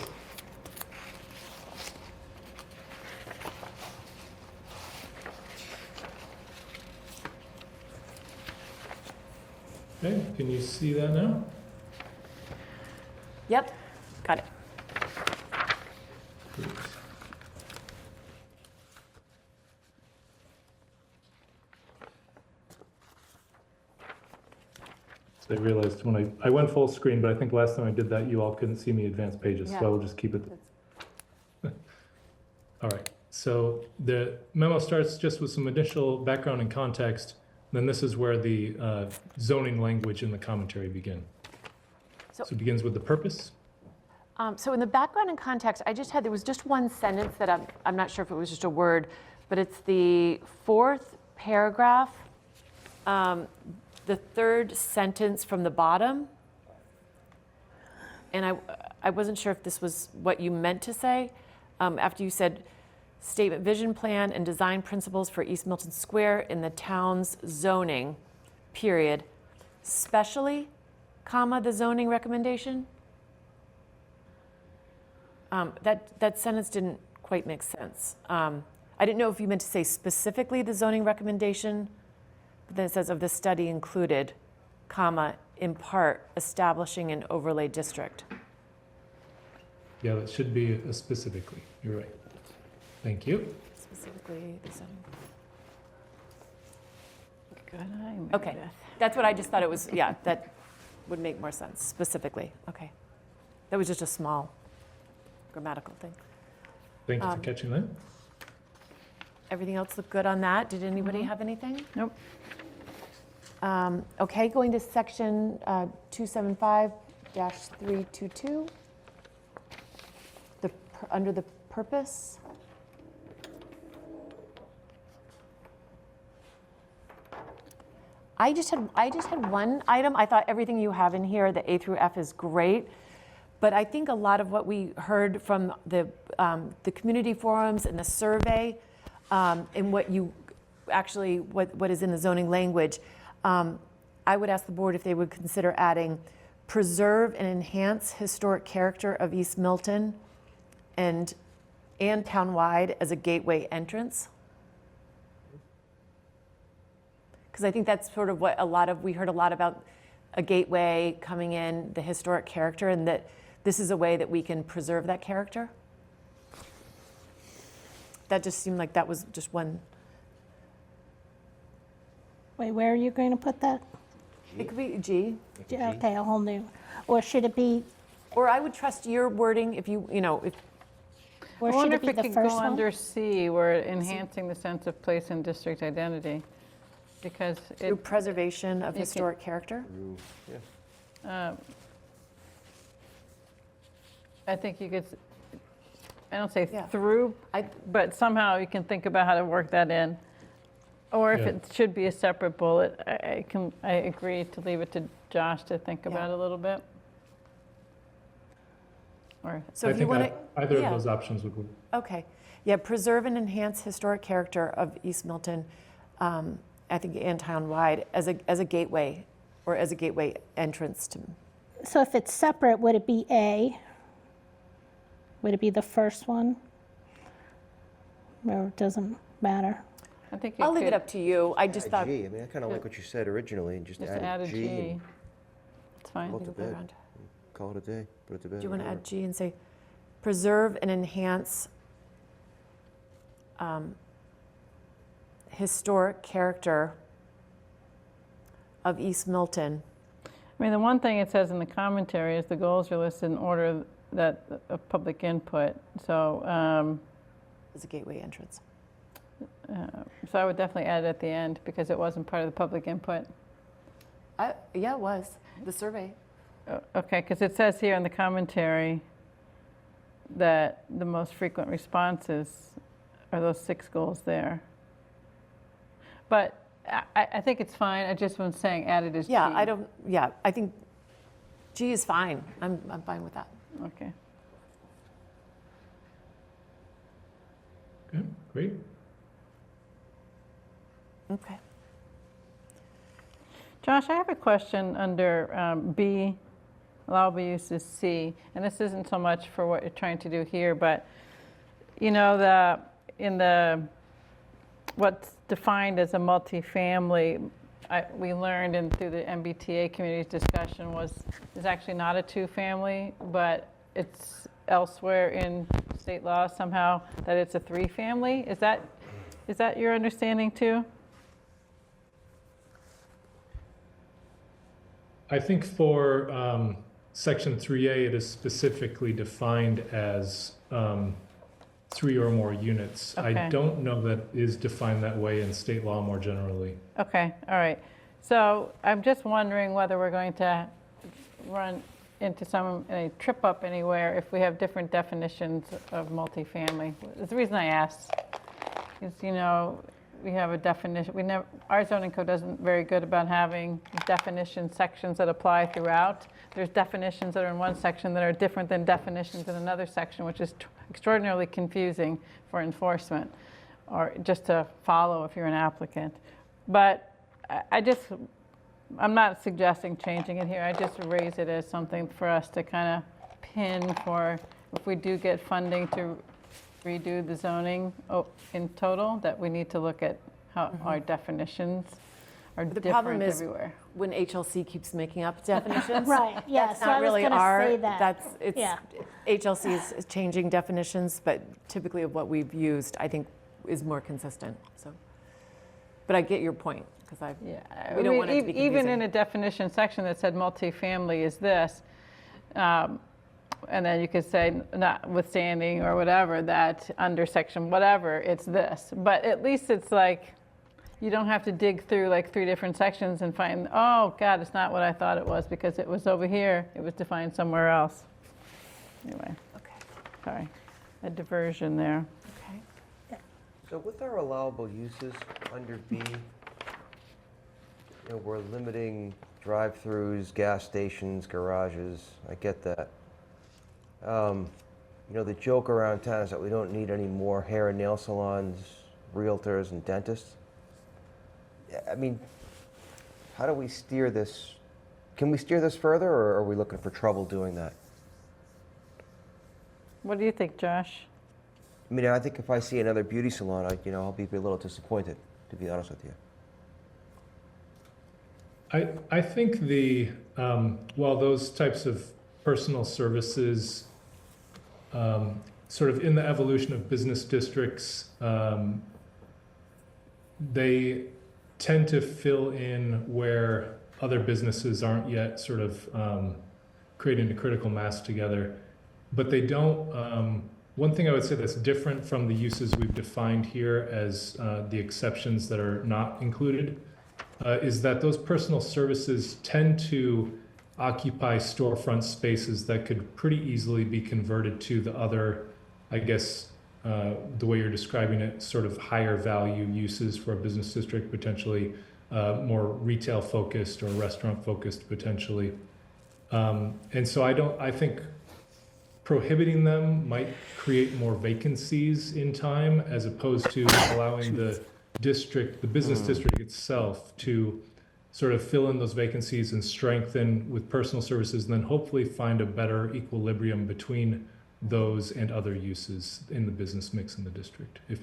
Okay, can you see that now? Yep, got it. Great. So I realized when I went full screen, but I think last time I did that, you all couldn't see me advance pages, so Yeah. I will just keep it. All right, so the memo starts just with some initial background and context. Then this is where the zoning language and the commentary begin. So it begins with the purpose. So in the background and context, there was just one sentence that I'm not sure if it was just a word, but it's the fourth paragraph, the third sentence from the bottom. And I wasn't sure if this was what you meant to say. After you said, statement, vision plan, and design principles for East Milton Square in the town's zoning, period, specially, comma, the zoning recommendation. That sentence didn't quite make sense. I didn't know if you meant to say specifically the zoning recommendation, but then it says of the study included, comma, in part, establishing an overlay district. Yeah, that should be a specifically. You're right. Thank you. Specifically the zoning. Good eye, Okay, that's what I just thought it was, yeah, that would make more sense, specifically. Okay. That was just a small grammatical thing. Thank you for catching that. Everything else look good on that? Did anybody have anything? Nope. Okay, going to section 275-322, under the purpose. I just had one item. I thought everything you have in here, the A through F, is great. But I think a lot of what we heard from the community forums and the survey, and what is in the zoning language, I would ask the board if they would consider adding preserve and enhance historic character of East Milton, and and townwide as a gateway entrance. Because I think that's sort of what we heard a lot about a gateway coming in, the historic character, and that this is a way that we can preserve that character. That just seemed like that was just one. Wait, where are you going to put that? It could be G. Okay, a whole new, or should it be, Or I would trust your wording if you know, if, or I should wonder it if be it the could first go one? under C, where enhancing the sense of place and district identity, because through it, preservation of can- historic character. I think you could, I don't say Yeah. through, but somehow you can think about how to work that in. Or if Yeah. it should be a separate bullet, I agree to leave it to Josh to think about a little bit. Or, So I if you think want to. either of those options would work. Okay. Yeah, preserve and enhance historic character of East Milton, I think, and town-wide as a gateway, or as a gateway entrance to. So if it's separate, would it be A? Would it be the first one? Or it doesn't matter? I think I'll leave it up to you. I just Add thought. G. I mean, I kind of like what you said originally, and just just add add a a G G. and It's fine. call it to Move it bed. around. Call it a day. Put it to bed. Do you want to whatever. add G and say, preserve and enhance historic character of East Milton? I mean, the one thing it says in the commentary is the goals are listed in order that of public input. So, As a gateway entrance. so I would definitely add it at the end because it wasn't part of the public input. Yeah, it was. The survey. Okay, because it says here in the commentary that the most frequent responses are those 6 goals there. But I think it's fine. I just was saying add it as G. Yeah, I think G is fine. I'm fine with that. Okay. Okay, great. Okay. Josh, I have a question under B, allowable use is C, and this isn't so much for what you're trying to do here, but you know, what's defined as a multifamily, we learned through the MBTA community's discussion is actually not a 2-family, but it's elsewhere in state law somehow that it's a 3-family. Is that your understanding too? I think for Section 3A, it is specifically defined as 3 or more units. Okay. I don't know that is defined that way in state law more generally. Okay, all right. So I'm just wondering whether we're going to run into a trip up anywhere if we have different definitions of multifamily. The reason I asked is, you know, we have a definition, our zoning code isn't very good about having definition sections that apply throughout. There's definitions that are in one section that are different than definitions in another section, which is extraordinarily confusing for enforcement or just to follow if you're an applicant. But I'm not suggesting changing it here. I just raise it as something for us to kind of pin for if we do get funding to redo the zoning in total, that we need to look at how our definitions are The problem different is everywhere. when HLC keeps making up definitions. Right, yeah, That's so not I was really gonna our, say that. Yeah. HLC is changing definitions, but typically what we've used, I think, is more consistent, so. But I get your point, because we don't want it to be confusing. Even in a definition section that said multifamily is this, and then you could say notwithstanding or whatever, that under section whatever, it's this. But at least it's like, you don't have to dig through like 3 different sections and find, oh God, it's not what I thought it was because it was over here, it was defined somewhere else. Anyway, Okay. sorry, a diversion there. Okay. So with our allowable uses under B, you know, we're limiting drive-throughs, gas stations, garages. I get that. You know, the joke around town is that we don't need any more hair and nail salons, realtors, and dentists. I mean, how do we steer this? Can we steer this further, or are we looking for trouble doing that? What do you think, Josh? I mean, I think if I see another beauty salon, I'll be a little disappointed, to be honest with you. I think while those types of personal services, sort of in the evolution of business districts, they tend to fill in where other businesses aren't yet sort of creating a critical mass together. But they don't, one thing I would say that's different from the uses we've defined here as the exceptions that are not included, is that those personal services tend to occupy storefront spaces that could pretty easily be converted to the other, I guess, the way you're describing it, sort of higher value uses for a business district, potentially more retail focused or restaurant focused potentially. And so I think prohibiting them might create more vacancies in time as opposed to allowing the business district itself to sort of fill in those vacancies and strengthen with personal services, and then hopefully find a better equilibrium between those and other uses in the business mix in the district, if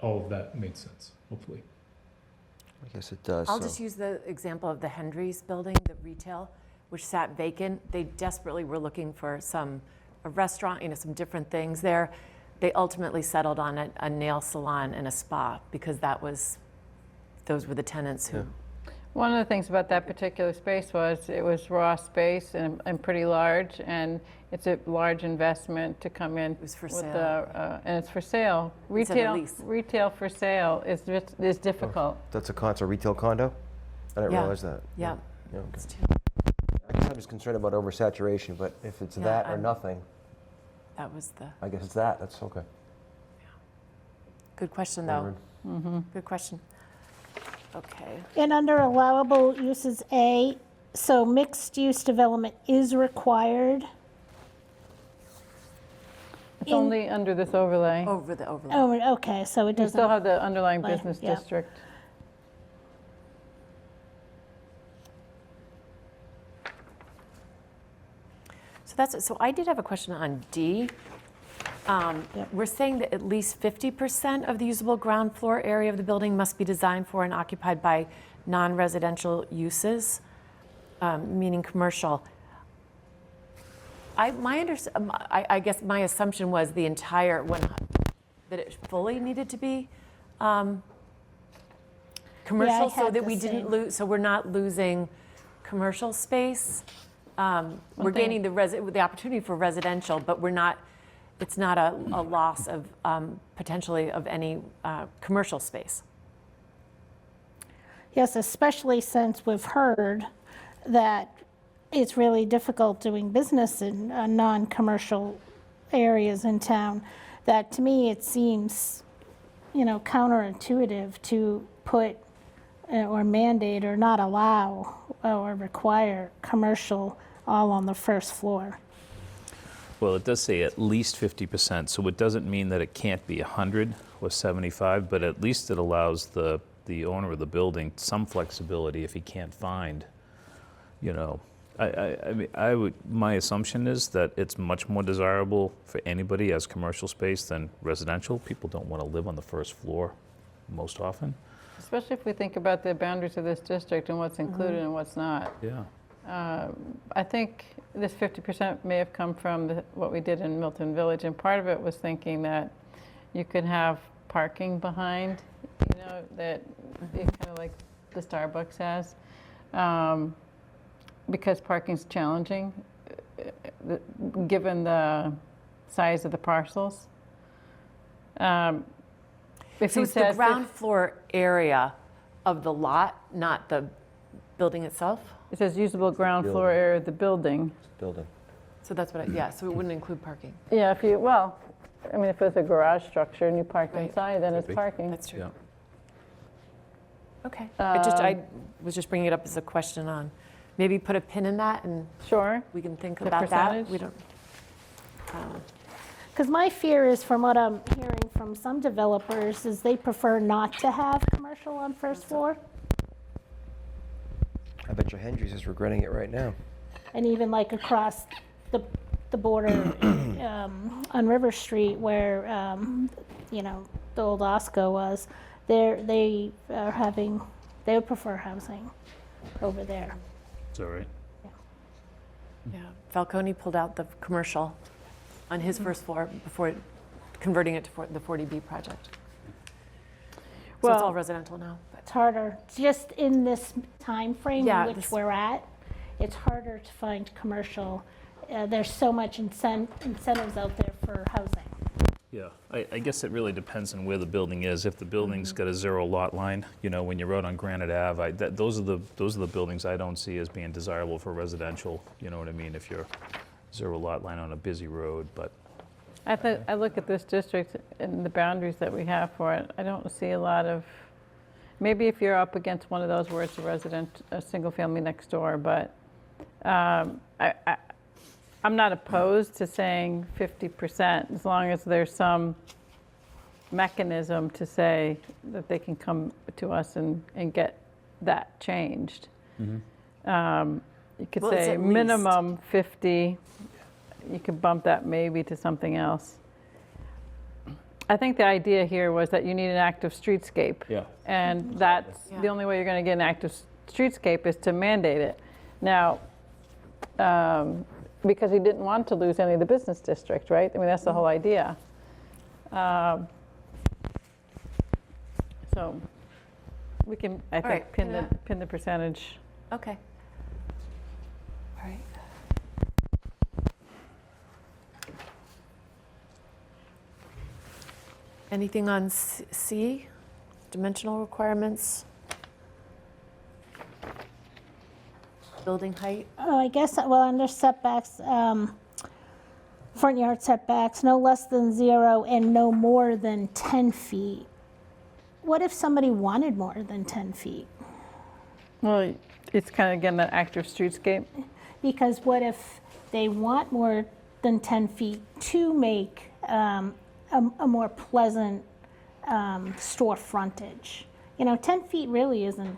all of that made sense, hopefully. I guess it does. I'll just use the example of the Hendry's building, the retail, which sat vacant. They desperately were looking for a restaurant, some different things there. They ultimately settled on a nail salon and a spa because those were the tenants who. Yeah. One of the things about that particular space was it was raw space and pretty large, and it's a large investment to come in. It was for with sale. And it's for sale. It's at a lease. Retail for sale is difficult. That's a retail condo? I didn't Yeah. realize that. Yeah. Yeah, okay. It's too- I guess I'm just concerned about oversaturation, but if it's that or I'm- nothing, That was the I guess it's that. That's okay. good question, though. Mm-hmm. Good question. Okay. And under allowable uses A, so mixed-use development is required. It's only under this overlay. Over the overlay. Oh, okay, so it You doesn't. still have the underlying Like, business yeah. district. So I did have a question on D. We're saying that at least 50% of the usable ground floor area of the building must be designed for and occupied by non-residential uses, meaning commercial. I guess my assumption was the entire that it fully needed to be commercial, so had that the we didn't same. lose, so we're not losing commercial space. We're gaining the opportunity for residential, but it's not a loss of potentially of any commercial space. Yes, especially since we've heard that it's really difficult doing business in non-commercial areas in town. That to me, it seems, counterintuitive to put or mandate or not allow or require commercial all on the first floor. Well, it does say at least 50%, so it doesn't mean that it can't be 100 or 75, but at least it allows the owner of the building some flexibility if he can't find, I mean, my assumption is that it's much more desirable for anybody as commercial space than residential. People don't want to live on the first floor most often. Especially if we think about the boundaries of this district and what's included and what's not. Yeah. I think this 50% may have come from what we did in Milton Village, and part of it was thinking that you could have parking behind, that kind of like the Starbucks has, because parking's challenging, given the size of the parcels. So it's the ground floor area of the lot, not the building itself? It says usable ground floor area of the building. Building. So that's what so it wouldn't include parking. Yeah, if it's a garage structure and you park inside, then it's parking. That's true. Yeah. Okay. I was just bringing it up as a question on, maybe put a pin in that and Sure. we can think The about that. percentage? We don't. Because my fear is, from what I'm hearing from some developers, is they prefer not to have commercial on first floor. I bet your Hendry's is regretting it right now. And even like across the border on River Street where, you know, the old Osco was, they would prefer housing over there. It's all right. Yeah, Falcone pulled out the commercial on his first floor before converting it to the 40B project. So it's all residential now. It's harder, just in this time frame Yeah, in which we're at, it's harder to find commercial. There's so much incentives out there for housing. Yeah, I guess it really depends on where the building is. If the building's got a zero lot line, you know, when you're out on Granite Ave, those are the buildings I don't see as being desirable for residential. You know what I mean? If you're zero lot line on a busy road, but I look at this district and the boundaries that we have for it, I don't see a lot of, maybe if you're up against one of those where it's a single family next door, but I'm not opposed to saying 50% as long as there's some mechanism to say that they can come to us and get that changed. You could Well, it's say at least. minimum 50. You could bump that maybe to something else. I think the idea here was that you need an active streetscape. Yeah. And that's the only way you're going to get an active streetscape is to mandate it. Now, because he didn't want to lose any of the business district, right? I mean, that's the whole idea. So we can, I think, right, pin the percentage. Okay. All right. Anything on C, dimensional requirements? Building height? Oh, I guess, well, under setbacks, front yard setbacks, no less than 0 and no more than 10 feet. What if somebody wanted more than 10 feet? Well, it's kind of, again, that active streetscape. Because what if they want more than 10 feet to make a more pleasant store frontage? You know, 10 feet really isn't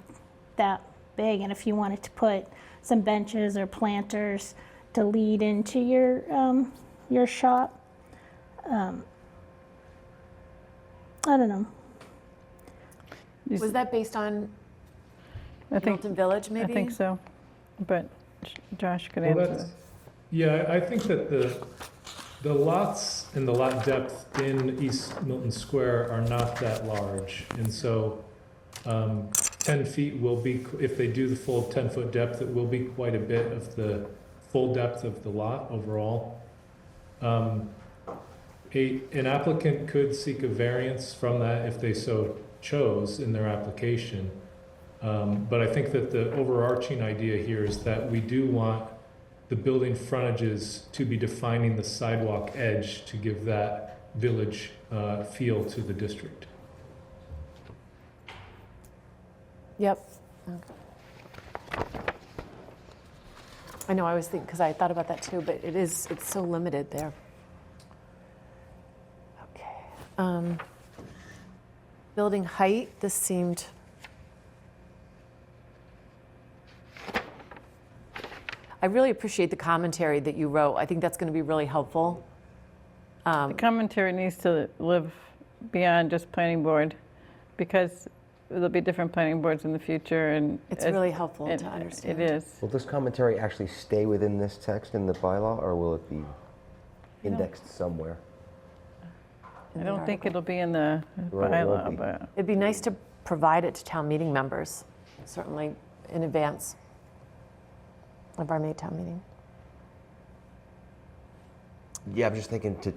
that big, and if you wanted to put some benches or planters to lead into your shop, I don't know. Was that based on Milton Village, maybe? I think so, but Josh could Well, answer that's- this. Yeah, I think that the lots and the lot depth in East Milton Square are not that large. And so 10 feet will be, if they do the full 10-foot depth, it will be quite a bit of the full depth of the lot overall. An applicant could seek a variance from that if they so chose in their application. But I think that the overarching idea here is that we do want the building frontages to be defining the sidewalk edge to give that village feel to the district. Yep. Okay. I know, I was thinking, because I thought about that too, but it's so limited there. Okay. Building height, this seemed, I really appreciate the commentary that you wrote. I think that's going to be really helpful. The commentary needs to live beyond just planning board, because there'll be different planning boards in the future, and It's really helpful to understand. It is. Will this commentary actually stay within this text in the bylaw, or will it be indexed somewhere? I don't think it'll be in the Well, it won't bylaw, be. but It'd be nice to provide it to town meeting members, certainly in advance of our May town meeting. Yeah, I'm just thinking to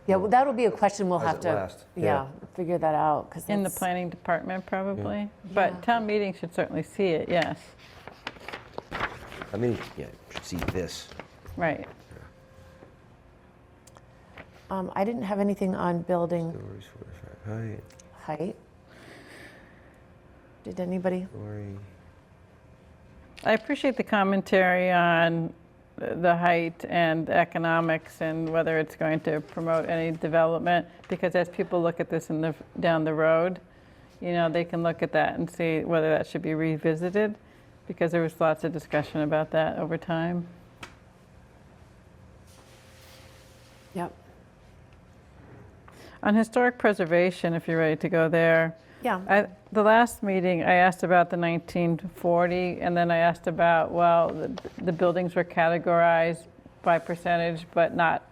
Yeah, well, that'll be a question we'll As have it to, lasts, yeah, yeah. figure that out. 'Cause in the that's- planning department probably. Yeah. But town meeting should certainly see it, yes. I mean, yeah, you should see this. Right. I didn't have anything on building Stories, 45 height, height. Did anybody? story. I appreciate the commentary on the height and economics and whether it's going to promote any development, because as people look at this down the road, you know, they can look at that and see whether that should be revisited, because there was lots of discussion about that over time. Yep. On historic preservation, if you're ready to go there. Yeah. The last meeting, I asked about the 1940, and then I asked about, well, the buildings were categorized by percentage, but not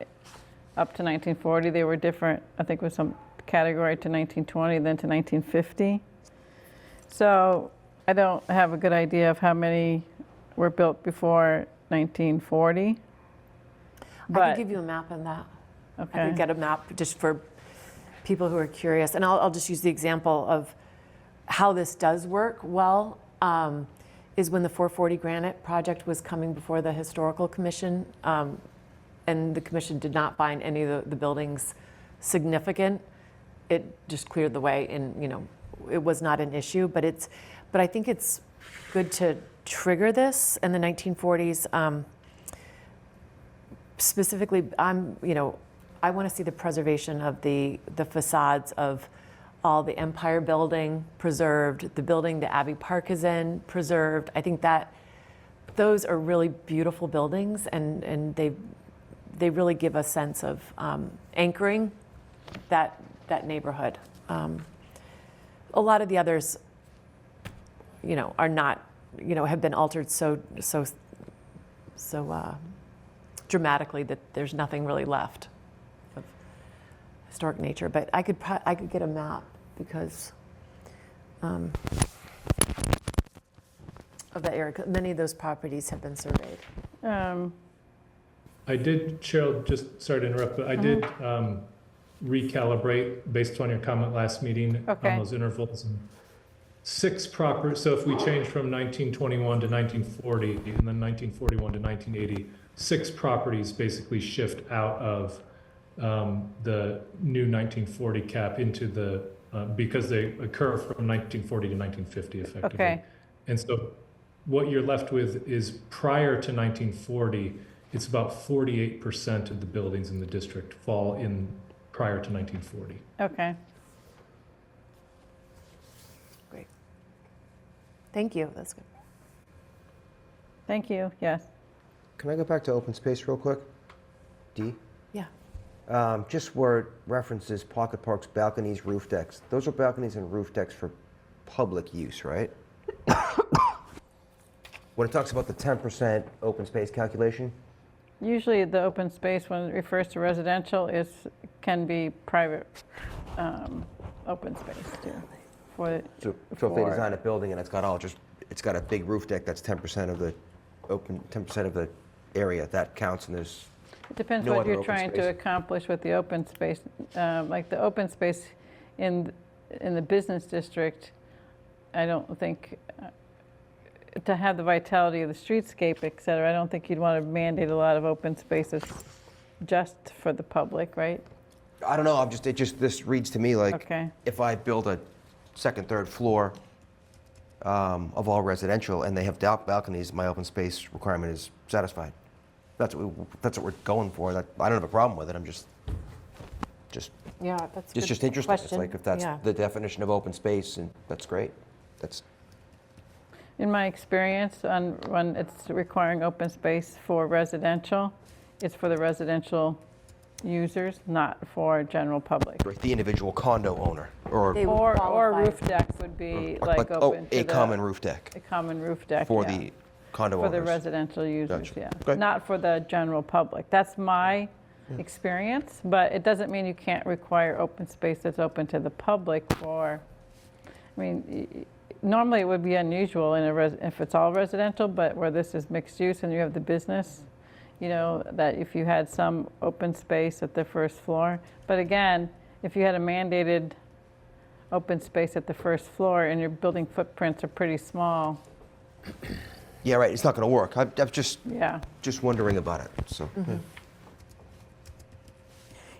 up to 1940. They were different, I think, with some category to 1920, then to 1950. So I don't have a good idea of how many were built before 1940. I could give you a map on that. Okay. I could get a map just for people who are curious. And I'll just use the example of how this does work well, is when the 440 Granite project was coming before the Historical Commission, and the commission did not find any of the buildings significant. It just cleared the way, and it was not an issue. But I think it's good to trigger this in the 1940s. Specifically, I want to see the preservation of the facades of all the Empire Building preserved, the building the Abbey Park is in preserved. I think that those are really beautiful buildings, and they really give a sense of anchoring that neighborhood. A lot of the others, are not, have been altered so dramatically that there's nothing really left of historic nature. But I could get a map because of that area. Many of those properties have been surveyed. I did, Cheryl, just sorry to interrupt, but I did recalibrate based on your comment last meeting on those intervals. And 6 properties, so if we change from 1921 to 1940 and then 1941 to 1980, 6 properties basically shift out of the new 1940 cap into the, because they occur from 1940 to 1950 effectively. Okay. And so what you're left with is prior to 1940, it's about 48% of the buildings in the district fall in prior to 1940. Okay. Great. Thank you. That's good. Thank you. Yes. Can I go back to open space real quick? D? Yeah. Just where it references pocket parks, balconies, roof decks. Those are balconies and roof decks for public use, right? When it talks about the 10% open space calculation, Usually the open space, when it refers to residential, can be private open space too. so if they design a building and it's got a big roof deck, that's 10% of the 10% of the area, that counts, and there's It depends no what other you're open trying to space. accomplish with the open space. Like the open space in the business district, I don't think, to have the vitality of the streetscape, et cetera, I don't think you'd want to mandate a lot of open spaces just for the public, right? I don't know, this reads to me like, Okay. if I build a second, third floor of all residential and they have balconies, my open space requirement is satisfied. That's what we're going for. I don't have a problem with it. I'm just Yeah, that's it's good just interesting. question. It's like if that's Yeah. the definition of open space, and that's great. That's In my experience, when it's requiring open space for residential, it's for the residential users, not for general public. the individual condo owner or They would Or qualify. roof deck would be like open to a the- common roof deck A common roof deck, for yeah. the condo For the owners. residential users, Gotcha. yeah. Okay. Not for the general public. That's my experience, but it doesn't mean you can't require open space that's open to the public for, I mean, normally it would be unusual if it's all residential, but where this is mixed use and you have the business, that if you had some open space at the first floor. But again, if you had a mandated open space at the first floor and your building footprints are pretty small, Yeah, right. It's not going to work. I'm just yeah. just wondering about it. So yeah.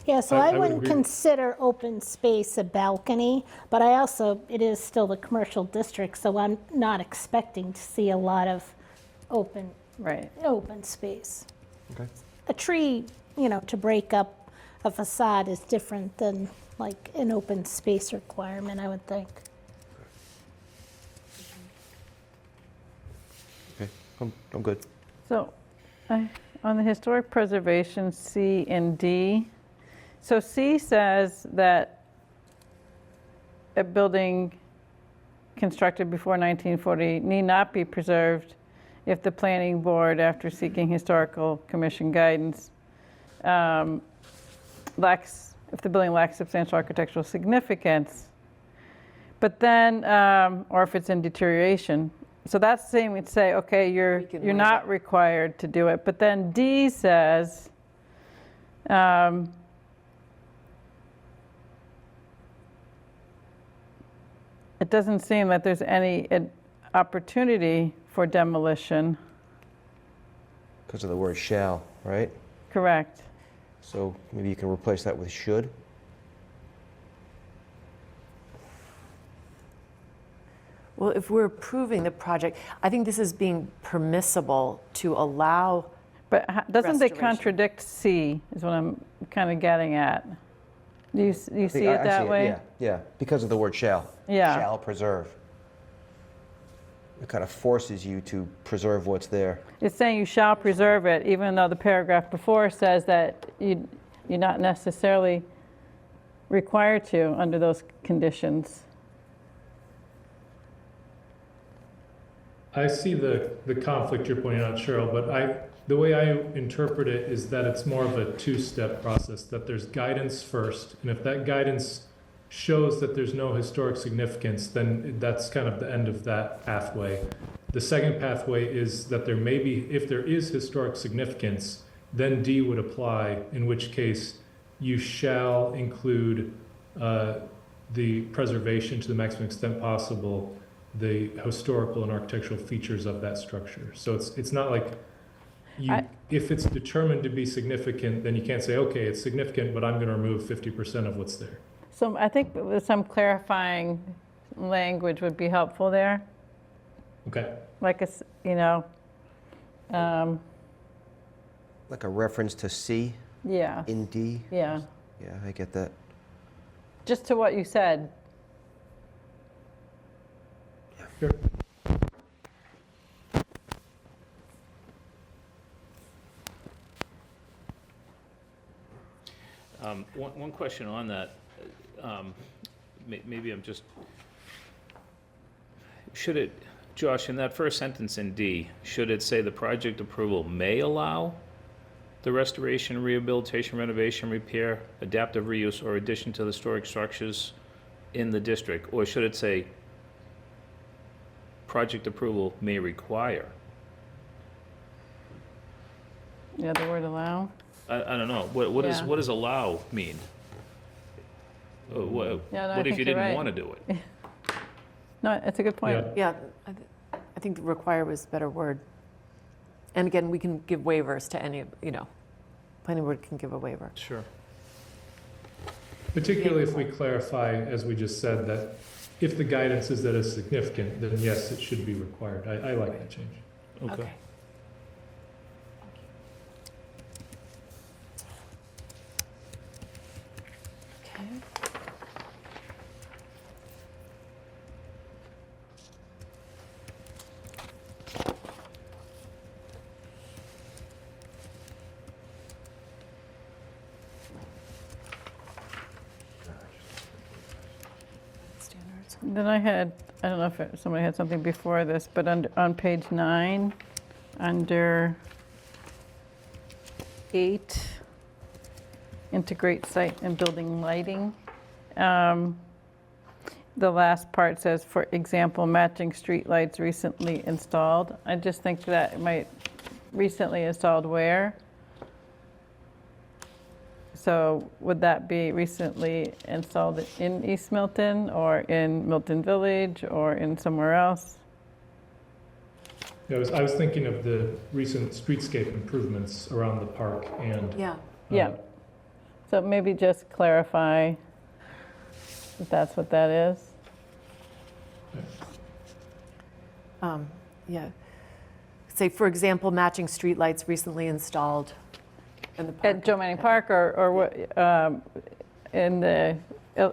Yeah, so I I would wouldn't agree. consider open space a balcony, but it is still the commercial district, so I'm not expecting to see a lot of open space. Okay. A tree, to break up a facade is different than like an open space requirement, I would think. Okay, I'm good. So, on the historic preservation, C and D, So C says that a building constructed before 1940 need not be preserved if the planning board, after seeking historical commission guidance, if the building lacks substantial architectural significance. But then, or if it's in deterioration. So that's the same, we'd say, okay, you're not required to do it. But then D says, it doesn't seem that there's any opportunity for demolition. Because of the word shall, right? Correct. So maybe you can replace that with should. Well, if we're approving the project, I think this is being permissible to allow. But doesn't it restoration. contradict C, is what I'm kind of getting at? Do you see it that way? Yeah, because of the word shall. Yeah. Shall preserve. It kind of forces you to preserve what's there. It's saying you shall preserve it, even though the paragraph before says that you're not necessarily required to under those conditions. I see the conflict you're pointing out, Cheryl, but the way I interpret it is that it's more of a two-step process, that there's guidance first, and if that guidance shows that there's no historic significance, then that's kind of the end of that pathway. The second pathway is that there may be, if there is historic significance, then D would apply, in which case you shall include the preservation to the maximum extent possible, the historical and architectural features of that structure. So it's not like if it's determined to be significant, then you can't say, okay, it's significant, but I'm going to remove 50% of what's there. So I think some clarifying language would be helpful there. Okay. Like Like a reference to C yeah. in D? Yeah. Yeah, I get that. Just to what you said. Sure. One question on that, maybe I'm just, should it, Josh, in that first sentence in D, should it say the project approval may allow the restoration, rehabilitation, renovation, repair, adaptive reuse, or addition to the historic structures in the district? Or should it say project approval may require? Yeah, the word allow. I don't know. What does allow mean? What if you didn't want to do it? No, it's a good point. Yeah, I think require was a better word. And again, we can give waivers to any, planning board can give a waiver. Sure. Particularly if we clarify, as we just said, that if the guidance is that it's significant, then yes, it should be required. I like that change. Okay. Then I don't know if somebody had something before this, but on page 9, under 8, integrate site and building lighting. The last part says, for example, matching street lights recently installed. I just think that it might recently installed where? So would that be recently installed in East Milton or in Milton Village or in somewhere else? Yeah, I was thinking of the recent streetscape improvements around the park and. Yeah. So maybe just clarify if that's what that is. Yeah. Say, for example, matching streetlights recently installed in the park. At Joe Manning Park or what, in the,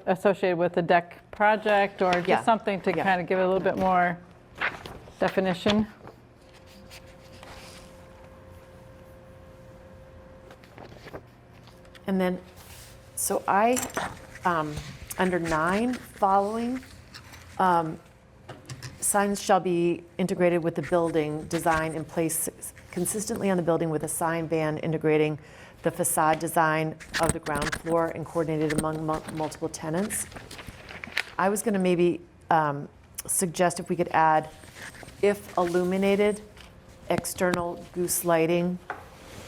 associated with the deck project or just something to kind of give it a little bit more definition? And then So under 9, following, signs shall be integrated with the building design in place consistently on the building with a sign band integrating the facade design of the ground floor and coordinated among multiple tenants. I was going to maybe suggest if we could add, if illuminated, external goose lighting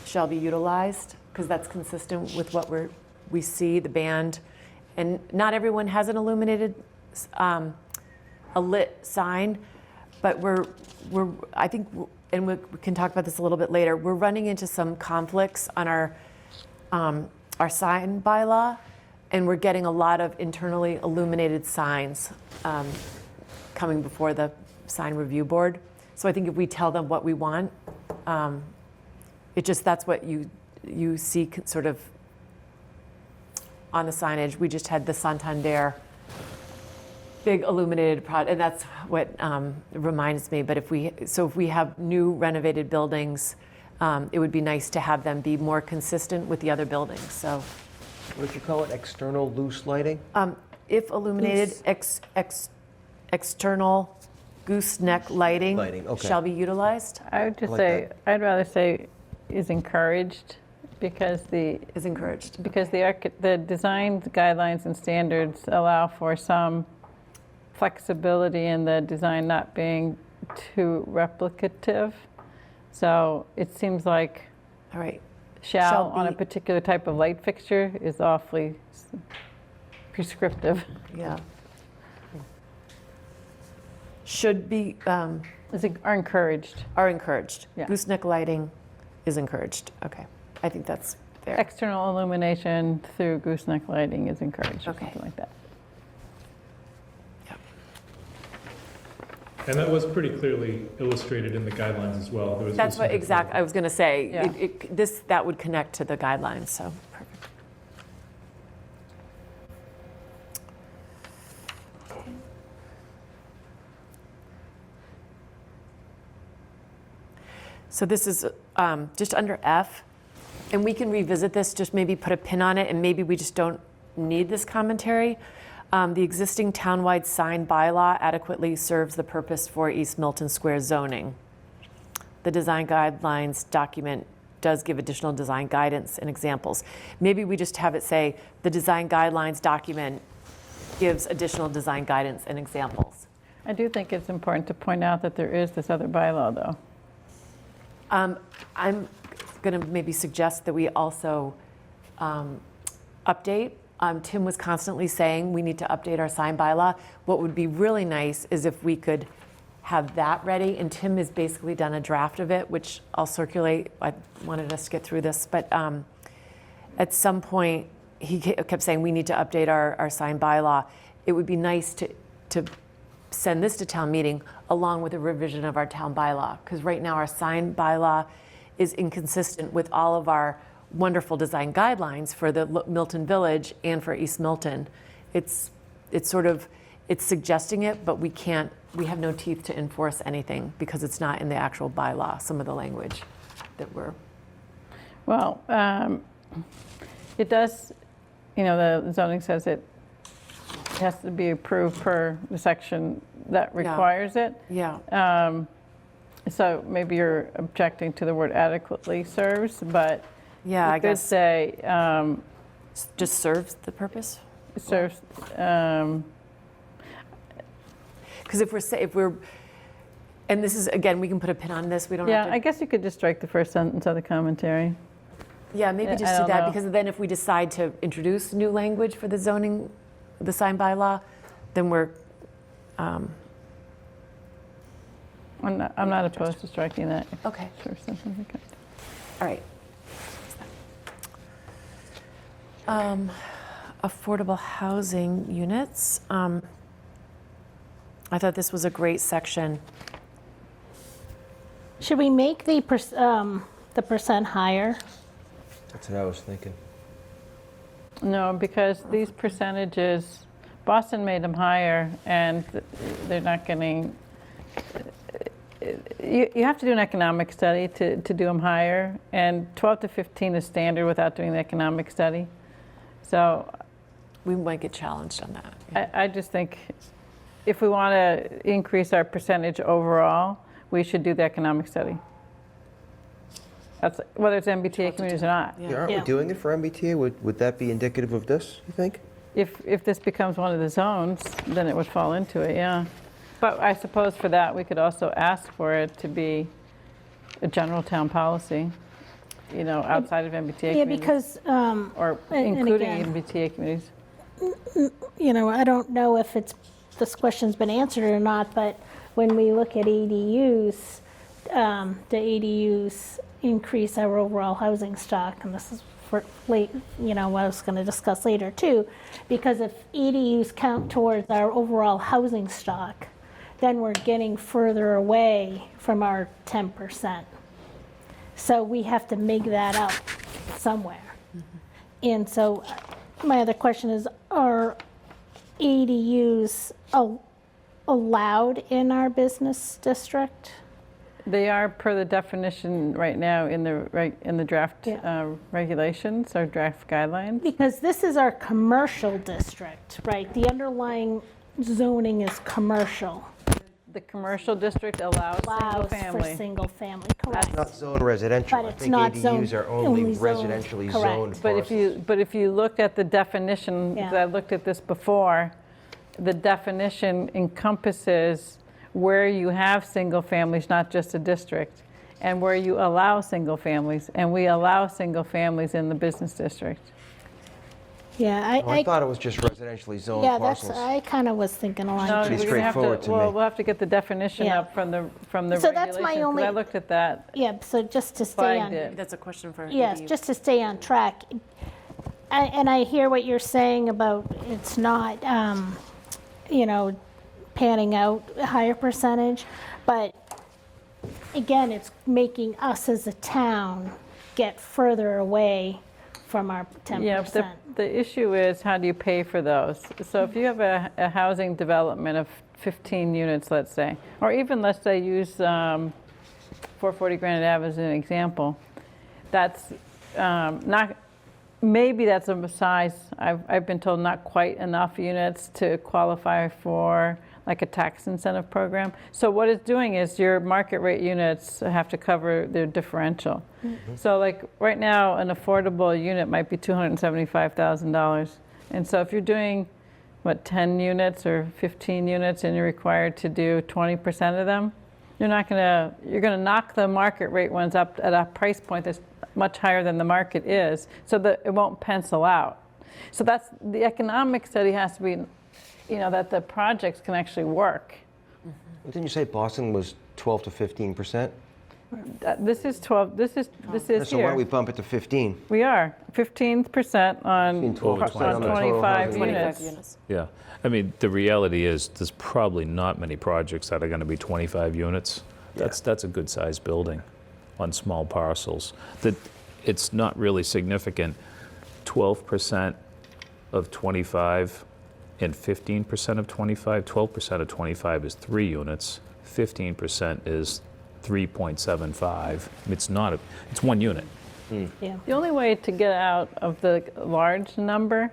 shall be utilized, because that's consistent with what we see, the band. And not everyone has an illuminated, a lit sign, but I think, and we can talk about this a little bit later, we're running into some conflicts on our sign bylaw, and we're getting a lot of internally illuminated signs coming before the sign review board. So I think if we tell them what we want, that's what you see sort of on the signage. We just had the Santander big illuminated product, and that's what reminds me. But if we have new renovated buildings, it would be nice to have them be more consistent with the other buildings. So, What did you call it? External loose lighting? if illuminated, external gooseneck lighting, Okay. shall be utilized. I would just like say, I'd rather say is encouraged, because Is encouraged. the design guidelines and standards allow for some flexibility in the design not being too replicative. So it seems like All right. shall on a be- particular type of light fixture is awfully prescriptive. Yeah. Should be, Are encouraged. are encouraged. Yeah. Gooseneck lighting is encouraged. Okay. I think that's fair. External illumination through gooseneck lighting is encouraged, or Okay. something like that. And that was pretty clearly illustrated in the guidelines as well. There was That's what I was going to say. Yeah. That would connect to the guidelines, so perfect. So this is just under F, and we can revisit this, just maybe put a pin on it, and maybe we just don't need this commentary. The existing townwide sign bylaw adequately serves the purpose for East Milton Square zoning. The design guidelines document does give additional design guidance and examples. Maybe we just have it say, the design guidelines document gives additional design guidance and examples. I do think it's important to point out that there is this other bylaw, though. I'm going to maybe suggest that we also update. Tim was constantly saying we need to update our sign bylaw. What would be really nice is if we could have that ready, and Tim has basically done a draft of it, which I'll circulate. I wanted us to get through this, but at some point he kept saying we need to update our sign bylaw. It would be nice to send this to town meeting along with a revision of our town bylaw, because right now our sign bylaw is inconsistent with all of our wonderful design guidelines for the Milton Village and for East Milton. It's suggesting it, but we have no teeth to enforce anything because it's not in the actual bylaw, some of the language that we're. Well, it does, the zoning says it has to be approved per the section that requires it. Yeah. So maybe you're objecting to the word adequately serves, but Yeah, I you could guess. say Just serves the purpose? serves, Because if we're, and this is, again, we can put a pin on this, we don't yeah, have I to. guess you could just strike the first sentence of the commentary. Yeah, maybe I just do don't that, know. because then if we decide to introduce new language for the zoning, the sign bylaw, then we're, I'm not opposed to striking that. okay, First sentence, okay. all right. Affordable housing units. I thought this was a great section. Should we make the percent higher? That's what I was thinking. No, because these percentages, Boston made them higher, and they're not getting, you have to do an economic study to do them higher, and 12 to 15 is standard without doing the economic study. So We might get challenged on that. I just think if we want to increase our percentage overall, we should do the economic study. That's, whether it's MBTA communities or not. Yeah, aren't we doing it for MBTA? Would that be indicative of this, you think? If this becomes one of the zones, then it would fall into it, yeah. But I suppose for that, we could also ask for it to be a general town policy, you know, outside of MBTA communities. Yeah, because, Or and including again, MBTA communities. you know, I don't know if this question's been answered or not, but when we look at ADUs, the ADUs increase our overall housing stock, and this is for late, you know, what I was going to discuss later too, because if ADUs count towards our overall housing stock, then we're getting further away from our 10%. So we have to make that up somewhere. And so my other question is, are ADUs allowed in our business district? They are per the definition right now in the draft regulations or draft guidelines. Because this is our commercial district, right? The underlying zoning is commercial. The commercial district allows single For family. single family, correct. Not zone residential. But I it's think not ADUs are only only zoned, residentially correct. zoned But if you look at the definition, Yeah. because I looked at this before, the definition encompasses where you have single families, not just a district, and where you allow single families, and we allow single families in the business district. Yeah, I thought it was just residentially zoned yeah, that's, parcels. I kind of was thinking along. No, Pretty we're gonna have straightforward to well, me. we'll have to get the definition Yeah. up from the So regulations. that's my 'cause only- I looked at that. Yeah, so just to stay Flagged on. it. That's a question for Yes, ADU. just to stay on track. And I hear what you're saying about it's not, you know, panning out a higher percentage, but again, it's making us as a town get further away from our 10%. Yeah, the issue is how do you pay for those? So if you have a housing development of 15 units, let's say, or even let's say use 440 Granite Ave as an example, that's not, maybe that's a size, I've been told not quite enough units to qualify for like a tax incentive program. So what it's doing is your market rate units have to cover their differential. So like right now, an affordable unit might be $275,000. And so if you're doing, what, 10 units or 15 units and you're required to do 20% of them, you're gonna knock the market rate ones up at a price point that's much higher than the market is, so that it won't pencil out. So that's, the economic study has to be, you know, that the projects can actually work. Didn't you say Boston was 12 to 15%? This is 12, this is So why don't we here. bump it to 15? We are, 15% on 12% on on the total 25 housing units. units. Yeah, I mean, the reality is, there's probably not many projects that are going to be 25 units. That's a good-sized building on small parcels. That it's not really significant. 12% of 25 and 15% of 25. 12% of 25 is 3 units. 15% is 3.75. It's not it's 1 unit. Yeah. The only way to get out of the large number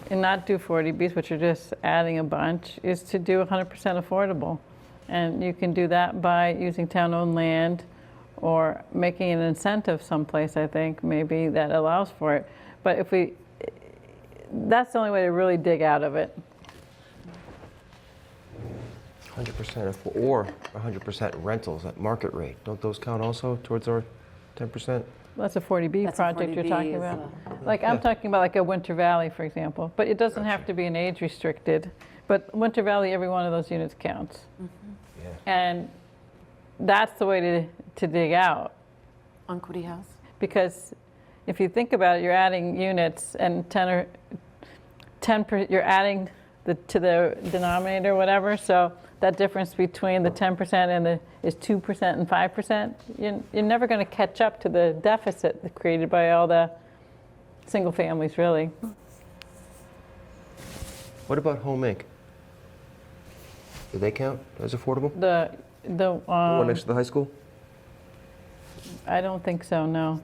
and not do 40Bs, which are just adding a bunch, is to do 100% affordable. And you can do that by using town-owned land or making an incentive someplace, I think, maybe that allows for it. But that's the only way to really dig out of it. 100% or 100% rentals at market rate. Don't those count also towards our 10%? That's a 40B That's a project you're 40B talking is, about. Like, I'm talking about like a Winter Valley, for example, but it doesn't have to be an age restricted. But Winter Valley, every one of those units counts. Yeah. And that's the way to dig out. On Quiddy House? Because if you think about it, you're adding units and 10 you're adding to the denominator, or whatever. So that difference between the 10% is 2% and 5%. You're never going to catch up to the deficit created by all the single families, really. What about Home Inc? Do they count as affordable? The One next to the high school? I don't think so, no.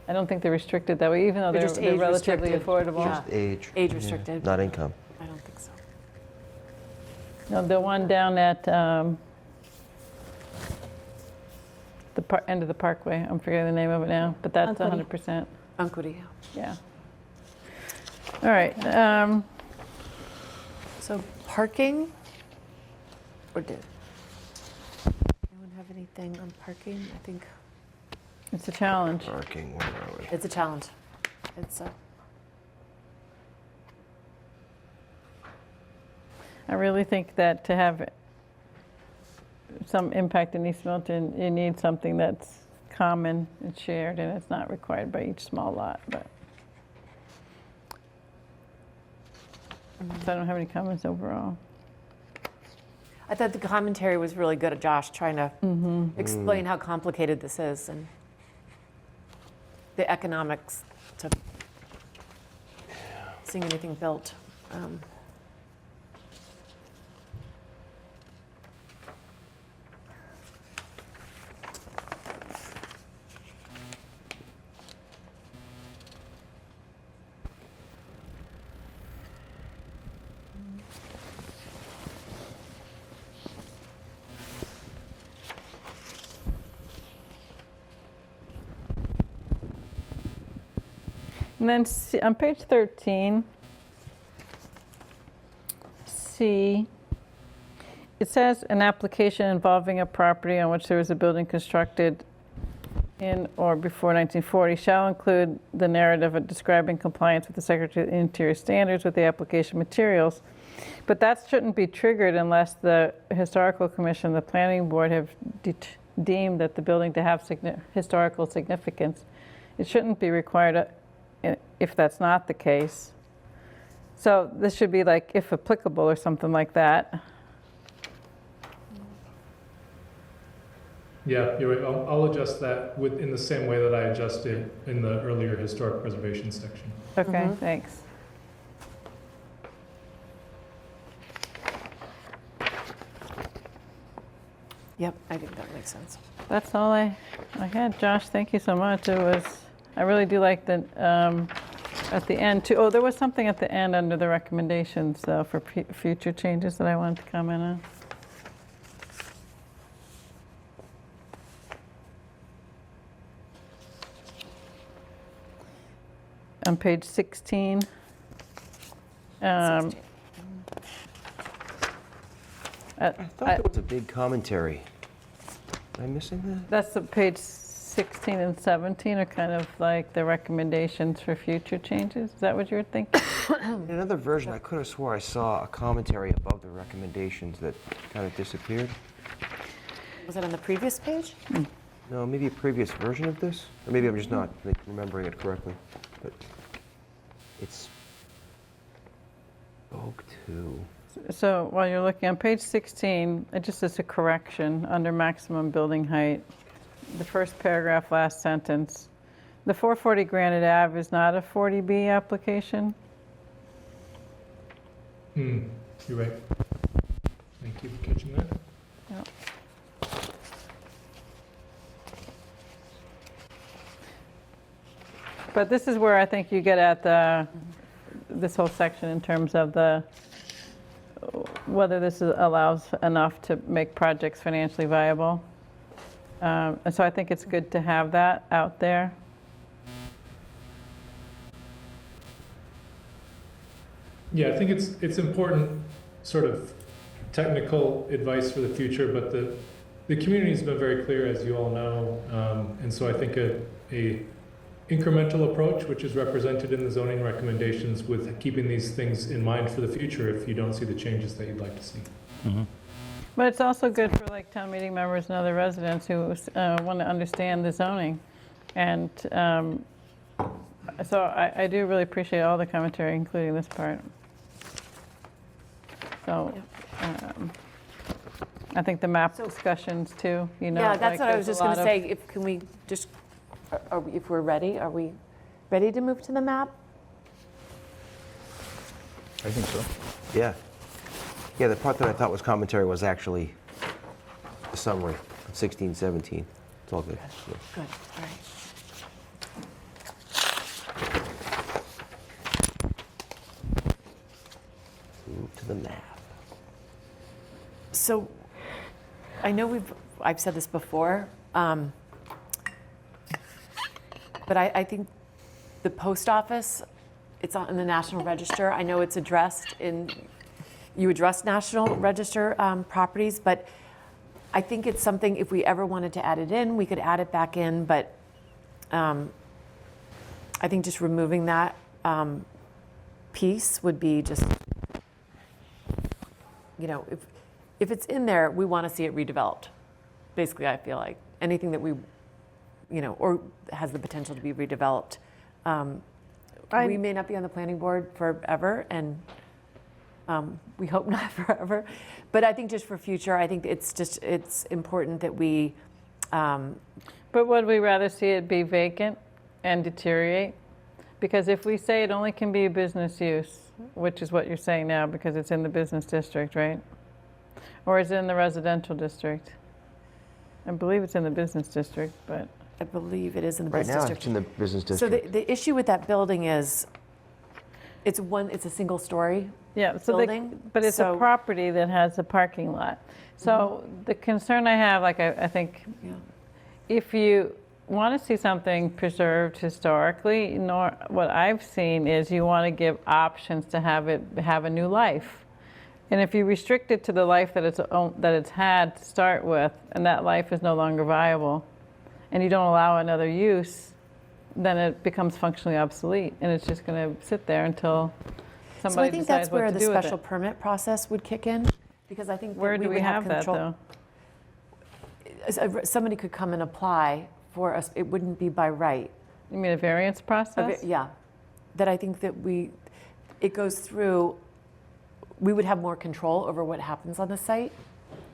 I don't think they're restricted that way, even though They're they're just they're age relatively restricted. affordable. Yeah. Just age. Age Yeah. restricted. Not income. I don't think so. No, the one down at the end of the Parkway, I'm forgetting the name of it now, but that's Unquity. 100%. Unquity, Yeah. All right. So parking, or did anyone have anything on parking? I think It's a challenge. Parking, where are we? it's a challenge. It's I really think that to have some impact in East Milton, you need something that's common and shared, and it's not required by each small lot. But so I don't have any comments overall. I thought the commentary was really good at Josh trying to explain how complicated this is and the economics to seeing anything built. And then on page 13, C, it says an application involving a property on which there is a building constructed in or before 1940 shall include the narrative of describing compliance with the Secretary of the Interior standards with the application materials. But that shouldn't be triggered unless the Historical Commission, the Planning Board have deemed that the building to have historical significance. It shouldn't be required if that's not the case. So this should be like if applicable or something like that. Yeah, you're right. I'll adjust that in the same way that I adjusted in the earlier historic preservation section. Okay, thanks. Yep, I think that makes sense. That's all I had. Josh, thank you so much. I really do like the, at the end too. Oh, there was something at the end under the recommendations for future changes that I wanted to comment on. On page 16. 16. I thought there was a big commentary. Am I missing that? That's the page 16 and 17 are kind of like the recommendations for future changes. Is that what you were thinking? In another version, I could have swore I saw a commentary above the recommendations that kind of disappeared. Was it on the previous page? No, maybe a previous version of this? Or maybe I'm just not remembering it correctly. But it's spoke to. So while you're looking on page 16, it just is a correction under maximum building height. The first paragraph, last sentence. The 440 Granite Ave is not a 40B application. You're right. Thank you for catching that. Yep. But this is where I think you get at this whole section in terms of whether this allows enough to make projects financially viable. And so I think it's good to have that out there. Yeah, I think it's important sort of technical advice for the future, but the community's been very clear, as you all know, and so I think a incremental approach, which is represented in the zoning recommendations, with keeping these things in mind for the future if you don't see the changes that you'd like to see. But it's also good for like town meeting members and other residents who want to understand the zoning. And so I do really appreciate all the commentary, including this part. So I think the map discussions too, you know. Yeah, that's like what I was there's just a going lot to of- say. Can we just, if we're ready, are we ready to move to the map? I think so. Yeah. Yeah, the part that I thought was commentary was actually the summary of 16, 17. It's all good. Yeah. Good, all right. the map. So I know I've said this before, but I think the post office, it's in the National Register. I know it's addressed you address National Register properties, but I think it's something, if we ever wanted to add it in, we could add it back in, but I think just removing that piece would be just, if it's in there, we want to see it redeveloped. Basically, I feel like anything that we, or has the potential to be redeveloped. We may not be on the planning board forever, and we hope not forever. But I think just for future, I think it's important that we. But would we rather see it be vacant and deteriorate? Because if we say it only can be a business use, which is what you're saying now because it's in the business district, right? Or is it in the residential district? I believe it's in the business district, but. I believe it is in the Right business now, district. it's in the business So district. the issue with that building is, it's a single story Yeah, building. but it's so- a property that has a parking lot. So the concern I have, like I think, if you want to see something preserved historically, what I've seen is you want to give options to have it have a new life. And if you restrict it to the life that it's had to start with, and that life is no longer viable, and you don't allow another use, then it becomes functionally obsolete, and it's just going to sit there until So I somebody think decides that's what where to the do with special it. permit process would kick in, because I think that Where do we would have that, control. Somebody could come and apply for us, it wouldn't be by right. You mean a variance process? Yeah, that I think that it goes through, we would have more control over what happens on the site.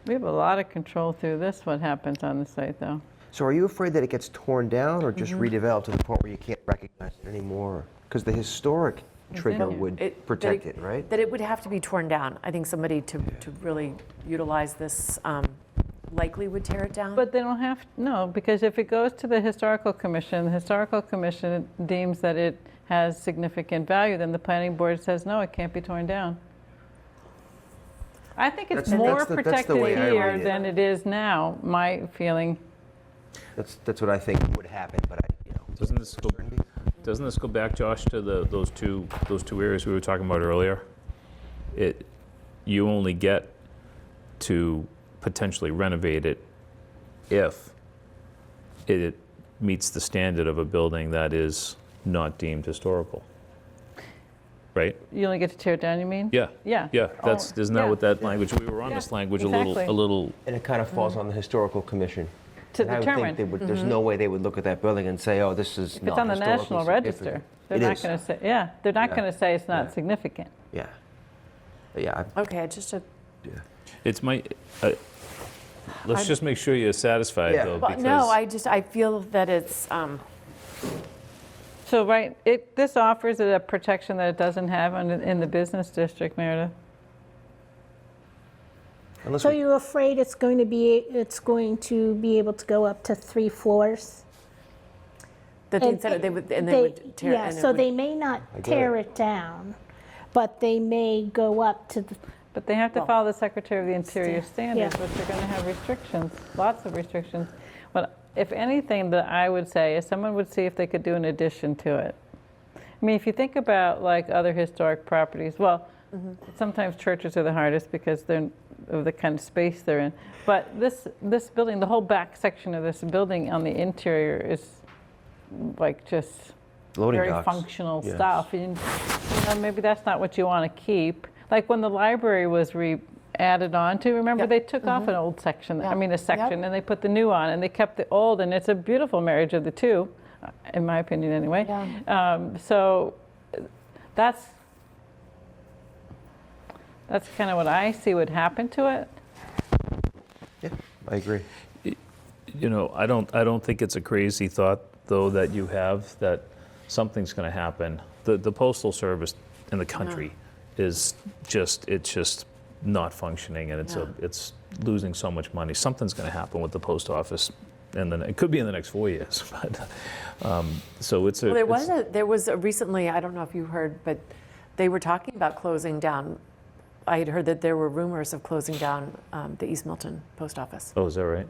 We have a lot of control through this, what happens on the site, though. So are you afraid that it gets torn down or Mm-hmm. just redeveloped to the point where you can't recognize it anymore? Because the historic trigger here. would protect it, right? That it would have to be torn down. I think somebody to really utilize this likely would tear it down. But they don't have, no, because if it goes to the Historical Commission deems that it has significant value, then the planning board says, no, it can't be torn down. I think it's more that's the protected way I here read it. than it is now, my feeling. That's what I think would happen, but Doesn't this go back, Josh, to those two areas we were talking about earlier? You only get to potentially renovate it if it meets the standard of a building that is not deemed historical, right? You only get to tear it down, you mean? Yeah. Yeah. Yeah, isn't that yeah. what that language, we were on this language exactly. a little. And it kind of falls on the historical commission. To And I would determine. think there's no way they would look at that building and say, oh, this is If not it's on the historically National Register, significant. they're It not is. going to say, they're not going to say it's not significant. Yeah. Yeah. Okay, just a. It's let's just make sure you're satisfied, Yeah. though, Well, because. no, I feel that it's, So, right, this offers it a protection that it doesn't have in the business district, Meredith. Unless So we- you're afraid it's going to be able to go up to 3 floors? the things that they would tear. Yeah, and it so would- they may not get tear it. it down, but they may go up to the, But they have to follow the Secretary of the Interior standards, yeah. which are going to have restrictions, lots of restrictions. But if anything that I would say is someone would see if they could do an addition to it. I mean, if you think about like other historic properties, well, sometimes churches are the hardest because they're of the kind of space they're in. But this building, the whole back section of this building on the interior is like just Loading very docks. functional Yes. stuff. And, maybe that's not what you want to keep. Like when the library was added on to, remember they took off an old section, I mean a section, and they put the new on, and they kept the old, and it's a beautiful marriage of the two, in my opinion anyway. So that's kind of what I see would happen to it. Yeah, I agree. I don't think it's a crazy thought, though, that you have, that something's going to happen. The Postal Service in the country is just not functioning, and it's losing so much money. Something's going to happen with the post office, and then it could be in the next 4 years. But so it's a. There was a recently, I don't know if you heard, but they were talking about closing down I had heard that there were rumors of closing down the East Milton post office. Oh, is that right?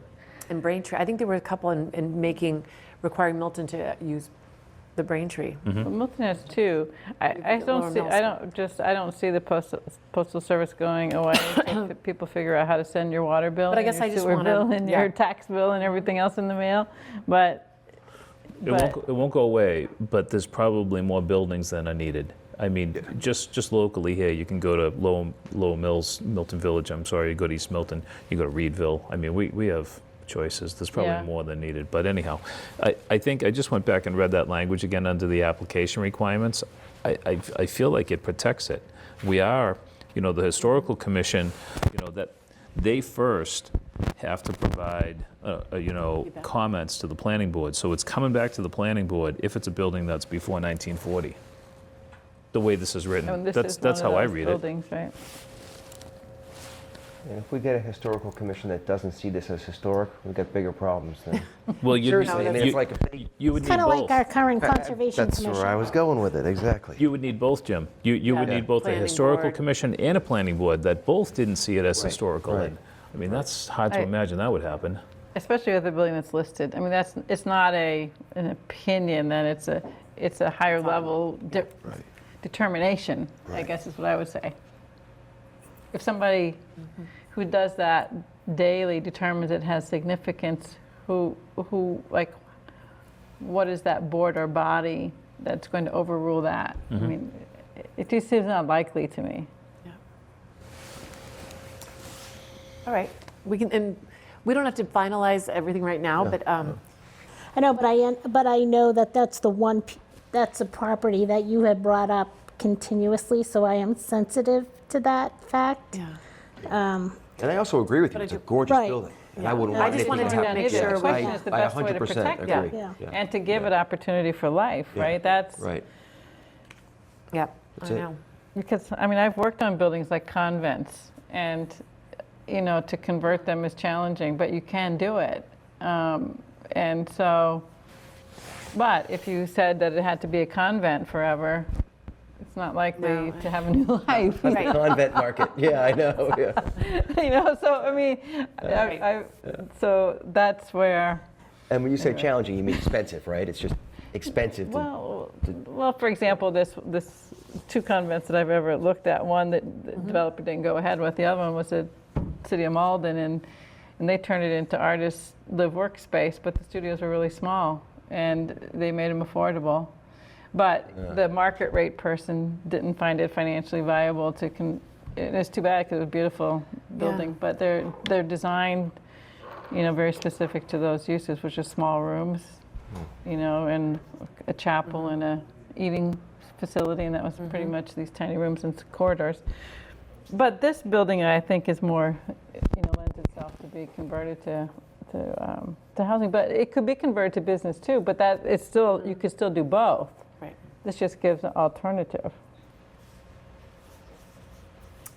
And Braintree, I think there were a couple in requiring Milton to use the Braintree. Mm-hmm. Well, Milton has two. I don't see the postal service going away until people figure out how to send your water bill, But I and guess your I just sewer wanna- bill, and yeah. your tax bill, and everything else in the mail. But It won't go away, but there's probably more buildings than are needed. I mean, just locally here, you can go to Lowell Mills, Milton Village, I'm sorry, you go to East Milton, you go to Reedville. I mean, we have choices. There's probably Yeah. more than needed. But anyhow, I think I just went back and read that language again under the application requirements. I feel like it protects it. We are, the Historical Commission, that they first have to provide, comments to the planning board. So it's coming back to the planning board if it's a building that's before 1940. The way this is written. and this That's is one how of I those read buildings, right? And if we get a historical commission that doesn't see this as historic, we've got bigger problems then. Well, Seriously, I mean, it's like if they... you would need Kind of both. like our current conservation That's commission. where I was going with it, exactly. You would need both, Jim. You would need both a Planning historical board. commission and a planning board that both didn't see it as historical. right. And I mean, that's hard to I- imagine that would happen. Especially with the building that's listed. I mean, it's not an opinion, then it's a higher level determination, I guess is what I would say. If somebody who does that daily determines it has significance, who like, what is that board or body that's going to overrule that? I mean, it just seems unlikely to me. All right, and we don't have to finalize everything right now, but I know, but I know that that's that's a property that you had brought up continuously, so I am sensitive to that fact. yeah. And I also agree with you, it's a gorgeous Right. building. And I Yeah. wouldn't I want just anything wanted to to happen. make sure The we- question is the best way to 100% protect it. agree. Yeah. And to give it opportunity for life, right? That's Right. Yeah, That's I it. know. because, I mean, I've worked on buildings like convents, and, to convert them is challenging, but you can do it. And so, but if you said that it had to be a convent forever, it's not likely No. to have a new life. That's the convent market, yeah, I know, yeah. So, I mean, so that's where, And when you say challenging, you mean expensive, right? It's just expensive to... well, for example, this two convents that I've ever looked at, one that the developer didn't go ahead with, the other one was the city of Malden, and they turned it into artist live workspace, but the studios were really small, and they made them affordable. But the market rate person didn't find it financially viable to, and it's too bad because it was a beautiful building, but they're designed, very specific to those uses, which are small rooms, and a chapel and a eating facility, and that was pretty much these tiny rooms and corridors. But this building, I think, is more, lends itself to be converted to housing. But it could be converted to business too. But that it's still, you could still do both. Right. This just gives an alternative.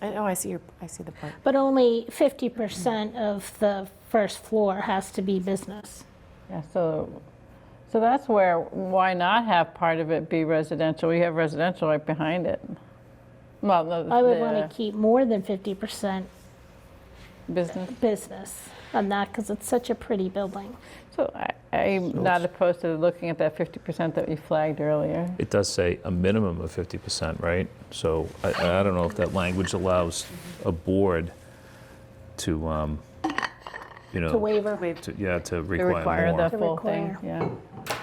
I see the point. But only 50% of the first floor has to be business. Yeah. So that's why not have part of it be residential? We have residential right behind it. Well, I would want to keep more than 50% business on that because it's such a pretty building. So I'm not opposed to looking at that 50% that we flagged earlier. It does say a minimum of 50%, right? So I don't know if that language allows a board to, To waiver. to To require more. the To full require. thing, yeah.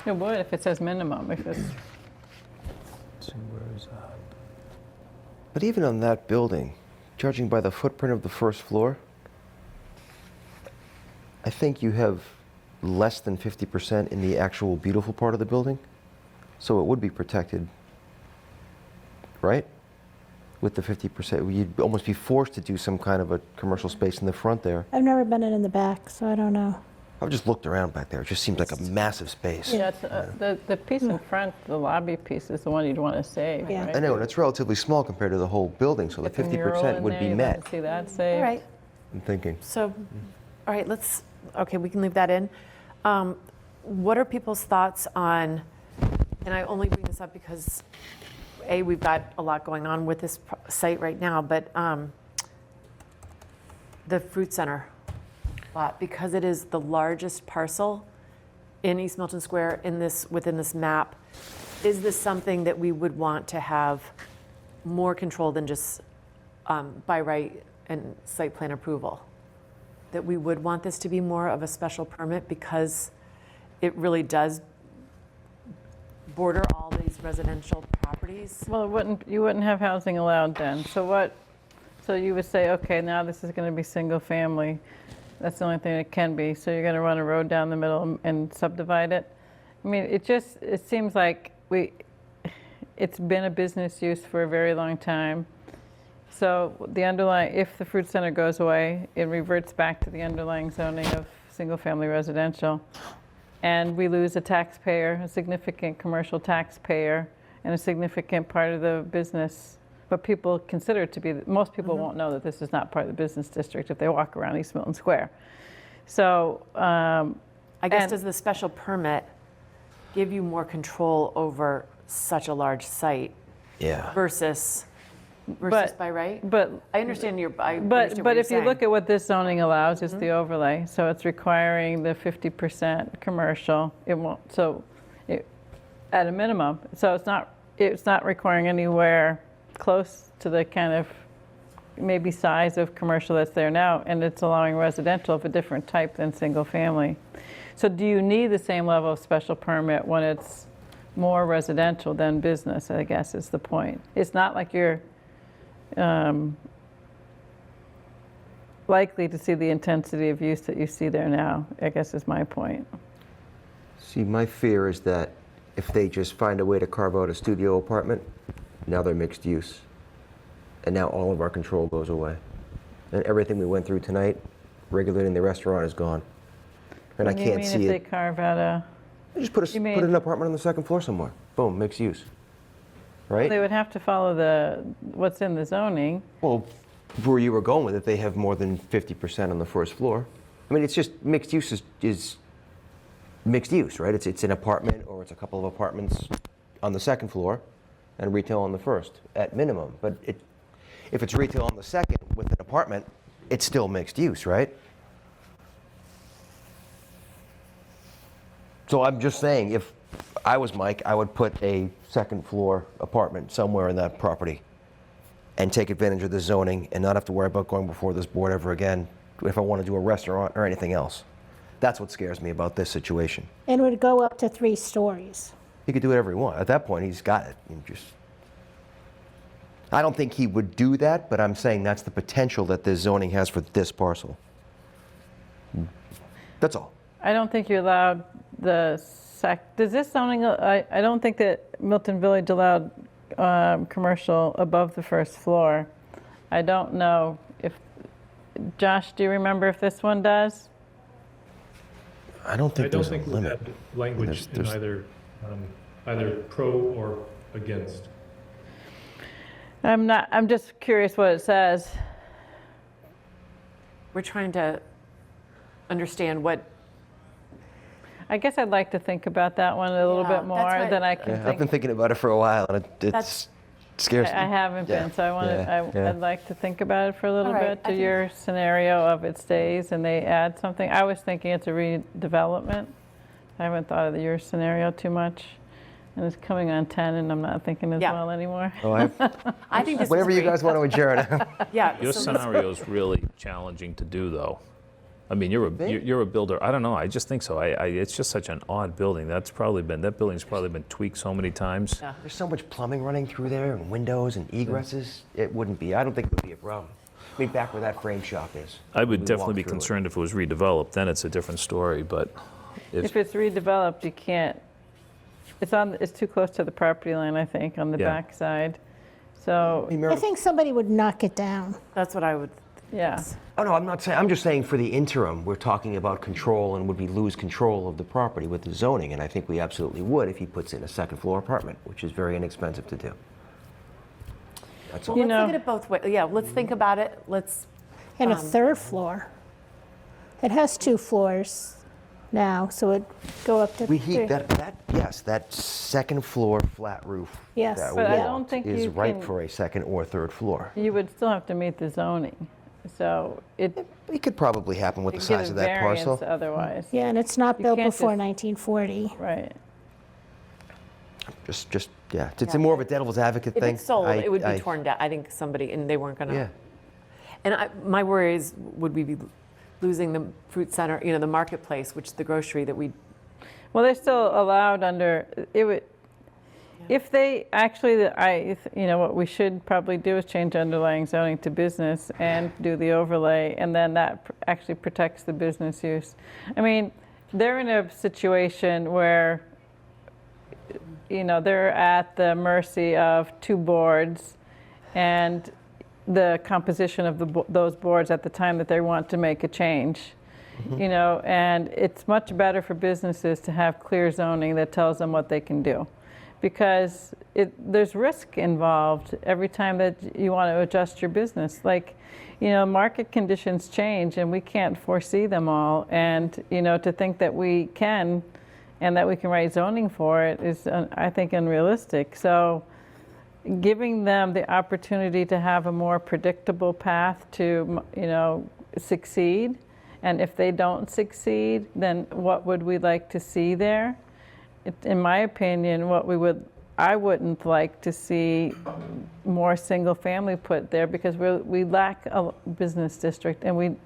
It would if it says minimum, if it's, Let's see, where is that? But even on that building, judging by the footprint of the first floor, I think you have less than 50% in the actual beautiful part of the building. So it would be protected, right? With the 50%, you'd almost be forced to do some kind of a commercial space in the front there. I've never been in the back, so I don't know. I've just looked around back there. It just seems like a massive space. yeah, it's, the piece in front, the lobby piece is the one you'd want to save, Yeah. right? I know, and it's relatively small compared to the whole building, so the Get the mural 50% in would there, be you'd met. like to see that All saved. right. I'm thinking. So, all right, okay, we can leave that in. What are people's thoughts on, and I only bring this up because, A, we've got a lot going on with this site right now, but the fruit center lot, because it is the largest parcel in East Milton Square within this map. Is this something that we would want to have more control than just by right and site plan approval? That we would want this to be more of a special permit because it really does border all these residential properties? Well, you wouldn't have housing allowed then. So you would say, okay, now this is going to be single family. That's the only thing it can be. So you're going to run a road down the middle and subdivide it. I mean, it seems like it's been a business use for a very long time. So if the fruit center goes away, it reverts back to the underlying zoning of single family residential. And we lose a taxpayer, a significant commercial taxpayer, and a significant part of the business. But people consider it to be, most people won't know that this is not part of the business district if they walk around East Milton Square. So I guess does the special permit give you more control over such a large site? Yeah. Versus by right? But I understand But if you look at what this zoning allows, it's the overlay. So it's requiring the 50% commercial. It won't. At a minimum. So it's not requiring anywhere close to the kind of maybe size of commercial that's there now, and it's allowing residential of a different type than single family. So do you need the same level of special permit when it's more residential than business, I guess is the point. It's not like you're likely to see the intensity of use that you see there now, I guess is my point. See, my fear is that if they just find a way to carve out a studio apartment, now they're mixed use. And now all of our control goes away. And everything we went through tonight, regulating the restaurant, is gone. And I can't see if it. they carve out a... Just put an apartment on the second floor somewhere. Boom, mixed use. Right? They would have to follow what's in the zoning. Well, where you were going with it, they have more than 50% on the first floor. I mean, it's just mixed use is mixed use, right? It's an apartment or it's a couple of apartments on the second floor and retail on the first at minimum. But if it's retail on the second with an apartment, it's still mixed use, right? So I'm just saying, if I was Mike, I would put a second floor apartment somewhere in that property and take advantage of the zoning and not have to worry about going before this board ever again if I want to do a restaurant or anything else. That's what scares me about this situation. And would go up to 3 stories. He could do whatever he wants. At that point, he's got it. I don't think he would do that, but I'm saying that's the potential that this zoning has for this parcel. That's all. I don't think you're allowed does this zoning, I don't think that Milton Village allowed commercial above the first floor. I don't know if, Josh, do you remember if this one does? I don't think there's a limit. We had language in either pro or against. I'm just curious what it says. We're trying to understand what. I guess I'd like to think about that one a little bit more than I can think. I've been thinking about it for a while, and it scares me. I haven't been, so I'd like to think about it for a little bit. To your scenario of it stays and they add something. I was thinking it's a redevelopment. I haven't thought of your scenario too much. And it's coming on 10, and I'm not thinking as well anymore. Oh, I think this is whatever you great. guys want to adjourn. Your scenario is really challenging to do, though. I mean, you're a builder. I don't know. I just think so. It's just such an odd building. That building's probably been tweaked so many times. Yeah, there's so much plumbing running through there, and windows and egresses. It wouldn't be. I don't think it would be a problem. I mean, back where that frame shop is. I would definitely be concerned if it was redeveloped. Then it's a different story. But if it's redeveloped, you can't. It's too close to the property line, I think, on the back side. So I think somebody would knock it down. That's what I would. Yeah. Oh no, I'm not saying. I'm just saying for the interim, we're talking about control, and would we lose control of the property with the zoning? And I think we absolutely would if he puts in a second floor apartment, which is very inexpensive to do. That's all. Let's look at it both ways. Yeah, let's think about it. And a third floor. It has 2 floors now, so it'd go up to We 3. heat that second floor flat roof. Yes. That But we I want don't think is you right can- for a second or third floor. You would still have to meet the zoning. So it It could probably happen with the could get size a of that parcel. variance otherwise. Yeah, and it's not You built can't before just- 1940. Right. Yeah. It's more of a devil's advocate If thing. it's sold, it would be I- torn down. I think somebody, and they weren't going to. Yeah. And my worry is, would we be losing the fruit center, the marketplace, which the grocery that we. Well, they're still allowed under, it would, if they actually, what we should probably do is change underlying zoning to business and do the overlay, and then that actually protects the business use. I mean, they're in a situation where, they're at the mercy of two boards and the composition of those boards at the time that they want to make a change. And it's much better for businesses to have clear zoning that tells them what they can do, because there's risk involved every time that you want to adjust your business. Like, market conditions change and we can't foresee them all. And, to think that we can and that we can write zoning for it is, I think, unrealistic. So giving them the opportunity to have a more predictable path to, succeed. And if they don't succeed, then what would we like to see there? In my opinion, I wouldn't like to see more single family put there, because we lack a business district and we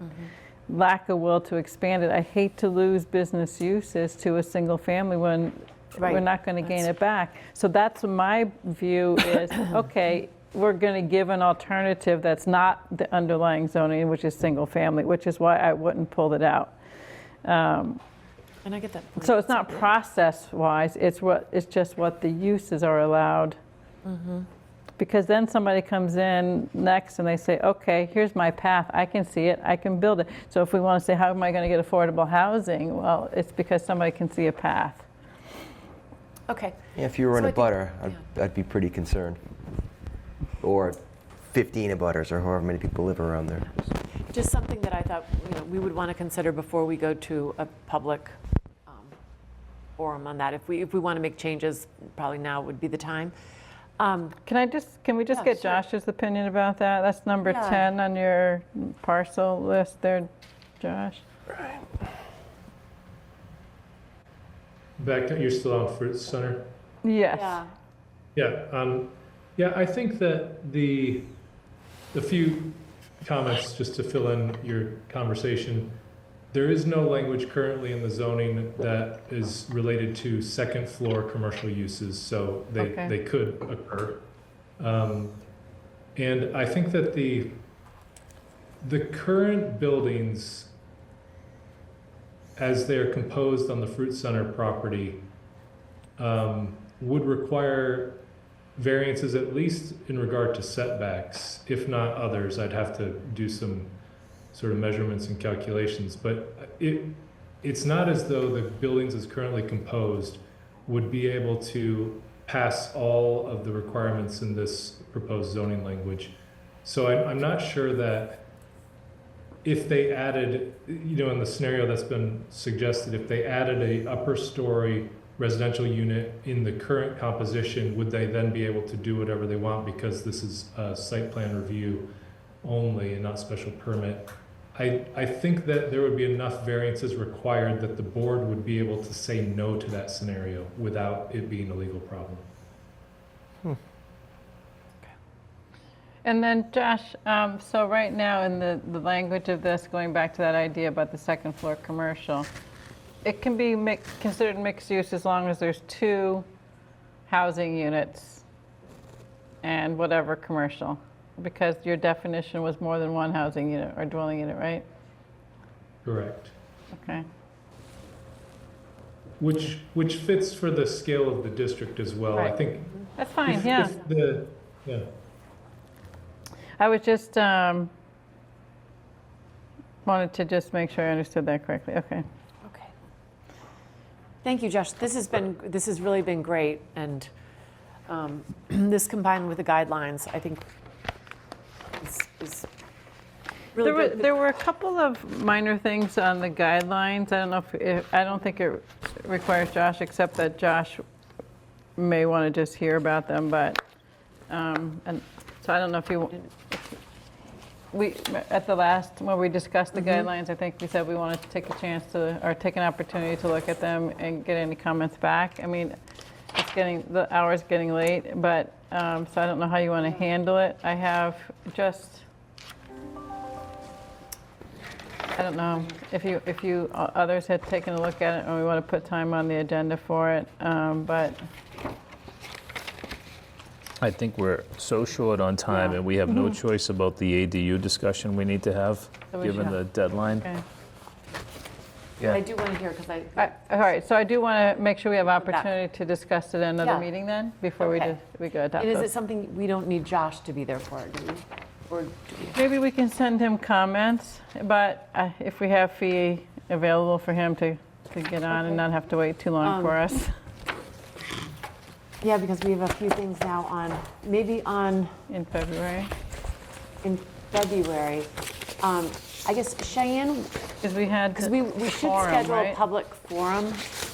lack a will to expand it. I hate to lose business uses to a single family when we're not going to gain it back. So that's my view is, okay, we're going to give an alternative that's not the underlying zoning, which is single family, which is why I wouldn't pull it out. And I get that point. So it's not process-wise, it's just what the uses are allowed. Because then somebody comes in next and they say, okay, here's my path, I can see it, I can build it. So if we want to say, how am I going to get affordable housing? Well, it's because somebody can see a path. Okay. Yeah, if you were in So a I think- butter, I'd be pretty concerned. Or 15 abutters, or however many people live around there. Just something that I thought we would want to consider before we go to a public forum on that. If we want to make changes, probably now would be the time. Can we just get sure. Josh's opinion about that? That's number 10 on your parcel list there, Josh. You're still on Fruit Center? Yes. Yeah, I think that the few comments, just to fill in your conversation, there is no language currently in the zoning that is related to second floor commercial uses, so they could occur. And I think that the current buildings, as they're composed on the Fruit Center property, would require variances, at least in regard to setbacks. If not others, I'd have to do some sort of measurements and calculations. But it's not as though the buildings as currently composed would be able to pass all of the requirements in this proposed zoning language. So I'm not sure that if they added, in the scenario that's been suggested, if they added a upper story residential unit in the current composition, would they then be able to do whatever they want, because this is a site plan review only and not special permit? I think that there would be enough variances required that the board would be able to say no to that scenario without it being a legal problem. And then Josh, so right now in the language of this, going back to that idea about the second floor commercial, it can be considered mixed use as long as there's 2 housing units and whatever commercial, because your definition was more than 1 housing unit or dwelling unit, right? Correct. Okay. Which fits for the scale of the district as well. Right. I think. That's fine, Yeah. I was just wanted to just make sure I understood that correctly. Okay. Okay. Thank you, Josh. This has really been great, and this combined with the guidelines, I think, is really good. There were a couple of minor things on the guidelines. I don't think it requires Josh, except that Josh may want to just hear about them. But and so I don't know if you. we, at the last, when we discussed the guidelines, I think we said we wanted to take a chance to, or take an opportunity to look at them and get any comments back. I mean, it's getting, the hour's getting late, but, so I don't know how you want to handle it. I have just, I don't know if you others had taken a look at it and we want to put time on the agenda for it, but I think we're so short on time, and we have no choice about the ADU discussion we need to have, So we given should- the deadline. okay. I do want to hear, because All right, so I do want to make sure we have opportunity to discuss it at another Yeah. meeting then, before we Okay. we go adopt And is it those. something we don't need Josh to be there for, do we? Or do we? Maybe we can send him comments, but if we have fee available for him to get on and not have to wait too long for us. Yeah, because we have a few things now on, maybe on, In February. in February. I guess Cheyenne, Because we had. because we should forum, schedule a right? public forum,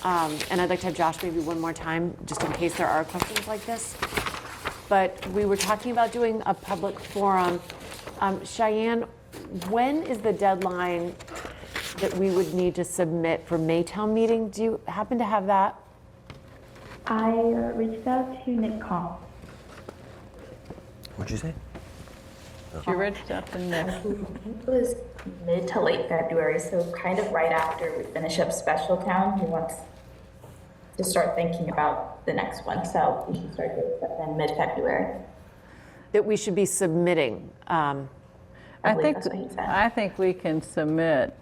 and I'd like to have Josh maybe one more time, just in case there are questions like this. But we were talking about doing a public forum. Cheyenne, when is the deadline that we would need to submit for Maytown meeting? Do you happen to have that? I reached out to Nick Call. What'd you say? She reached out to Nick. It was mid to late February, so kind of right after we finish up Special Town. He wants to start thinking about the next one, so we should start doing that in mid-February. That we should be submitting? I believe think, that's what he said. I think we can submit.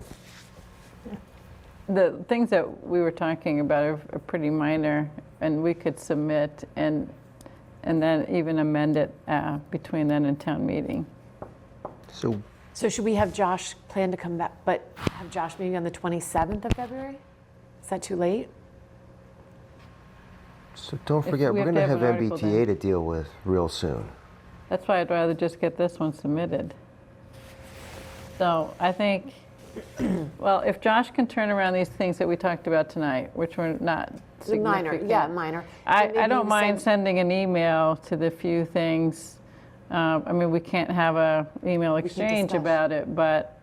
The things that we were talking about are pretty minor, and we could submit and then even amend it between then and town meeting. So should we have Josh plan to come back, but have Josh maybe on the 27th of February? Is that too late? So don't If forget, we we're have going to to have have an article MBTA to deal with real soon. That's why I'd rather just get this one submitted. So I think, well, if Josh can turn around these things that we talked about tonight, which were not significant. Minor. I don't mind sending an email to the few things. I mean, we can't have a email exchange discuss. about it, but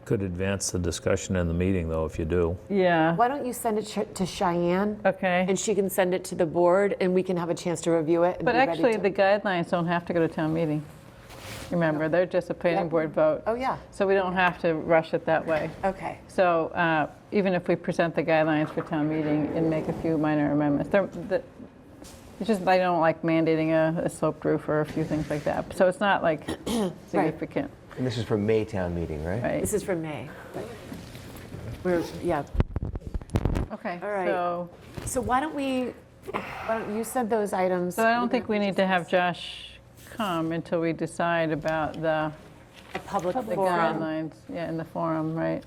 Could advance the discussion in the meeting, though, if you do. yeah. Why don't you send it to Cheyenne? Okay. And she can send it to the board, and we can have a chance to review it. And But be ready actually, to- the guidelines don't have to go to town meeting. Remember, they're just a planning board vote. Oh, yeah. So we don't have to rush it that way. Okay. So even if we present the guidelines for town meeting and make a few minor amendments, it's just, I don't like mandating a sloped roof or a few things like that. So it's not like significant. And this is for Maytown meeting, right? Right. This is for May. Yeah. Okay. All right. So So why don't you send those items? I don't think we need to have Josh come until we decide about the Public the forum. guidelines. Yeah, in the forum, right?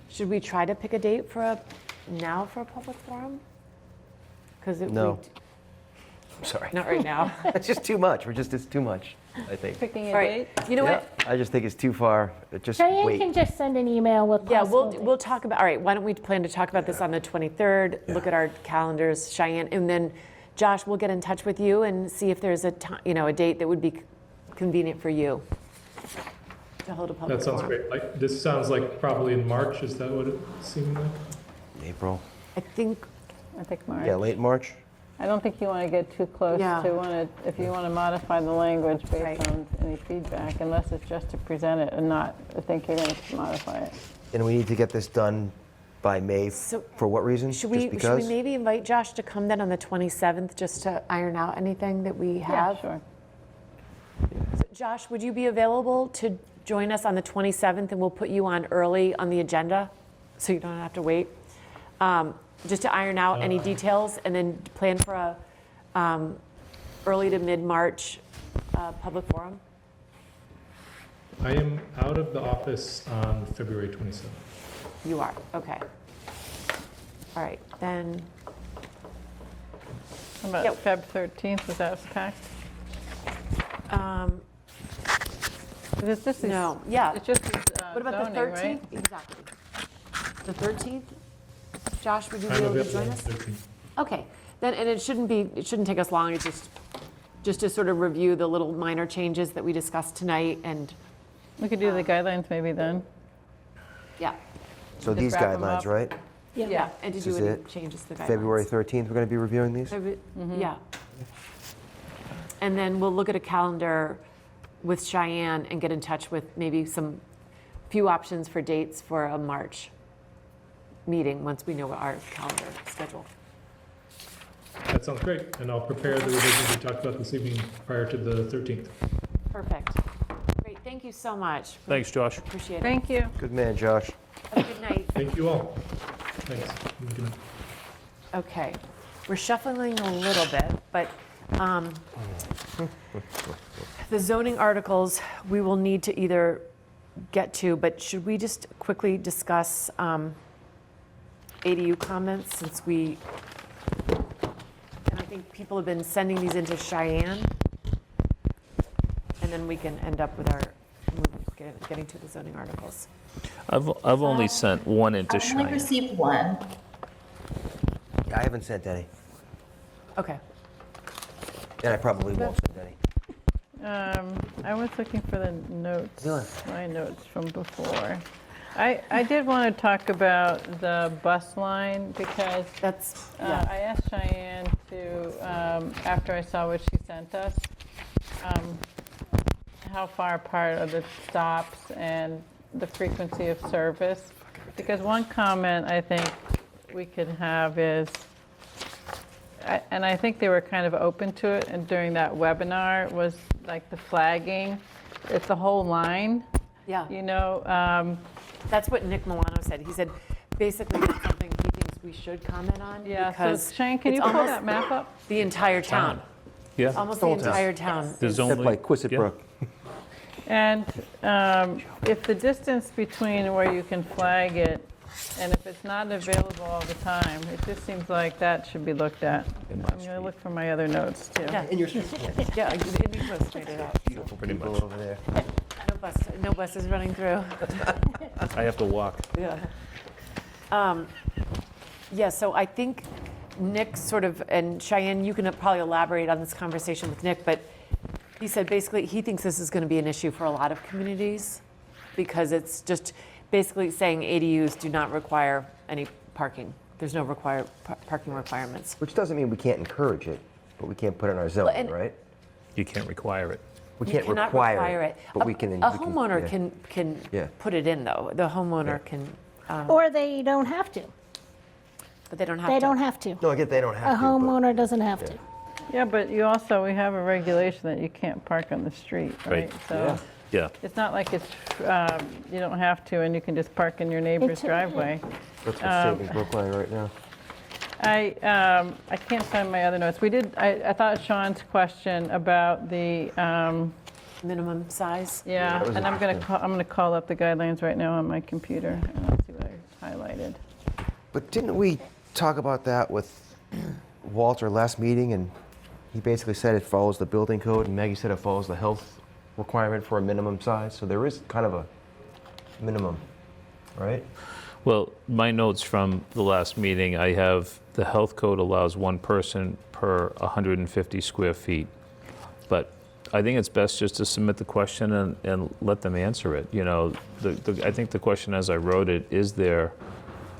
Should we try to pick a date for a public forum? Because No. Sorry. Not right now. It's just too much. It's too much, I think. Picking a All right. date? You know what? I just think it's too far. Just Cheyenne wait. can just send an email with Yeah, possible we'll talk about, all right, why don't we plan to talk about this on the 23rd, look at our calendars, Cheyenne, and then Josh, we'll get in touch with you and see if there's a date that would be convenient for you to hold a public That sounds forum. great. This sounds like probably in March, is that what it seemed like? April. I think, March. Yeah, late March. I don't think you want to get too close Yeah. to if you want to modify the language based on any feedback, unless it's just to present it and not think you're going to modify it. And we need to get this done by May. For what reason? should Just we because? maybe invite Josh to come then on the 27th, just to iron out anything that we have? Yeah, sure. So, Josh, would you be available to join us on the 27th, and we'll put you on early on the agenda, so you don't have to wait? Just to iron out any details, and then plan for a early to mid-March public forum? I am out of the office on February 27th. You are, okay. All right, then, How about Yep. Feb 13th, was that packed? This is, no, yeah. It's just What about the zoning, 13th? right? Exactly. The 13th? Josh, would you be I'm able to available join on us? the 13th. Okay, then, and it shouldn't take us long, it's just just to sort of review the little minor changes that we discussed tonight and, We could do the guidelines maybe then. yeah. So Just these wrap 'em guidelines, up. right? Yeah, and to This do is any it? changes to the guidelines. February 13th, we're going to be reviewing these? Yeah. And then we'll look at a calendar with Cheyenne and get in touch with maybe some few options for dates for a March meeting, once we know our calendar schedule. That sounds great, and I'll prepare the revisions we talked about this evening prior to the 13th. Perfect. Great, thank you so much. Thanks, Josh. Appreciate it. Thank you. Good man, Josh. Have a good night. Thank you all. Thanks. Good night. Okay, we're shuffling a little bit, but the zoning articles, we will need to either get to, but should we just quickly discuss ADU comments, since and I think people have been sending these into Cheyenne, and then we can end up with our, getting to the zoning articles. I've only sent one into I've only Cheyenne. received one. Yeah, I haven't sent any, Okay. and I probably won't send any. I was looking for the notes, Dylan. my notes from before. I did want to talk about the bus line because That's, I asked Cheyenne to, after I saw what she sent us, how far apart are the stops and the frequency of service? Because one comment I think we could have is, and I think they were kind of open to it, and during that webinar, was like the flagging. It's the whole line, yeah. you know? That's what Nick Milano said. He said, basically, it's something he thinks we should comment on. Yeah, because so Shane, can it's you pull almost that map up? The entire town. Yeah. Almost the entire town. There's Except only, like Quistit yeah. Brook. And if the distance between where you can flag it, and if it's not available all the time, it just seems like that should be looked at. I'm going to look for my other notes, too. Yeah, In your street. yeah, it needs to straight it out. Pretty People much. over there. No buses running through. I have to walk. Yeah. Yeah, so I think Nick sort of, and Cheyenne, you can probably elaborate on this conversation with Nick, but he said basically he thinks this is going to be an issue for a lot of communities because it's just basically saying ADUs do not require any parking. There's no parking requirements. Which doesn't mean we can't encourage it, but we can't put it in our zoning, and- right? You can't require it. We You can't cannot require it, but A- we can. A we can- homeowner yeah. can Yeah. put it in, though. The homeowner can, Or they don't have to. but they don't have to. They don't have to. No, I get they don't A have to. but- homeowner doesn't have to. Yeah, but we have a regulation that you can't park on the street, right? Right. So Yeah. it's not like it's, you don't have to, and you can just park in your neighbor's driveway. That's what's saving Brookline right now. I can't find my other notes. I thought Sean's question about the, Minimum size. yeah, That was and I'm going interesting. to call up the guidelines right now on my computer, and I'll see what I highlighted. But didn't we talk about that with Walter last meeting, and he basically said it follows the building code, and Maggie said it follows the health requirement for a minimum size, so there is kind of a minimum, right? Well, my notes from the last meeting, I have the health code allows one person per 150 square feet. But I think it's best just to submit the question and let them answer it. You know, I think the question as I wrote it,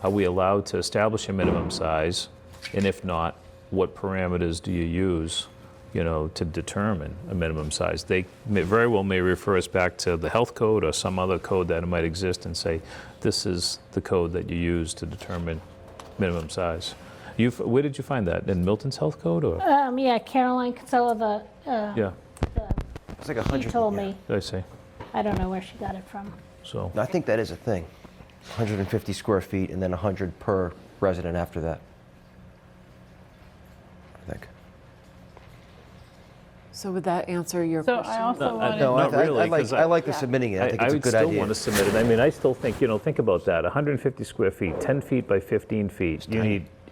are we allowed to establish a minimum size? And if not, what parameters do you use, you know, to determine a minimum size? They very well may refer us back to the health code or some other code that might exist and say, this is the code that you use to determine minimum size. Where did you find that? In Milton's health code or? Yeah, Caroline Kinsella, Yeah, It's like she 100. told yeah. me. did I say? I don't know where she got it from. So, I think that is a thing. 150 square feet and then 100 per resident after that. I think. So would that answer your So question? I also wanted. No, Not really, I like the submitting it. I think it's a would good still idea. want to submit it. I mean, I still think, you know, think about that. 150 square feet, 10 feet by 15 feet.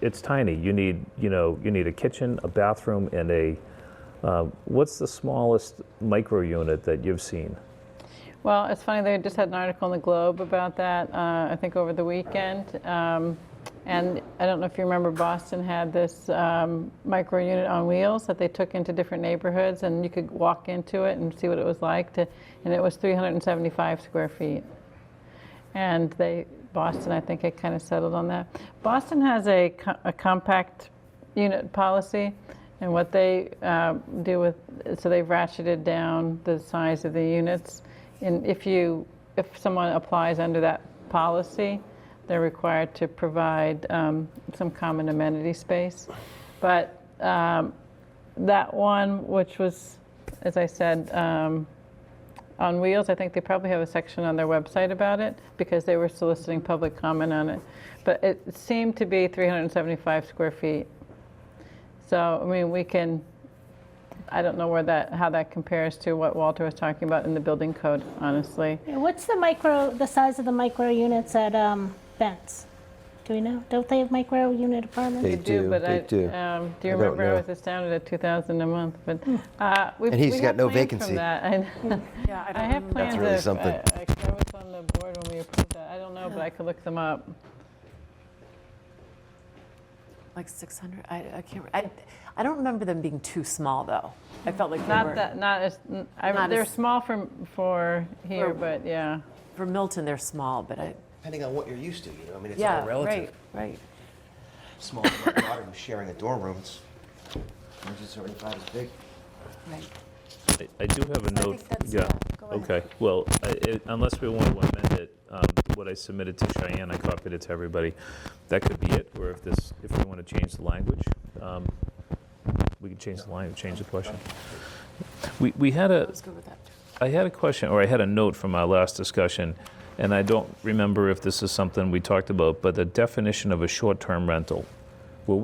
It's tiny. You need, you know, you need a kitchen, a bathroom, and what's the smallest micro unit that you've seen? Well, it's funny, they just had an article in the Globe about that, I think over the weekend. And I don't know if you remember, Boston had this micro unit on wheels that they took into different neighborhoods, and you could walk into it and see what it was like. And it was 375 square feet. And Boston, I think, had kind of settled on that. Boston has a compact unit policy, and what they do with, so they've ratcheted down the size of the units. And if someone applies under that policy, they're required to provide some common amenity space. But that one, which was, as I said, on wheels, I think they probably have a section on their website about it because they were soliciting public comment on it. But it seemed to be 375 square feet. So, I mean, I don't know how that compares to what Walter was talking about in the building code, honestly. Yeah, what's the size of the micro units at Bent's? Do we know? Don't they have micro unit apartments? They do, but they do. Do you I don't remember I know. was astounded at 2,000 a month? But And he's got no vacancy. I have plans. That's really something. I was on the board when we approved that. I don't know, but I could look them up. Like 600? I can't. I don't remember them being too small though. I felt like They're small for here, but yeah. For Milton, they're small, but Depending on what you're used to, I mean, it's yeah, all relative. right. Small daughter who's sharing a dorm room, it's 175 is big. Right. I do have a note. go ahead. Okay. Well, unless we want to amend it, what I submitted to Cheyenne, I copied it to everybody. That could be it. Or if we want to change the language, we can change the language, change the question. We had I had a question, or I had a note from our last discussion, and I don't remember if this is something we talked about, but the definition of a short-term rental. Were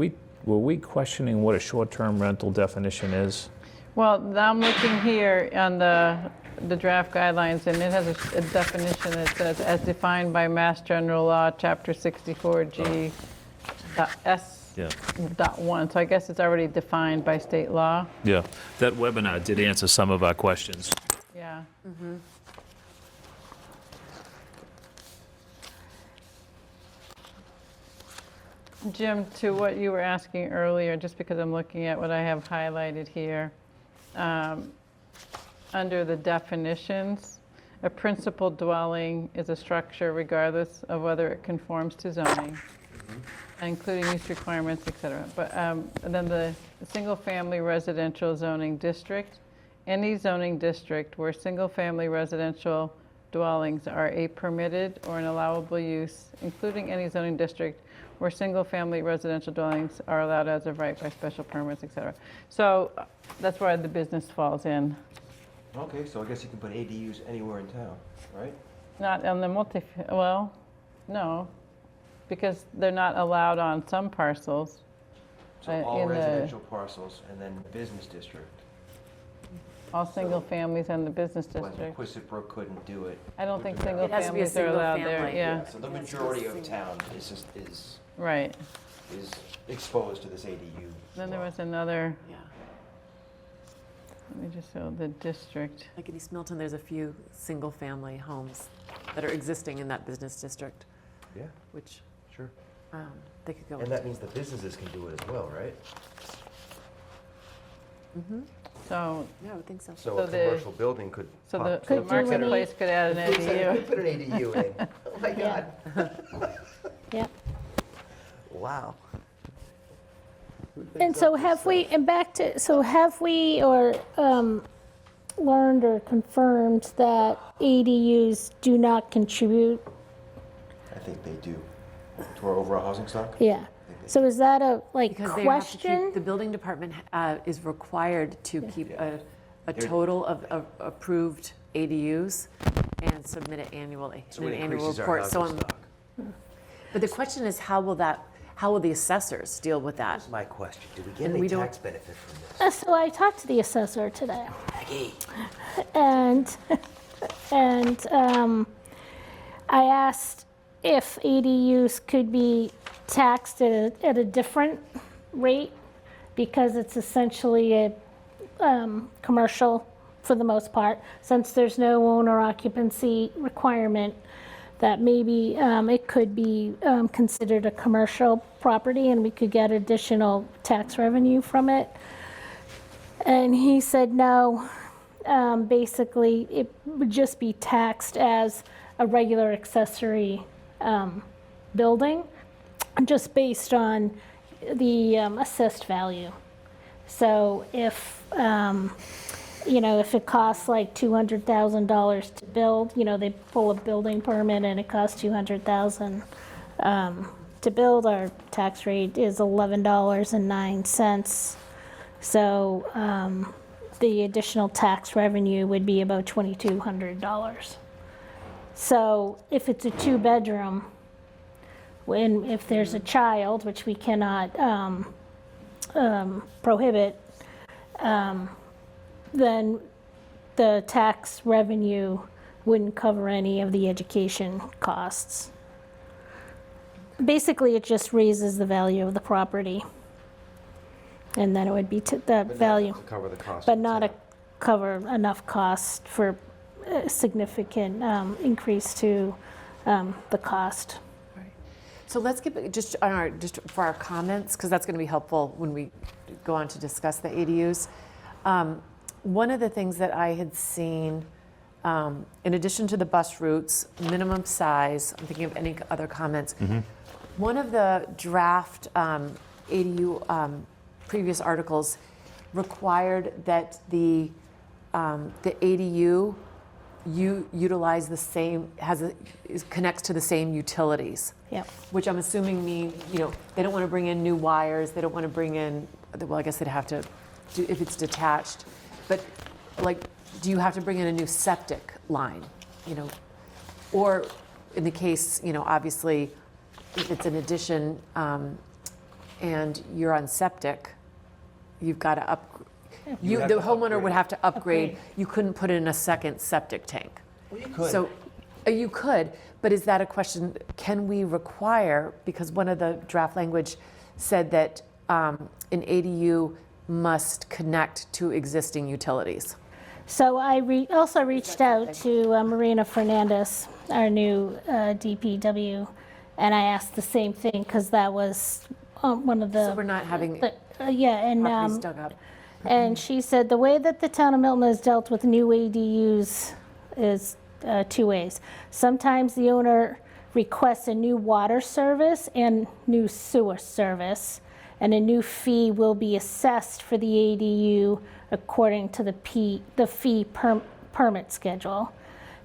we questioning what a short-term rental definition is? Well, I'm looking here on the draft guidelines, and it has a definition that says, as defined by Mass General Law, Chapter 64G, S.1. So I guess it's already defined by state law. Yeah, that webinar did answer some of our questions. Yeah. Mm-hmm. Jim, to what you were asking earlier, just because I'm looking at what I have highlighted here, under the definitions, a principal dwelling is a structure regardless of whether it conforms to zoning, including use requirements, et cetera. But and then the single-family residential zoning district, any zoning district where single-family residential dwellings are a permitted or an allowable use, including any zoning district where single-family residential dwellings are allowed as of right by special permits, et cetera. So that's where the business falls in. Okay, so I guess you can put ADUs anywhere in town, right? Not on the well, no, because they're not allowed on some parcels. So all residential parcels and then business district. All single families in the business district. Quistit Brook couldn't do it. I don't think single It has to be a families are single allowed there, family. yeah. So the majority of town is Right. is exposed to this ADU. Then there was another, Yeah. let me just show the district. Like in East Milton, there's a few single-family homes that are existing in that business district, Yeah, which sure. they could go And into. that means the businesses can do it as well, right? Mm-hmm. So, Yeah, I would think so. So So a the- commercial building could. so pop- the do marketplace could add an Could ADU. put an ADU in. Oh my God. Yeah. Wow. And so have we, learned or confirmed that ADUs do not contribute? I think they do. To our overall housing stock? Yeah. So is that a, Because they have to question? keep, the building department is required to keep a total of approved ADUs and submit it annually So in it an annual increases our report. housing stock. But the question is, how will the assessors deal with that? That's my question. Do we get And any we don't- tax benefit from this? So I talked to the assessor today. Maggie. And I asked if ADUs could be taxed at a different rate because it's essentially a commercial for the most part, since there's no owner occupancy requirement that maybe it could be considered a commercial property and we could get additional tax revenue from it. And he said no, basically it would just be taxed as a regular accessory building, just based on the assessed value. So if, if it costs like $200,000 to build, they pull a building permit and it costs $200,000 to build, our tax rate is $11.09. So the additional tax revenue would be about $2,200. So if it's a 2-bedroom, if there's a child, which we cannot prohibit, then the tax revenue wouldn't cover any of the education costs. Basically, it just raises the value of the property. And then it would be that value. To cover the cost. But not cover enough cost for a significant increase to the cost. So let's get just for our comments, because that's going to be helpful when we go on to discuss the ADUs. One of the things that I had seen, in addition to the bus routes, minimum size, I'm thinking of any other comments. One of the draft ADU previous articles required that the ADU utilize the same, connects to the same utilities. Yep. Which I'm assuming mean, they don't want to bring in new wires, they don't want to bring in, well, I guess they'd have to, if it's detached. But do you have to bring in a new septic line? Or in the case, obviously, if it's an addition and you're on septic, you've got to the homeowner would have to upgrade. You couldn't put in a second septic tank. Well, you could. So you could, but is that a question, can we require, because one of the draft language said that an ADU must connect to existing utilities. So I also reached out to Marina Fernandez, our new DPW, and I asked the same thing because that was one of the. So we're not having properties dug up. And she said the way that the town of Milton has dealt with new ADUs is 2 ways. Sometimes the owner requests a new water service and new sewer service, and a new fee will be assessed for the ADU according to the fee permit schedule.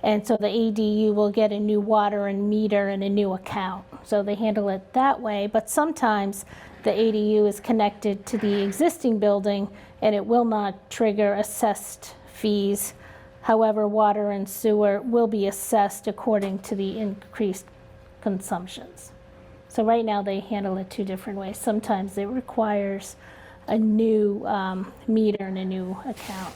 And so the ADU will get a new water and meter and a new account. So they handle it that way, but sometimes the ADU is connected to the existing building and it will not trigger assessed fees. However, water and sewer will be assessed according to the increased consumptions. So right now they handle it 2 different ways. Sometimes it requires a new meter and a new account.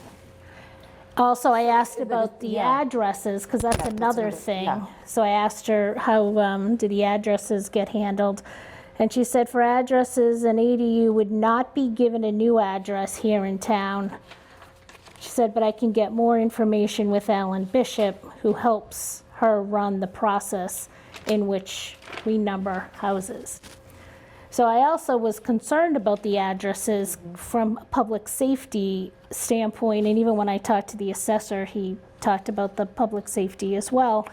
Also, I asked about the addresses, because that's another thing. yeah. So I asked her how do the addresses get handled. And she said for addresses, an ADU would not be given a new address here in town. She said, but I can get more information with Alan Bishop, who helps her run the process in which we number houses. So I also was concerned about the addresses from a public safety standpoint, and even when I talked to the assessor, he talked about the public safety as well.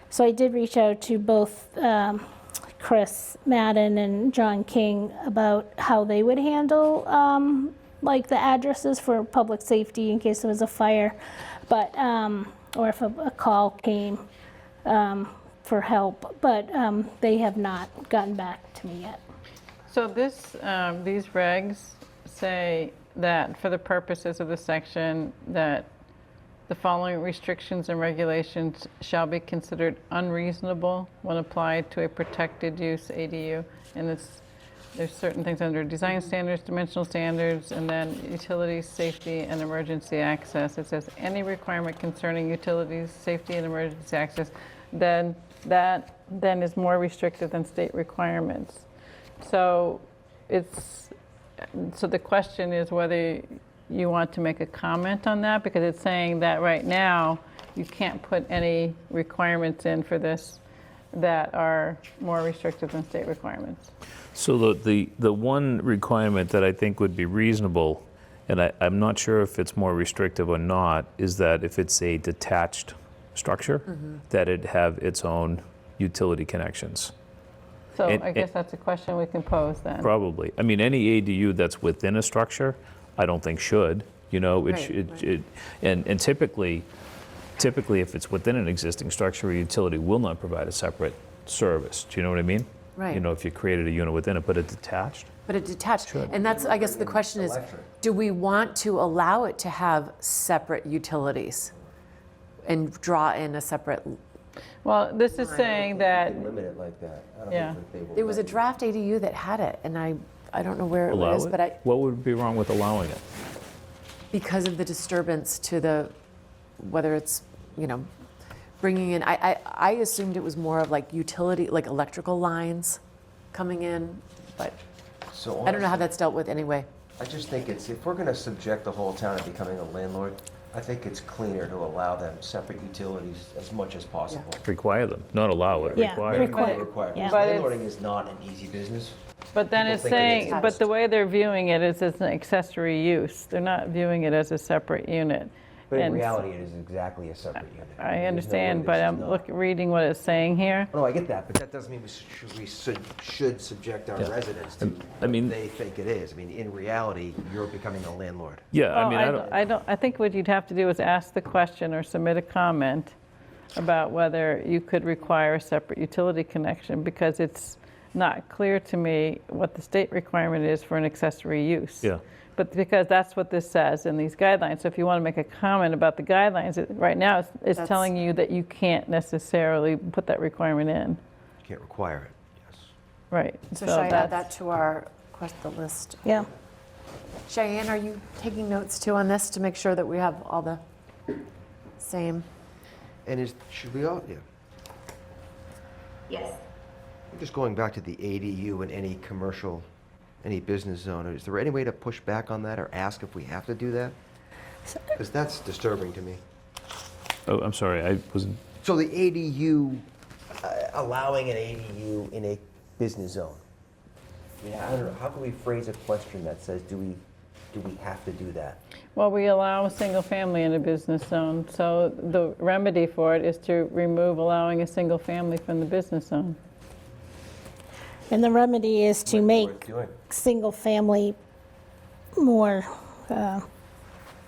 So I did reach out to both Chris Madden and John King about how they would handle the addresses for public safety in case there was a fire, but or if a call came for help, but they have not gotten back to me yet. So these regs say that for the purposes of the section, that the following restrictions and regulations shall be considered unreasonable when applied to a protected use ADU. And there's certain things under design standards, dimensional standards, and then utilities, safety, and emergency access. It says any requirement concerning utilities, safety, and emergency access, then that then is more restrictive than state requirements. So the question is whether you want to make a comment on that, because it's saying that right now you can't put any requirements in for this that are more restrictive than state requirements. So the one requirement that I think would be reasonable, and I'm not sure if it's more restrictive or not, is that if it's a detached structure, that it have its own utility connections. So And- I guess that's a question we can pose then. Probably. I mean, any ADU that's within a structure, I don't think should, you know, and typically if it's within an existing structure, a utility will not provide a separate service. Do you know what I mean? Right. You know, if you created a unit within it, but it's detached. But it detached, and that's, I guess the question is, do we want to allow it to have separate utilities and draw in a separate? Well, this is saying that, Limit it like that. I don't Yeah. think they will. There was a draft ADU that had it, and I don't know where it Allow is, it? but What would be wrong with allowing it? because of the disturbance to the, whether it's, you know, bringing in, I assumed it was more of like utility, like electrical lines coming in, but So I don't know how honestly, that's dealt with anyway. I just think if we're going to subject the whole town to becoming a landlord, I think it's cleaner to allow them separate utilities as much as possible. Require them, not allow it, Yeah, require. Required. Yeah. Because But it's- landlording is not an easy business. but then People it's think it saying, is. but the way they're viewing it is as an accessory use. They're not viewing it as a separate unit. But in And reality, it is exactly a separate unit. I There's no way understand, this but is I'm not. reading what it's saying here. Oh, no, I get that, but that doesn't mean we should subject our Yeah. residents to I mean- what they think it is. I mean, in reality, you're becoming a landlord. Yeah, I Well, mean, I think what you'd have to do is ask the question or submit a comment about whether you could require a separate utility connection, because it's not clear to me what the state requirement is for an accessory use. Yeah. But because that's what this says in these guidelines. So if you want to make a comment about the guidelines, right now it's That's- telling you that you can't necessarily put that requirement in. You can't require it, yes. Right. So should I add that to our the list? Yeah. Cheyenne, are you taking notes too on this to make sure that we have all the same? And should we all, yeah. Yes. Just going back to the ADU in any commercial, any business zone, is there any way to push back on that or ask if we have to do that? Because that's disturbing to me. oh, I'm sorry, I wasn't, So the ADU, allowing an ADU in a business zone. Yeah, I don't know, how can we phrase a question that says, do we have to do that? Well, we allow a single family in a business zone. So the remedy for it is to remove allowing a single family from the business zone. And the remedy is to make Worth doing. single family more,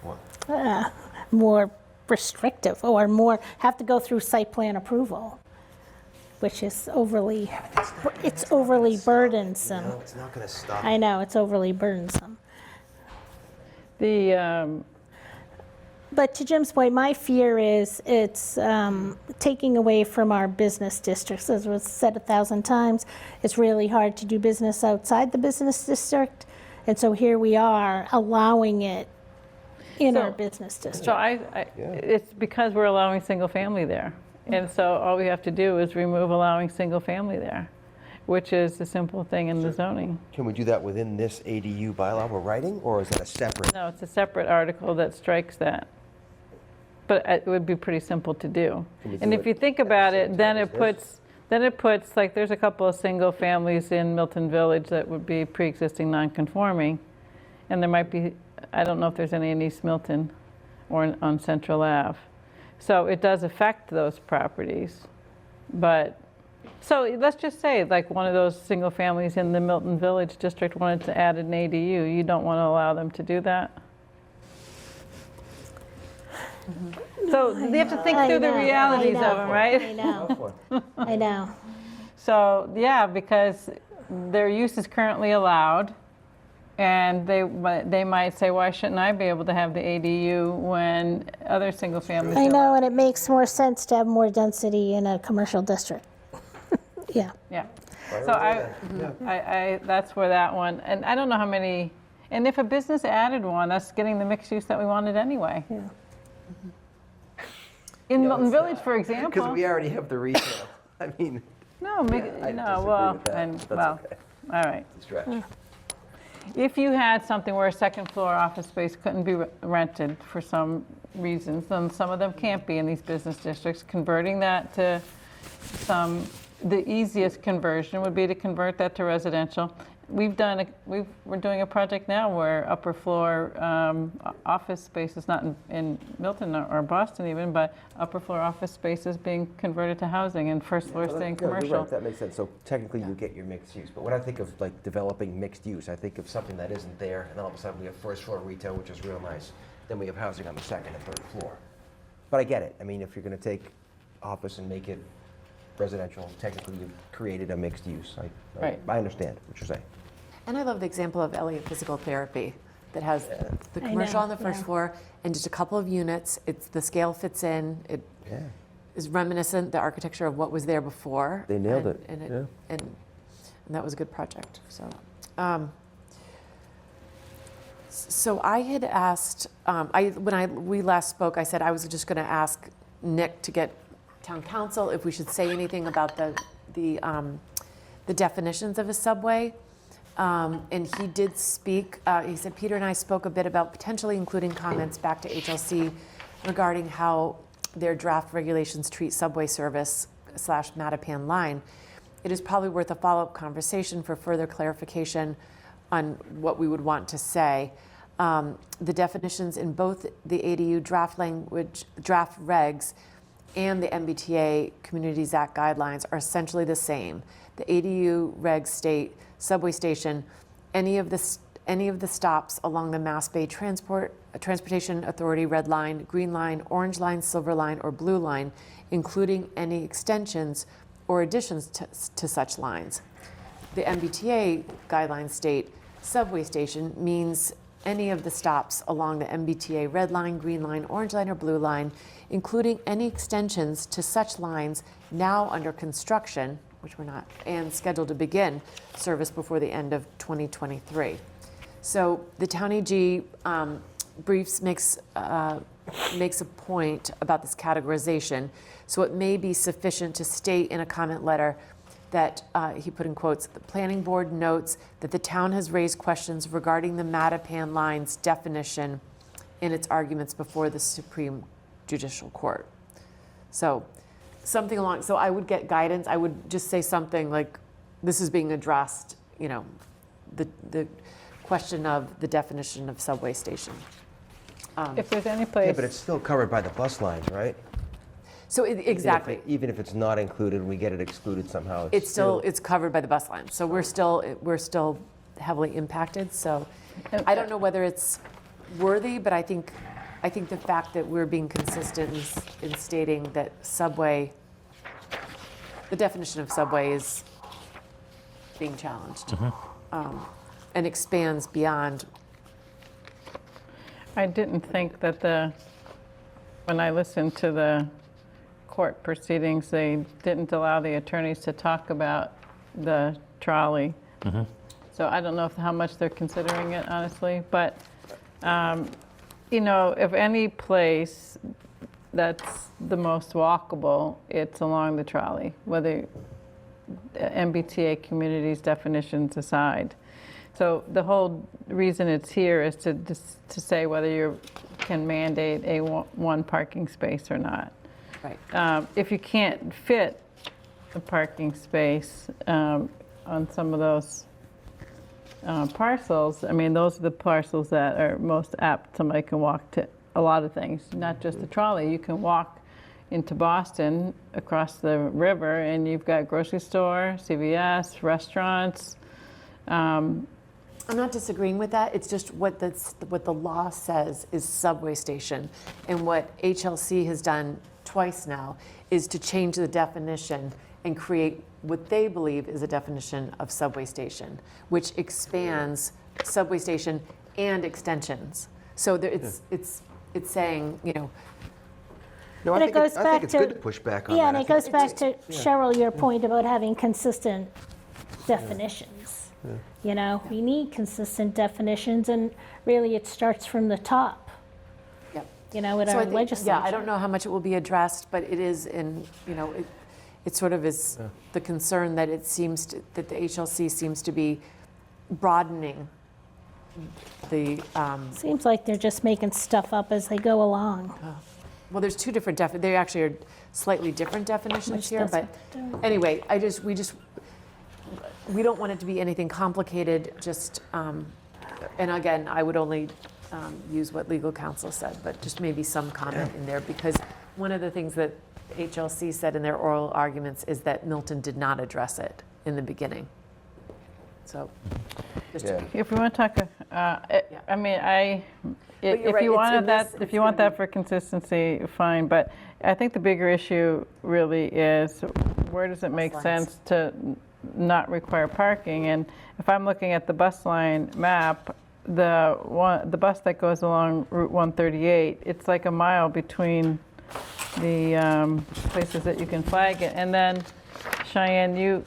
What? more restrictive, or more, have to go through site plan approval, which is overly, it's overly burdensome. No, it's not gonna stop. I know, it's overly burdensome. The, But to Jim's point, my fear is it's taking away from our business districts. As was said 1,000 times, it's really hard to do business outside the business district. And so here we are allowing it in our business district. so it's because we're allowing single family there. And so all we have to do is remove allowing single family there, which is the simple thing in the zoning. Can we do that within this ADU bylaw we're writing, or is that a separate? No, it's a separate article that strikes that. But it would be pretty simple to do. Can we And do if it you think at the about same it, then time it as this? puts, like, there's a couple of single families in Milton Village that would be pre-existing non-conforming. And there might be, I don't know if there's any in East Milton or on Central Ave. So it does affect those properties. But, so let's just say, like, one of those single families in the Milton Village district wanted to add an ADU. You don't want to allow them to do that? So they have to think through the realities of them, right? I know, I know. So, yeah, because their use is currently allowed, and they might say, why shouldn't I be able to have the ADU when other single families I are? know, and it makes more sense to have more density in a commercial district. Yeah. Yeah. So I that's where that one, and I don't know how many, and if a business added one, that's getting the mixed use that we wanted anyway. Yeah. In Milton Village, for example. Because we already have the retail. I mean, No, I no, disagree well, with that, and, but that's well, okay. all right. it's a stretch. If you had something where a second floor office space couldn't be rented for some reasons, then some of them can't be in these business districts, converting that to some the easiest conversion would be to convert that to residential. We're doing a project now where upper floor office space is not in Milton or Boston even, but upper floor office space is being converted to housing and first floor staying You're commercial. right, that makes sense. So technically you get your mixed use. But when I think of like developing mixed use, I think of something that isn't there, and then all of a sudden we have first floor retail, which is real nice. Then we have housing on the second and third floor. But I get it. I mean, if you're going to take office and make it residential, technically you've created a mixed use. Right. I understand what you're saying. And I love the example of Elliott Physical Therapy that has the I commercial know, on the first yeah. floor and just a couple of units. The scale fits in. It is reminiscent, the architecture of what was there before. They nailed and it. And that was a good project. So I had asked, when we last spoke, I said I was just going to ask Nick to get town council if we should say anything about the definitions of a subway. And he did speak. He said Peter and I spoke a bit about potentially including comments back to HLC regarding how their draft regulations treat subway service / Mattapan line. It is probably worth a follow-up conversation for further clarification on what we would want to say. The definitions in both the ADU draft regs and the MBTA Communities Act guidelines are essentially the same. The ADU regs state subway station, any of the stops along the Mass Bay Transportation Authority Red Line, Green Line, Orange Line, Silver Line, or Blue Line, including any extensions or additions to such lines. The MBTA guidelines state subway station means any of the stops along the MBTA Red Line, Green Line, Orange Line, or Blue Line, including any extensions to such lines now under construction, which we're not, and scheduled to begin service before the end of 2023. So the Town AG briefs makes a point about this categorization. So it may be sufficient to state in a comment letter that he put in quotes, the planning board notes that the town has raised questions regarding the Mattapan line's definition in its arguments before the Supreme Judicial Court. So something along, so I would get guidance. I would just say something like, this is being addressed, the question of the definition of subway station. If there's any place. Yeah, but it's still covered by the bus lines, right? So exactly. Even if it's not included, we get it excluded somehow. It's covered by the bus line. So we're still heavily impacted. So I don't know whether it's worthy, but I think the fact that we're being consistent in stating that subway, the definition of subway is being challenged and expands beyond. I didn't think that when I listened to the court proceedings, they didn't allow the attorneys to talk about the trolley. So I don't know how much they're considering it, honestly. But, if any place that's the most walkable, it's along the trolley, whether MBTA communities definitions aside. So the whole reason it's here is to say whether you can mandate a one parking space or not. Right. If you can't fit a parking space on some of those parcels, I mean, those are the parcels that are most apt. Somebody can walk to a lot of things, not just the trolley. You can walk into Boston across the river and you've got grocery store, CVS, restaurants. I'm not disagreeing with that. It's just what the law says is subway station. And what HLC has done twice now is to change the definition and create what they believe is a definition of subway station, which expands subway station and extensions. So there, it's saying, No, I think it's good to push back on that. Yeah, and it goes back to, Cheryl, your point about having consistent definitions. We need consistent definitions, and really it starts from the top. Yep. With our legislature. Yeah, I don't know how much it will be addressed, but it is it sort of is the concern that it seems that the HLC seems to be broadening the. Seems like they're just making stuff up as they go along. well, there's two different they actually are slightly different definitions Which here, but doesn't- anyway, we don't want it to be anything complicated, just, and again, I would only use what legal counsel said, but just maybe some comment in there, because one of the things that HLC said in their oral arguments is that Milton did not address it in the beginning. So, just to be If we want to talk, I mean, But you're if right, you it's wanted in that, this- if you want that for consistency, fine. But I think the bigger issue really is, where does it make lines. sense to not require parking? And if I'm looking at the bus line map, the bus that goes along Route 138, it's like a mile between the places that you can flag it. And then, Cheyenne, you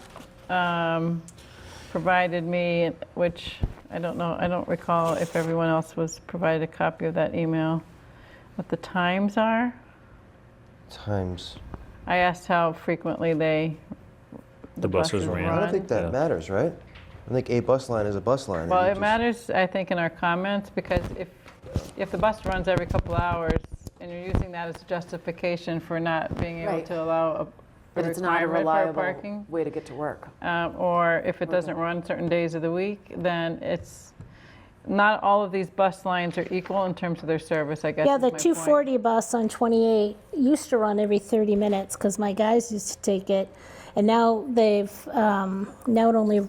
provided me, which I don't know, I don't recall if everyone else was provided a copy of that email, what the times are. Times. I asked how frequently The buses ran. I don't think that Yeah. matters, right? I think a bus line is a bus line. and Well, you it just- matters, I think, in our comments, because if the bus runs every couple hours and you're using that as justification for not being able Right. to allow a But it's not a requirement for reliable parking, way to get to work. or if it doesn't run certain days of the week, then it's, not all of these bus lines are equal in terms of their service, I guess Yeah, is the my 240 bus on 28 used to run every 30 minutes because my guys used to take it. And now now it only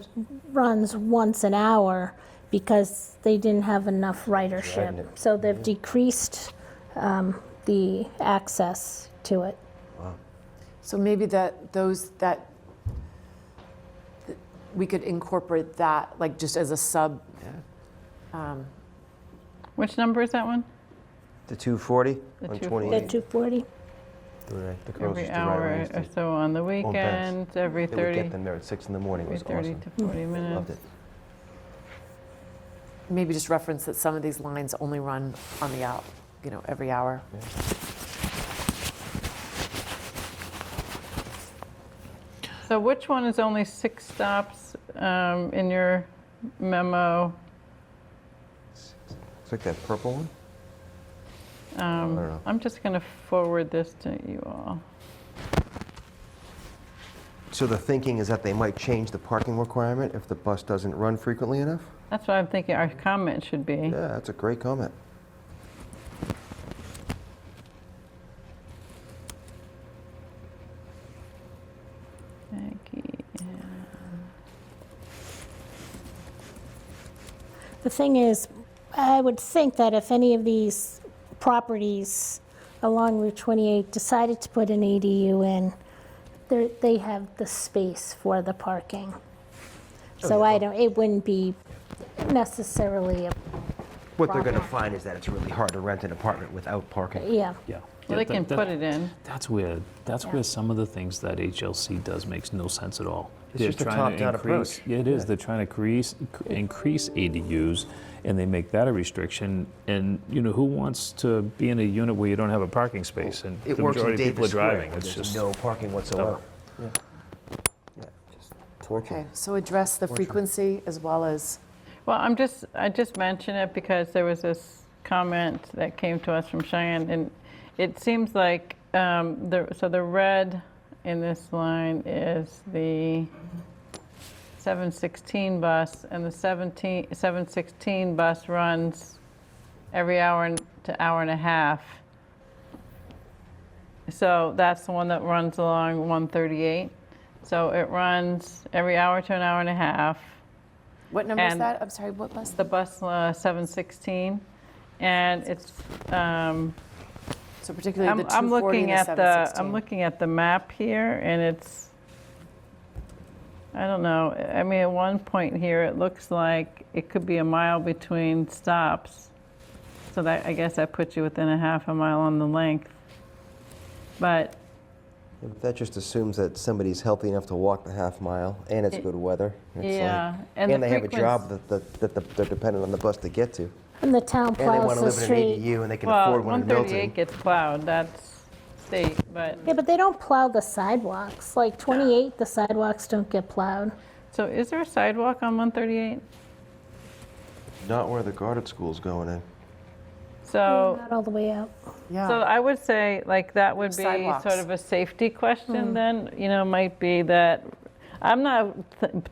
runs once an hour because they didn't have enough ridership. So they've decreased the access to it. So maybe we could incorporate that, like just as a sub. Which number is that one? The 240 The on 240. 28. The 240? The closest Every to right hour around or so on the Old Beds. weekends, every They would 30, get them there at 6 in the morning. It was 30 awesome. to 40 Loved minutes. it. Maybe just reference that some of these lines only run on the out, every hour. So which one is only 6 stops in your memo? It's like that purple one? don't know. I'm just going to forward this to you all. So the thinking is that they might change the parking requirement if the bus doesn't run frequently enough? That's what I'm thinking our comment should be. Yeah, that's a great comment. The thing is, I would think that if any of these properties along Route 28 decided to put an ADU in, they have the space for the parking. So it wouldn't be necessarily a What they're going to problem. find is that it's really hard to rent an apartment without parking. Yeah. Yeah. Well, they can put it in. That's where some of the things that HLC does makes no sense at all. It's just a top-down approach. Yeah, it is. They're trying to increase ADUs, and they make that a restriction. And who wants to be in a unit where you don't have a parking space and It the works in majority of people are Davis Square, driving? where It's there's just no parking whatsoever. Yeah. Just torture. Okay, so address the frequency as well as, Well, I just mention it because there was this comment that came to us from Cheyenne, and it seems like the red in this line is the 716 bus, and the 716 bus runs every hour to hour and a half. So that's the one that runs along 138. So it runs every hour to an hour and a half. what number is And that? I'm sorry, what bus? The bus 716, and it's. So particularly the I'm 240 looking and the at 716. I'm looking at the map here, and it's. I don't know. I mean, at one point here, it looks like it could be a mile between stops. So that, I guess that puts you within a half a mile on the length. But Yeah, but that just assumes that somebody's healthy enough to walk the half mile, and it's good weather. It's yeah, like, and and the they have a job frequency- that they're dependent on the bus to get to. And the town And they want plows to the live in an street. ADU, and they can well, afford one in 138 Milton. gets plowed. That's state, but. Yeah, but they don't plow the sidewalks. Like 28, the sidewalks don't get plowed. So is there a sidewalk on 138? Not where the Guarded School's going in. So, Not all the way out. so I would say like that would be Sidewalks. sort of a safety question then, might be that, I'm not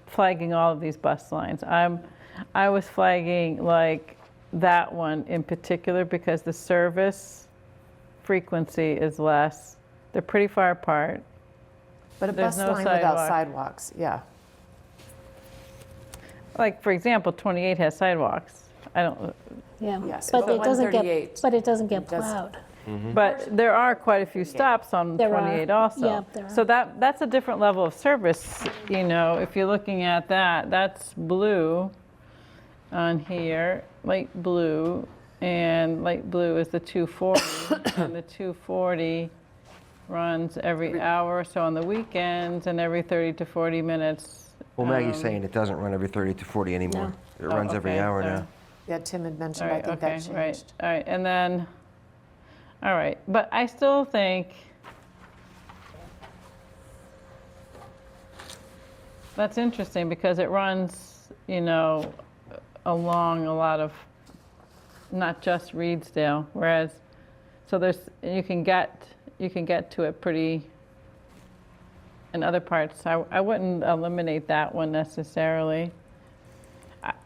flagging all of these bus lines. I was flagging like that one in particular because the service frequency is less. They're pretty far apart. But a There's bus no line without sidewalk. sidewalks, yeah. Like, for example, 28 has sidewalks. I don't, Yeah, Yes, but but it doesn't 138 get, but it doesn't get does- plowed. but there are quite a few stops on There are. 28 also. Yeah, there are. So that's a different level of service, if you're looking at that, that's blue on here, light blue, and light blue is the 240, and the 240 runs every hour or so on the weekends and every 30 to 40 minutes. Well, Maggie's saying it doesn't run every 30 to 40 anymore. It Oh, runs every okay, hour sorry. now. Yeah, Tim had mentioned, All I right, think okay, that changed. right, all right, and then, all right, but I still think that's interesting because it runs, along a lot of, not just Reedsdale, whereas, so you can get to it pretty, in other parts. I wouldn't eliminate that one necessarily.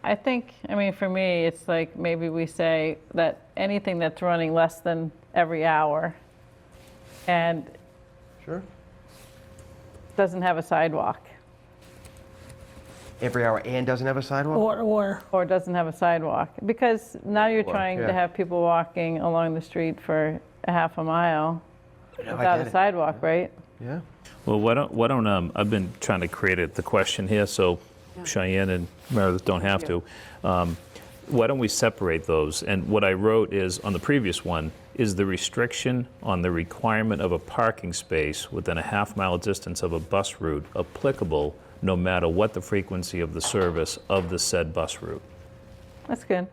I think, for me, it's like maybe we say that anything that's running less than every hour and Sure. doesn't have a sidewalk. Every hour and doesn't have a sidewalk? Or doesn't have a sidewalk. Because now you're trying yeah. to have people walking along the street for a half a mile No, I without get a it. sidewalk, right? Yeah. Well, why don't I've been trying to create the question here, so Cheyenne and Meredith don't have to. Why don't we separate those? And what I wrote is, on the previous one, is the restriction on the requirement of a parking space within a half-mile distance of a bus route applicable no matter what the frequency of the service of the said bus route? That's good.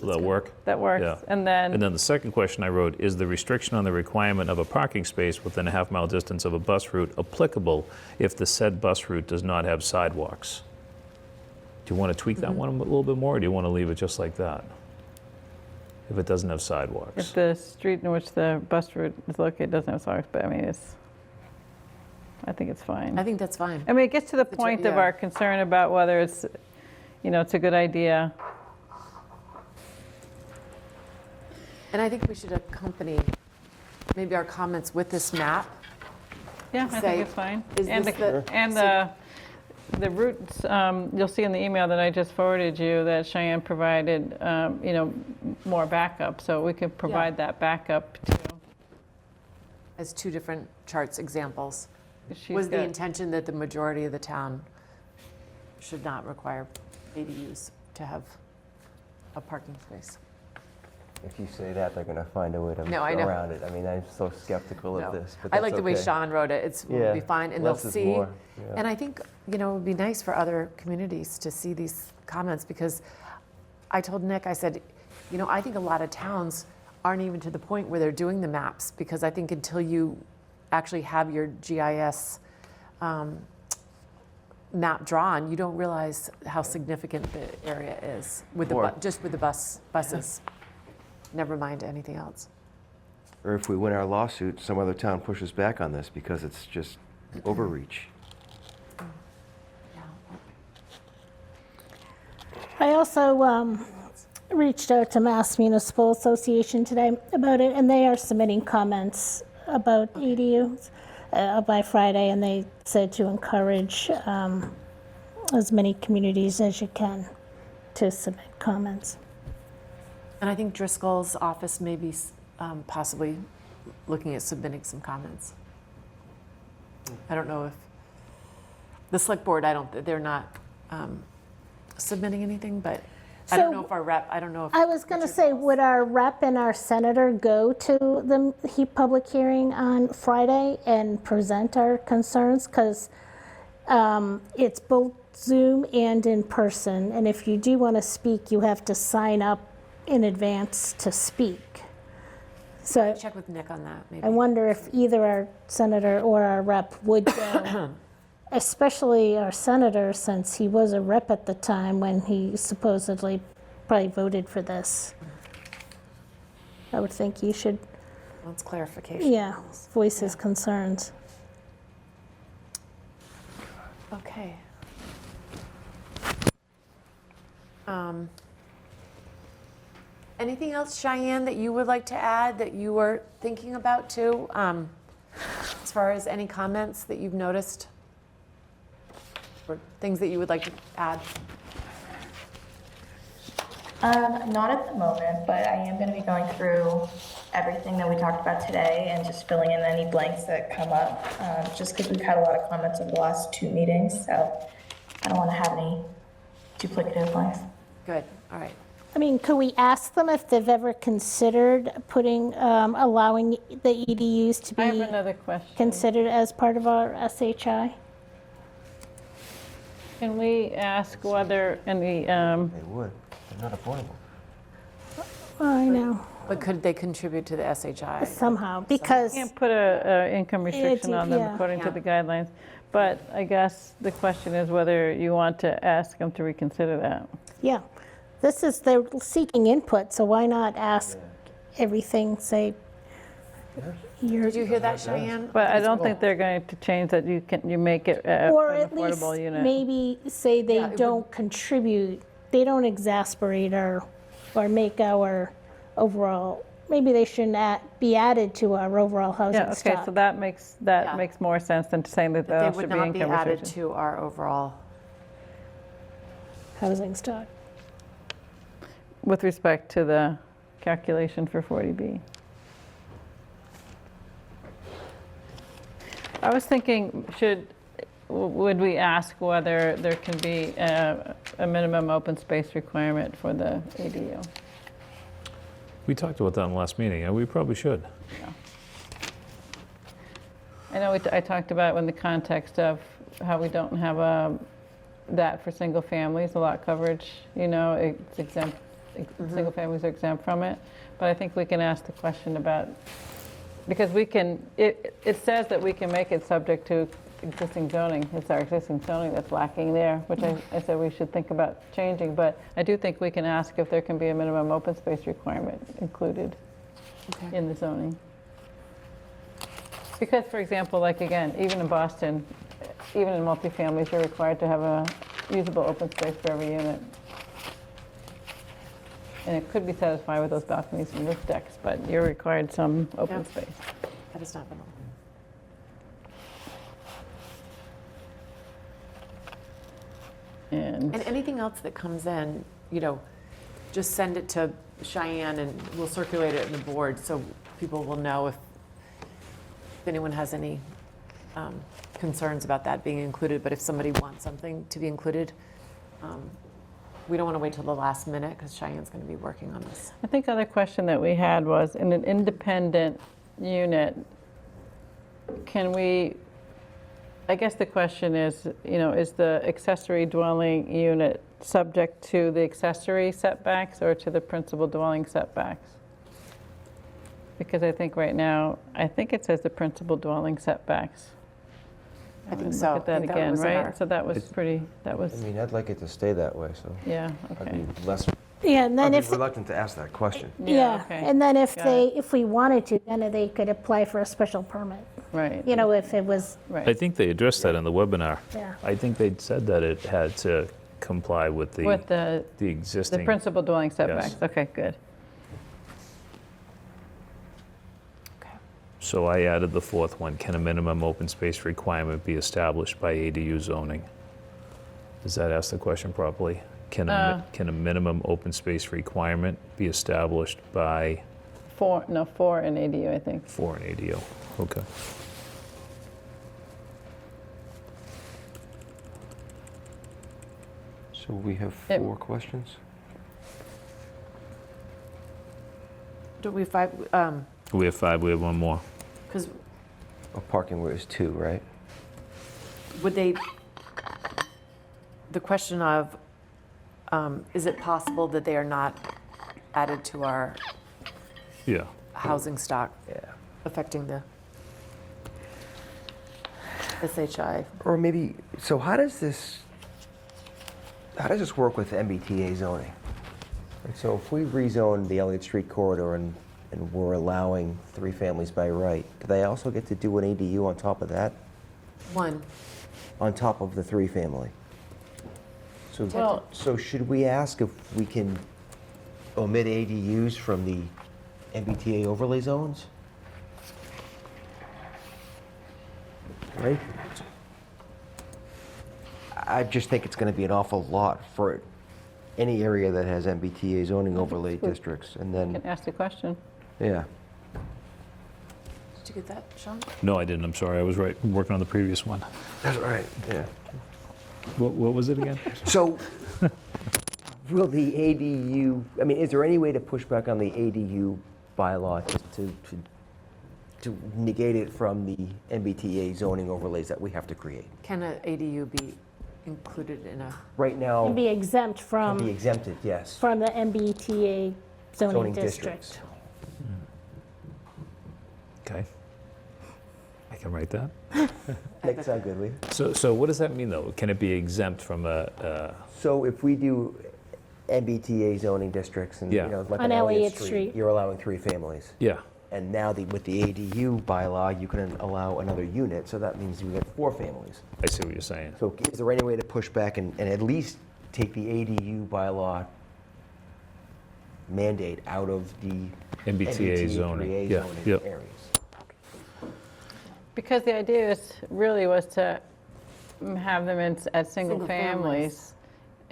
Will that work? That works. Yeah. And then, the second question I wrote is the restriction on the requirement of a parking space within a half-mile distance of a bus route applicable if the said bus route does not have sidewalks? Do you want to tweak that one a little bit more, or do you want to leave it just like that? If it doesn't have sidewalks? if the street in which the bus route is located doesn't have sidewalks, but I think it's fine. I think that's fine. It gets to the point of yeah. our concern about whether it's, it's a good idea. And I think we should accompany maybe our comments with this map. Yeah, I Say, think it's fine. is And this the- and the routes, you'll see in the email that I just forwarded you that Cheyenne provided, more backup, so we could provide that backup too. As two different charts examples. She's Was the got- intention that the majority of the town should not require ADUs to have a parking space? If you say that, they're going to find a way to No, I know. around it. I'm so skeptical No. of this. But I like that's the way okay. Sean wrote it. It'll be fine, and they'll less is see. more. Yeah. And I think, it would be nice for other communities to see these comments, because I told Nick, I said, I think a lot of towns aren't even to the point where they're doing the maps, because I think until you actually have your GIS map drawn, you don't realize how significant the area is with just with the buses. Never mind anything else. Or if we win our lawsuit, some other town pushes back on this because it's just overreach. I also reached out to Mass Municipal Association today about it, and they are submitting comments about EDUs by Friday, and they said to encourage as many communities as you can to submit comments. And I think Driscoll's office may be possibly looking at submitting some comments. I don't know if the select board, they're not submitting anything, but I don't know if our rep, I don't know if. I was going to say, would our rep and our senator go to the public hearing on Friday and present our concerns? Because it's both Zoom and in person, and if you do want to speak, you have to sign up in advance to speak. So Check with Nick on that, maybe. I wonder if either our senator or our rep would go, especially our senator, since he was a rep at the time when he supposedly probably voted for this. I would think he should, Wants clarification. yeah, voice his concerns. Okay. Anything else, Cheyenne, that you would like to add that you were thinking about too? As far as any comments that you've noticed? Or things that you would like to add? Not at the moment, but I am going to be going through everything that we talked about today and just filling in any blanks that come up, just because we've had a lot of comments over the last 2 meetings, so I don't want to have any duplicative blanks. Good, all right. I mean, could we ask them if they've ever considered putting, allowing the EDUs to I have be another question. considered as part of our SHI? Can we ask whether any, They would. They're not affordable. I know, But could they contribute to the SHI? somehow, because, can't put a income restriction on them yeah. according to Yeah. the guidelines, but I guess the question is whether you want to ask them to reconsider that. yeah, this is, they're seeking input, so why not ask everything, say, Did you hear that, Cheyenne? But I don't think they're going to change that you make it or an at least affordable unit. maybe say they Yeah, it don't contribute, they don't exasperate or make our overall, maybe they shouldn't be added to our overall housing Yeah, okay, stock. so that makes more sense than saying that They there would should be not be income added restrictions. to our overall. Housing stock. With respect to the calculation for 40B. I was thinking, would we ask whether there can be a minimum open space requirement for the ADU? We talked about that in the last meeting, and we probably should. I know I talked about it in the context of how we don't have that for single families, a lot coverage, it's exempt, single families are exempt from it. But I think we can ask the question about, because it says that we can make it subject to existing zoning. It's our existing zoning that's lacking there, which I said we should think about changing. But I do think we can ask if there can be a minimum open space requirement included in the zoning. Because, for example, like again, even in Boston, even in multifamilies, you're required to have a usable open space for every unit. And it could be satisfied with those balconies and roof decks, but you're required some open space. That is not normal. And anything else that comes in, just send it to Cheyenne and we'll circulate it in the board so people will know if anyone has any concerns about that being included. But if somebody wants something to be included, we don't want to wait till the last minute because Cheyenne's going to be working on this. I think other question that we had was, in an independent unit, can we, I guess the question is, is the accessory dwelling unit subject to the accessory setbacks or to the principal dwelling setbacks? Because I think right now, it says the principal dwelling setbacks. I think so. Look at that I think again, was in right? our- So that was pretty, that was, I mean, I'd like it to stay that way, so yeah, I'd okay. be less, Yeah, and I'd then be if, reluctant to ask that question. yeah, okay. and then if Got it. if we wanted to, then they could apply for a special permit, Right. if it was, Right. I think they addressed that in the webinar. Yeah. I think they said that it had to comply with the With the existing. principal dwelling setbacks. Okay, good. So I added the fourth one. Can a minimum open space requirement be established by ADU zoning? Does that ask the question properly? Can a minimum open space requirement be established by? Four in ADU, I think. For an ADU, okay. So we have Yep. 4 questions? Don't we five, We have 5, we have one more. because Oh, parking where is 2, right? would they, the question of, is it possible that they are not added to our Yeah. housing stock, Yeah. affecting the SHI? Or maybe, so how does this work with MBTA zoning? Right, so if we rezone the Elliott Street corridor and and we're allowing 3 families by right, do they also get to do an ADU on top of that? One. On top of the 3 family? So, Well- so should we ask if we can omit ADUs from the MBTA overlay zones? Right? I just think it's going to be an awful lot for any area that has MBTA zoning overlay districts, and then, Can ask the question. yeah. Did you get that, Sean? No, I didn't, I'm sorry, I was working on the previous one. That's right, yeah. What was it again? So, will the ADU, I mean, is there any way to push back on the ADU bylaw to negate it from the MBTA zoning overlays that we have to create? Can an ADU be included in a? Right now, Can be exempt can be from, exempted, yes. from the MBTA zoning Zoning district. districts. Okay. I can write that. That sound good, Lee? So what does that mean, though? Can it be exempt from a, So if we do MBTA zoning districts and, you Yeah. know, like On on Elliott Elliott Street, Street. you're allowing 3 families. yeah, And now with the ADU bylaw, you can allow another unit, so that means you get 4 families. I see what you're saying. So is there any way to push back and at least take the ADU bylaw mandate out of the MBTA zoning, 3A yeah, zoning yep. areas? Because the idea was to have them at single Single families.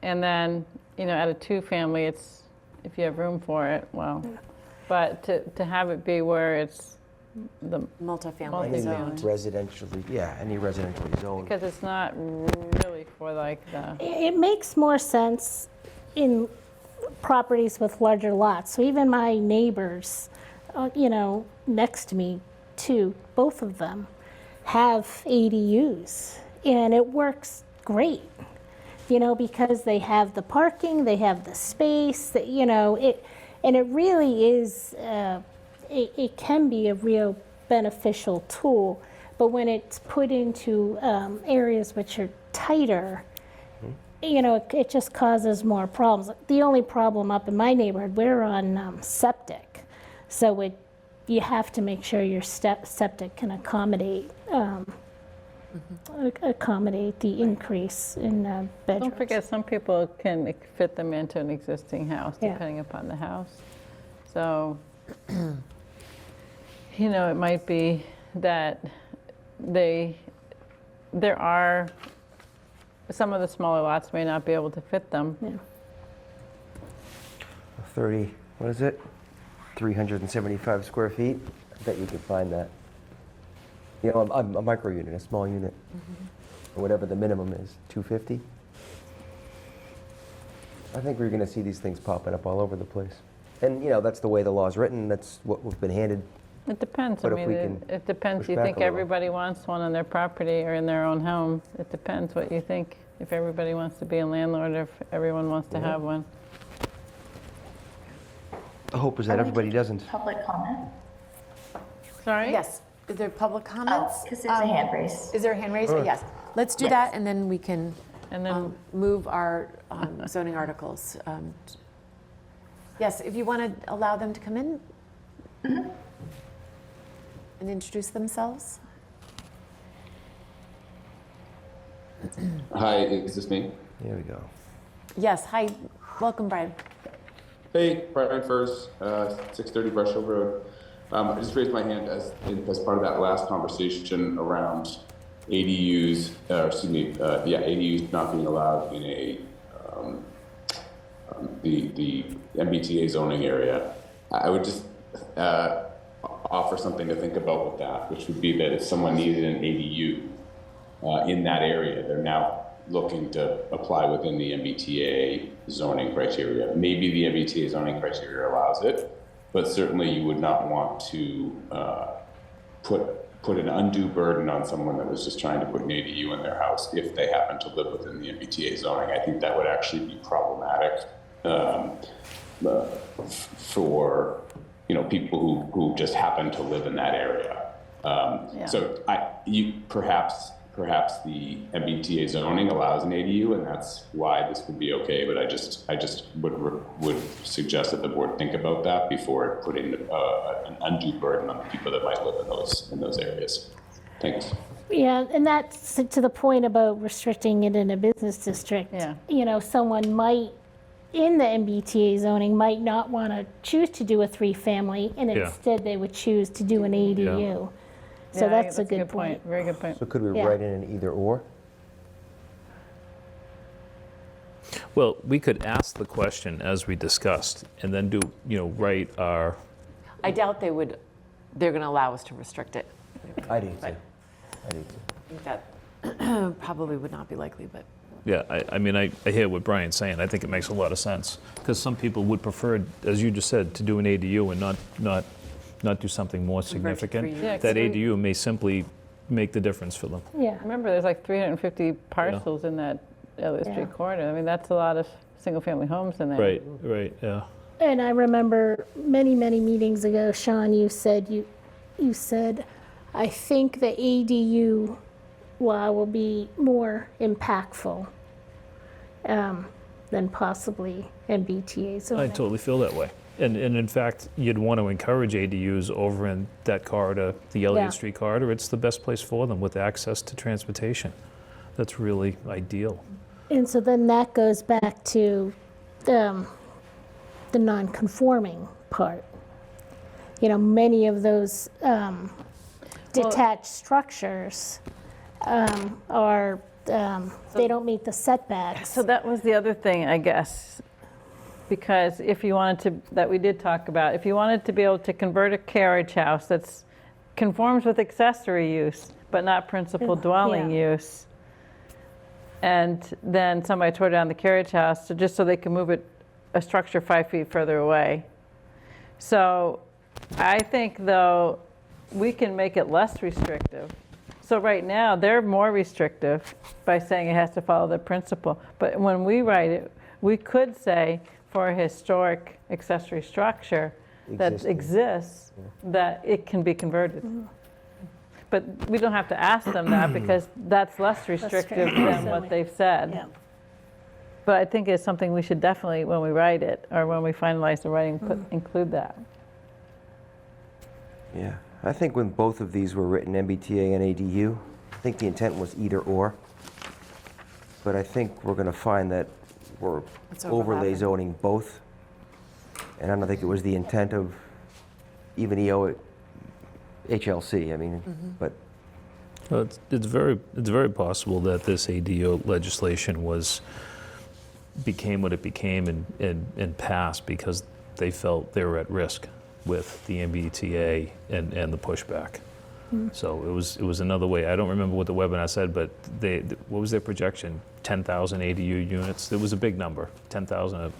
And then, you know, at a 2-family, it's, if you have room for it, well. But to have it be where it's the, Multifamily Any zone. residentially, yeah, any residentially zoned. because it's not really for like the, It makes more sense in properties with larger lots. So even my neighbors, you know, next to me, too, both of them have ADUs, and it works great. You know, because they have the parking, they have the space, that, you know, and it really is, it can be a real beneficial tool, but when it's put into areas which are tighter, you know, it just causes more problems. The only problem up in my neighborhood, we're on septic, so you have to make sure your septic can accommodate accommodate the increase in bedrooms. don't forget, some people can fit them into an existing house, Yeah. depending upon the house. So, you know, it might be that there are, some of the smaller lots may not be able to fit them. Yeah. 30, what is it? 375 square feet? I bet you could find that. You know, a micro unit, a small unit, or whatever the minimum is, 250? I think we're going to see these things popping up all over the place. And, you know, that's the way the law's written, that's what we've been handed. It depends. I But if we mean, can it depends. push You back think a little. everybody wants one on their property or in their own home? It depends what you think. If everybody wants to be a landlord, or if everyone wants to have one. The hope is that everybody doesn't. Public comment? Sorry? Yes. Is there public comments? Because there's a hand raised. Is there a hand raised? Yes. Let's do Yes. that, and then we can And then move our zoning articles. Yes, if you want to allow them to come in and introduce themselves. Hi, is this me? There we go. Yes, hi, welcome, Brian. Hey, Brian Furs, 630 Brush Hill Road. I just raised my hand as part of that last conversation around ADUs, ADUs not being allowed in the MBTA zoning area. I would just offer something to think about with that, which would be that if someone needed an ADU in that area, they're now looking to apply within the MBTA zoning criteria. Maybe the MBTA zoning criteria allows it, but certainly you would not want to put an undue burden on someone that was just trying to put an ADU in their house if they happen to live within the MBTA zoning. I think that would actually be problematic for people who just happen to live in that area. So you perhaps perhaps the MBTA zoning allows an ADU, and that's why this would be okay. But I just would suggest that the board think about that before putting an undue burden on the people that might live in those areas. Thanks. Yeah, and that's to the point about restricting it in a business district. Yeah. You know, someone might, in the MBTA zoning, might not want to choose to do a 3-family, and Yeah. instead they would choose to do an ADU. So Yeah, that's a good point. Very good point. So could we Yeah. write in an either or? Well, we could ask the question as we discussed, and then write our, I doubt they're going to allow us to restrict it. I do too. But- I do too. I think that probably would not be likely, but. yeah, I mean, I hear what Brian's saying. I think it makes a lot of sense. Because some people would prefer, as you just said, to do an ADU and not do something more significant. Yeah, That ADU may simply make the difference for them. Yeah. Remember, there's like 350 parcels in that Elliott Yeah. Street corridor. I mean, that's a lot of single-family homes in there. Right, yeah. And I remember many, many meetings ago, Sean, you said, I think the ADU law will be more impactful than possibly MBTA I zoning. totally feel that way. And in fact, you'd want to encourage ADUs over in that corridor, the Elliott Yeah. Street corridor. It's the best place for them with access to transportation. That's really ideal. And so then that goes back to the non-conforming part. You know, many of those detached structures are, they don't meet the setbacks. So that was the other thing, I guess, because if you wanted to, that we did talk about, if you wanted to be able to convert a carriage house that's conforms with accessory use, but not principal dwelling use, and then somebody tore down the carriage house just so they can move a structure 5 feet further away. So I think, though, we can make it less restrictive. So right now, they're more restrictive by saying it has to follow the principle. But when we write it, we could say for a historic accessory structure that Existing. exists, that it can be converted. But we don't have to ask them that because that's less restrictive than what they've said. Yeah. But I think it's something we should definitely, when we write it, or when we finalize the writing, include that. Yeah, I think when both of these were written, MBTA and ADU, I think the intent was either or. But I think we're going to find that we're It's overlay overlapping. zoning both. And I don't think it was the intent of even EO HLC, I mean, but Well, it's very possible that this ADU legislation became what it became and passed because they felt they were at risk with the MBTA and the pushback. So it was another way. I don't remember what the webinar said, but what was their projection? 10,000 ADU units. It was a big number. 10,000. I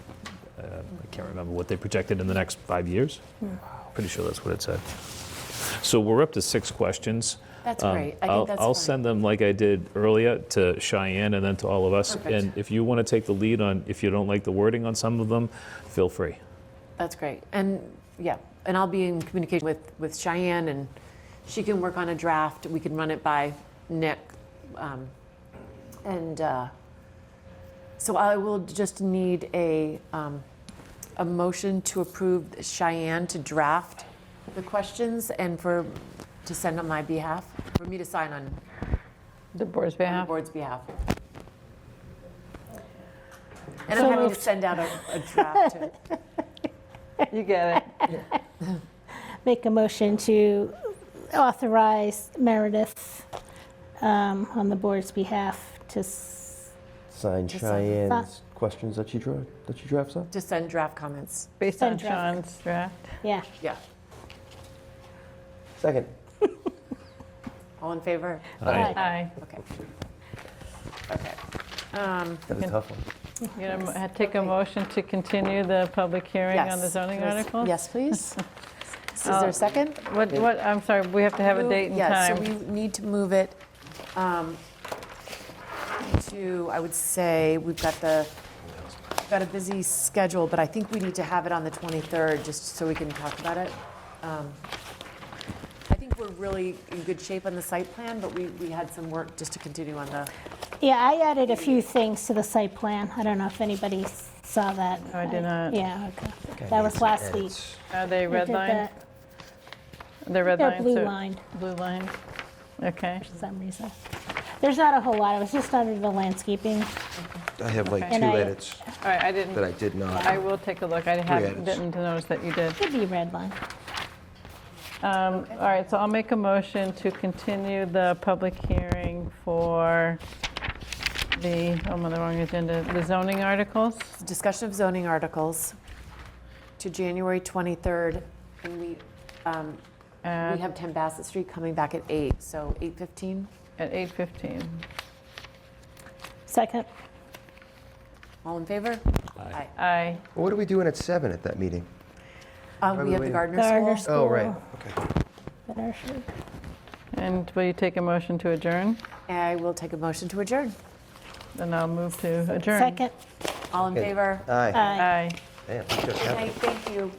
can't remember what they projected in the next 5 years. Pretty sure that's what it said. So we're up to 6 questions. That's great. I think I'll that's I'll fine. send them like I did earlier to Cheyenne and then to all of us. Perfect. And if you want to take the lead on, if you don't like the wording on some of them, feel free. That's great. And yeah, and I'll be in communication with Cheyenne, and she can work on a draft. We can run it by Nick. So I will just need a motion to approve Cheyenne to draft the questions and to send on my behalf, for me to sign on The board's the behalf? board's behalf. And I'm happy to send out a draft. You get it. Make a motion to authorize Meredith on the board's behalf to sign Just Cheyenne's questions that she drafts up. To send draft comments. Based Send on draft. Sean's draft. Yeah. Yeah. Second. All in favor? Aye. Aye. Okay. Okay. That was a tough one. You gonna take a motion to continue the public hearing on the Yes. zoning Yes. article? Yes, please. Is there a second? What, I'm sorry, we have to have a date and Yeah, so time. we need to move it to, I would say, we've got a busy schedule, but I think we need to have it on the 23rd, just so we can talk about it. I think we're really in good shape on the site plan, but we had some work just to continue on the, Yeah, I added a few things to the site plan. I don't know if anybody saw that. No, I did not. Yeah, okay. That was last week. Are they I red did lined? that. They're red They're lined? blue so- lined. Blue lined, okay. For some reason. There's not a whole lot. It was just under the landscaping. I have like Okay. two And I- edits All right, I didn't. that I did not. I will take a look. I edits. didn't notice that you did. Could be red line. All right, so I'll make a motion to continue the public hearing for I'm on the wrong agenda, the zoning articles. discussion of zoning articles to January 23rd, and we have 10 Bassett Street coming back at 8, so 8:15. At 8:15. Second. All in favor? Aye. Aye. What are we doing at 7 at that meeting? We have the waiting? Gardner School. Oh, right, okay. Nursery. And will you take a motion to adjourn? I will take a motion to adjourn. Then I'll move to adjourn. Second. All in Okay. favor? Aye. Aye. Damn, we just Good have- night, thank you.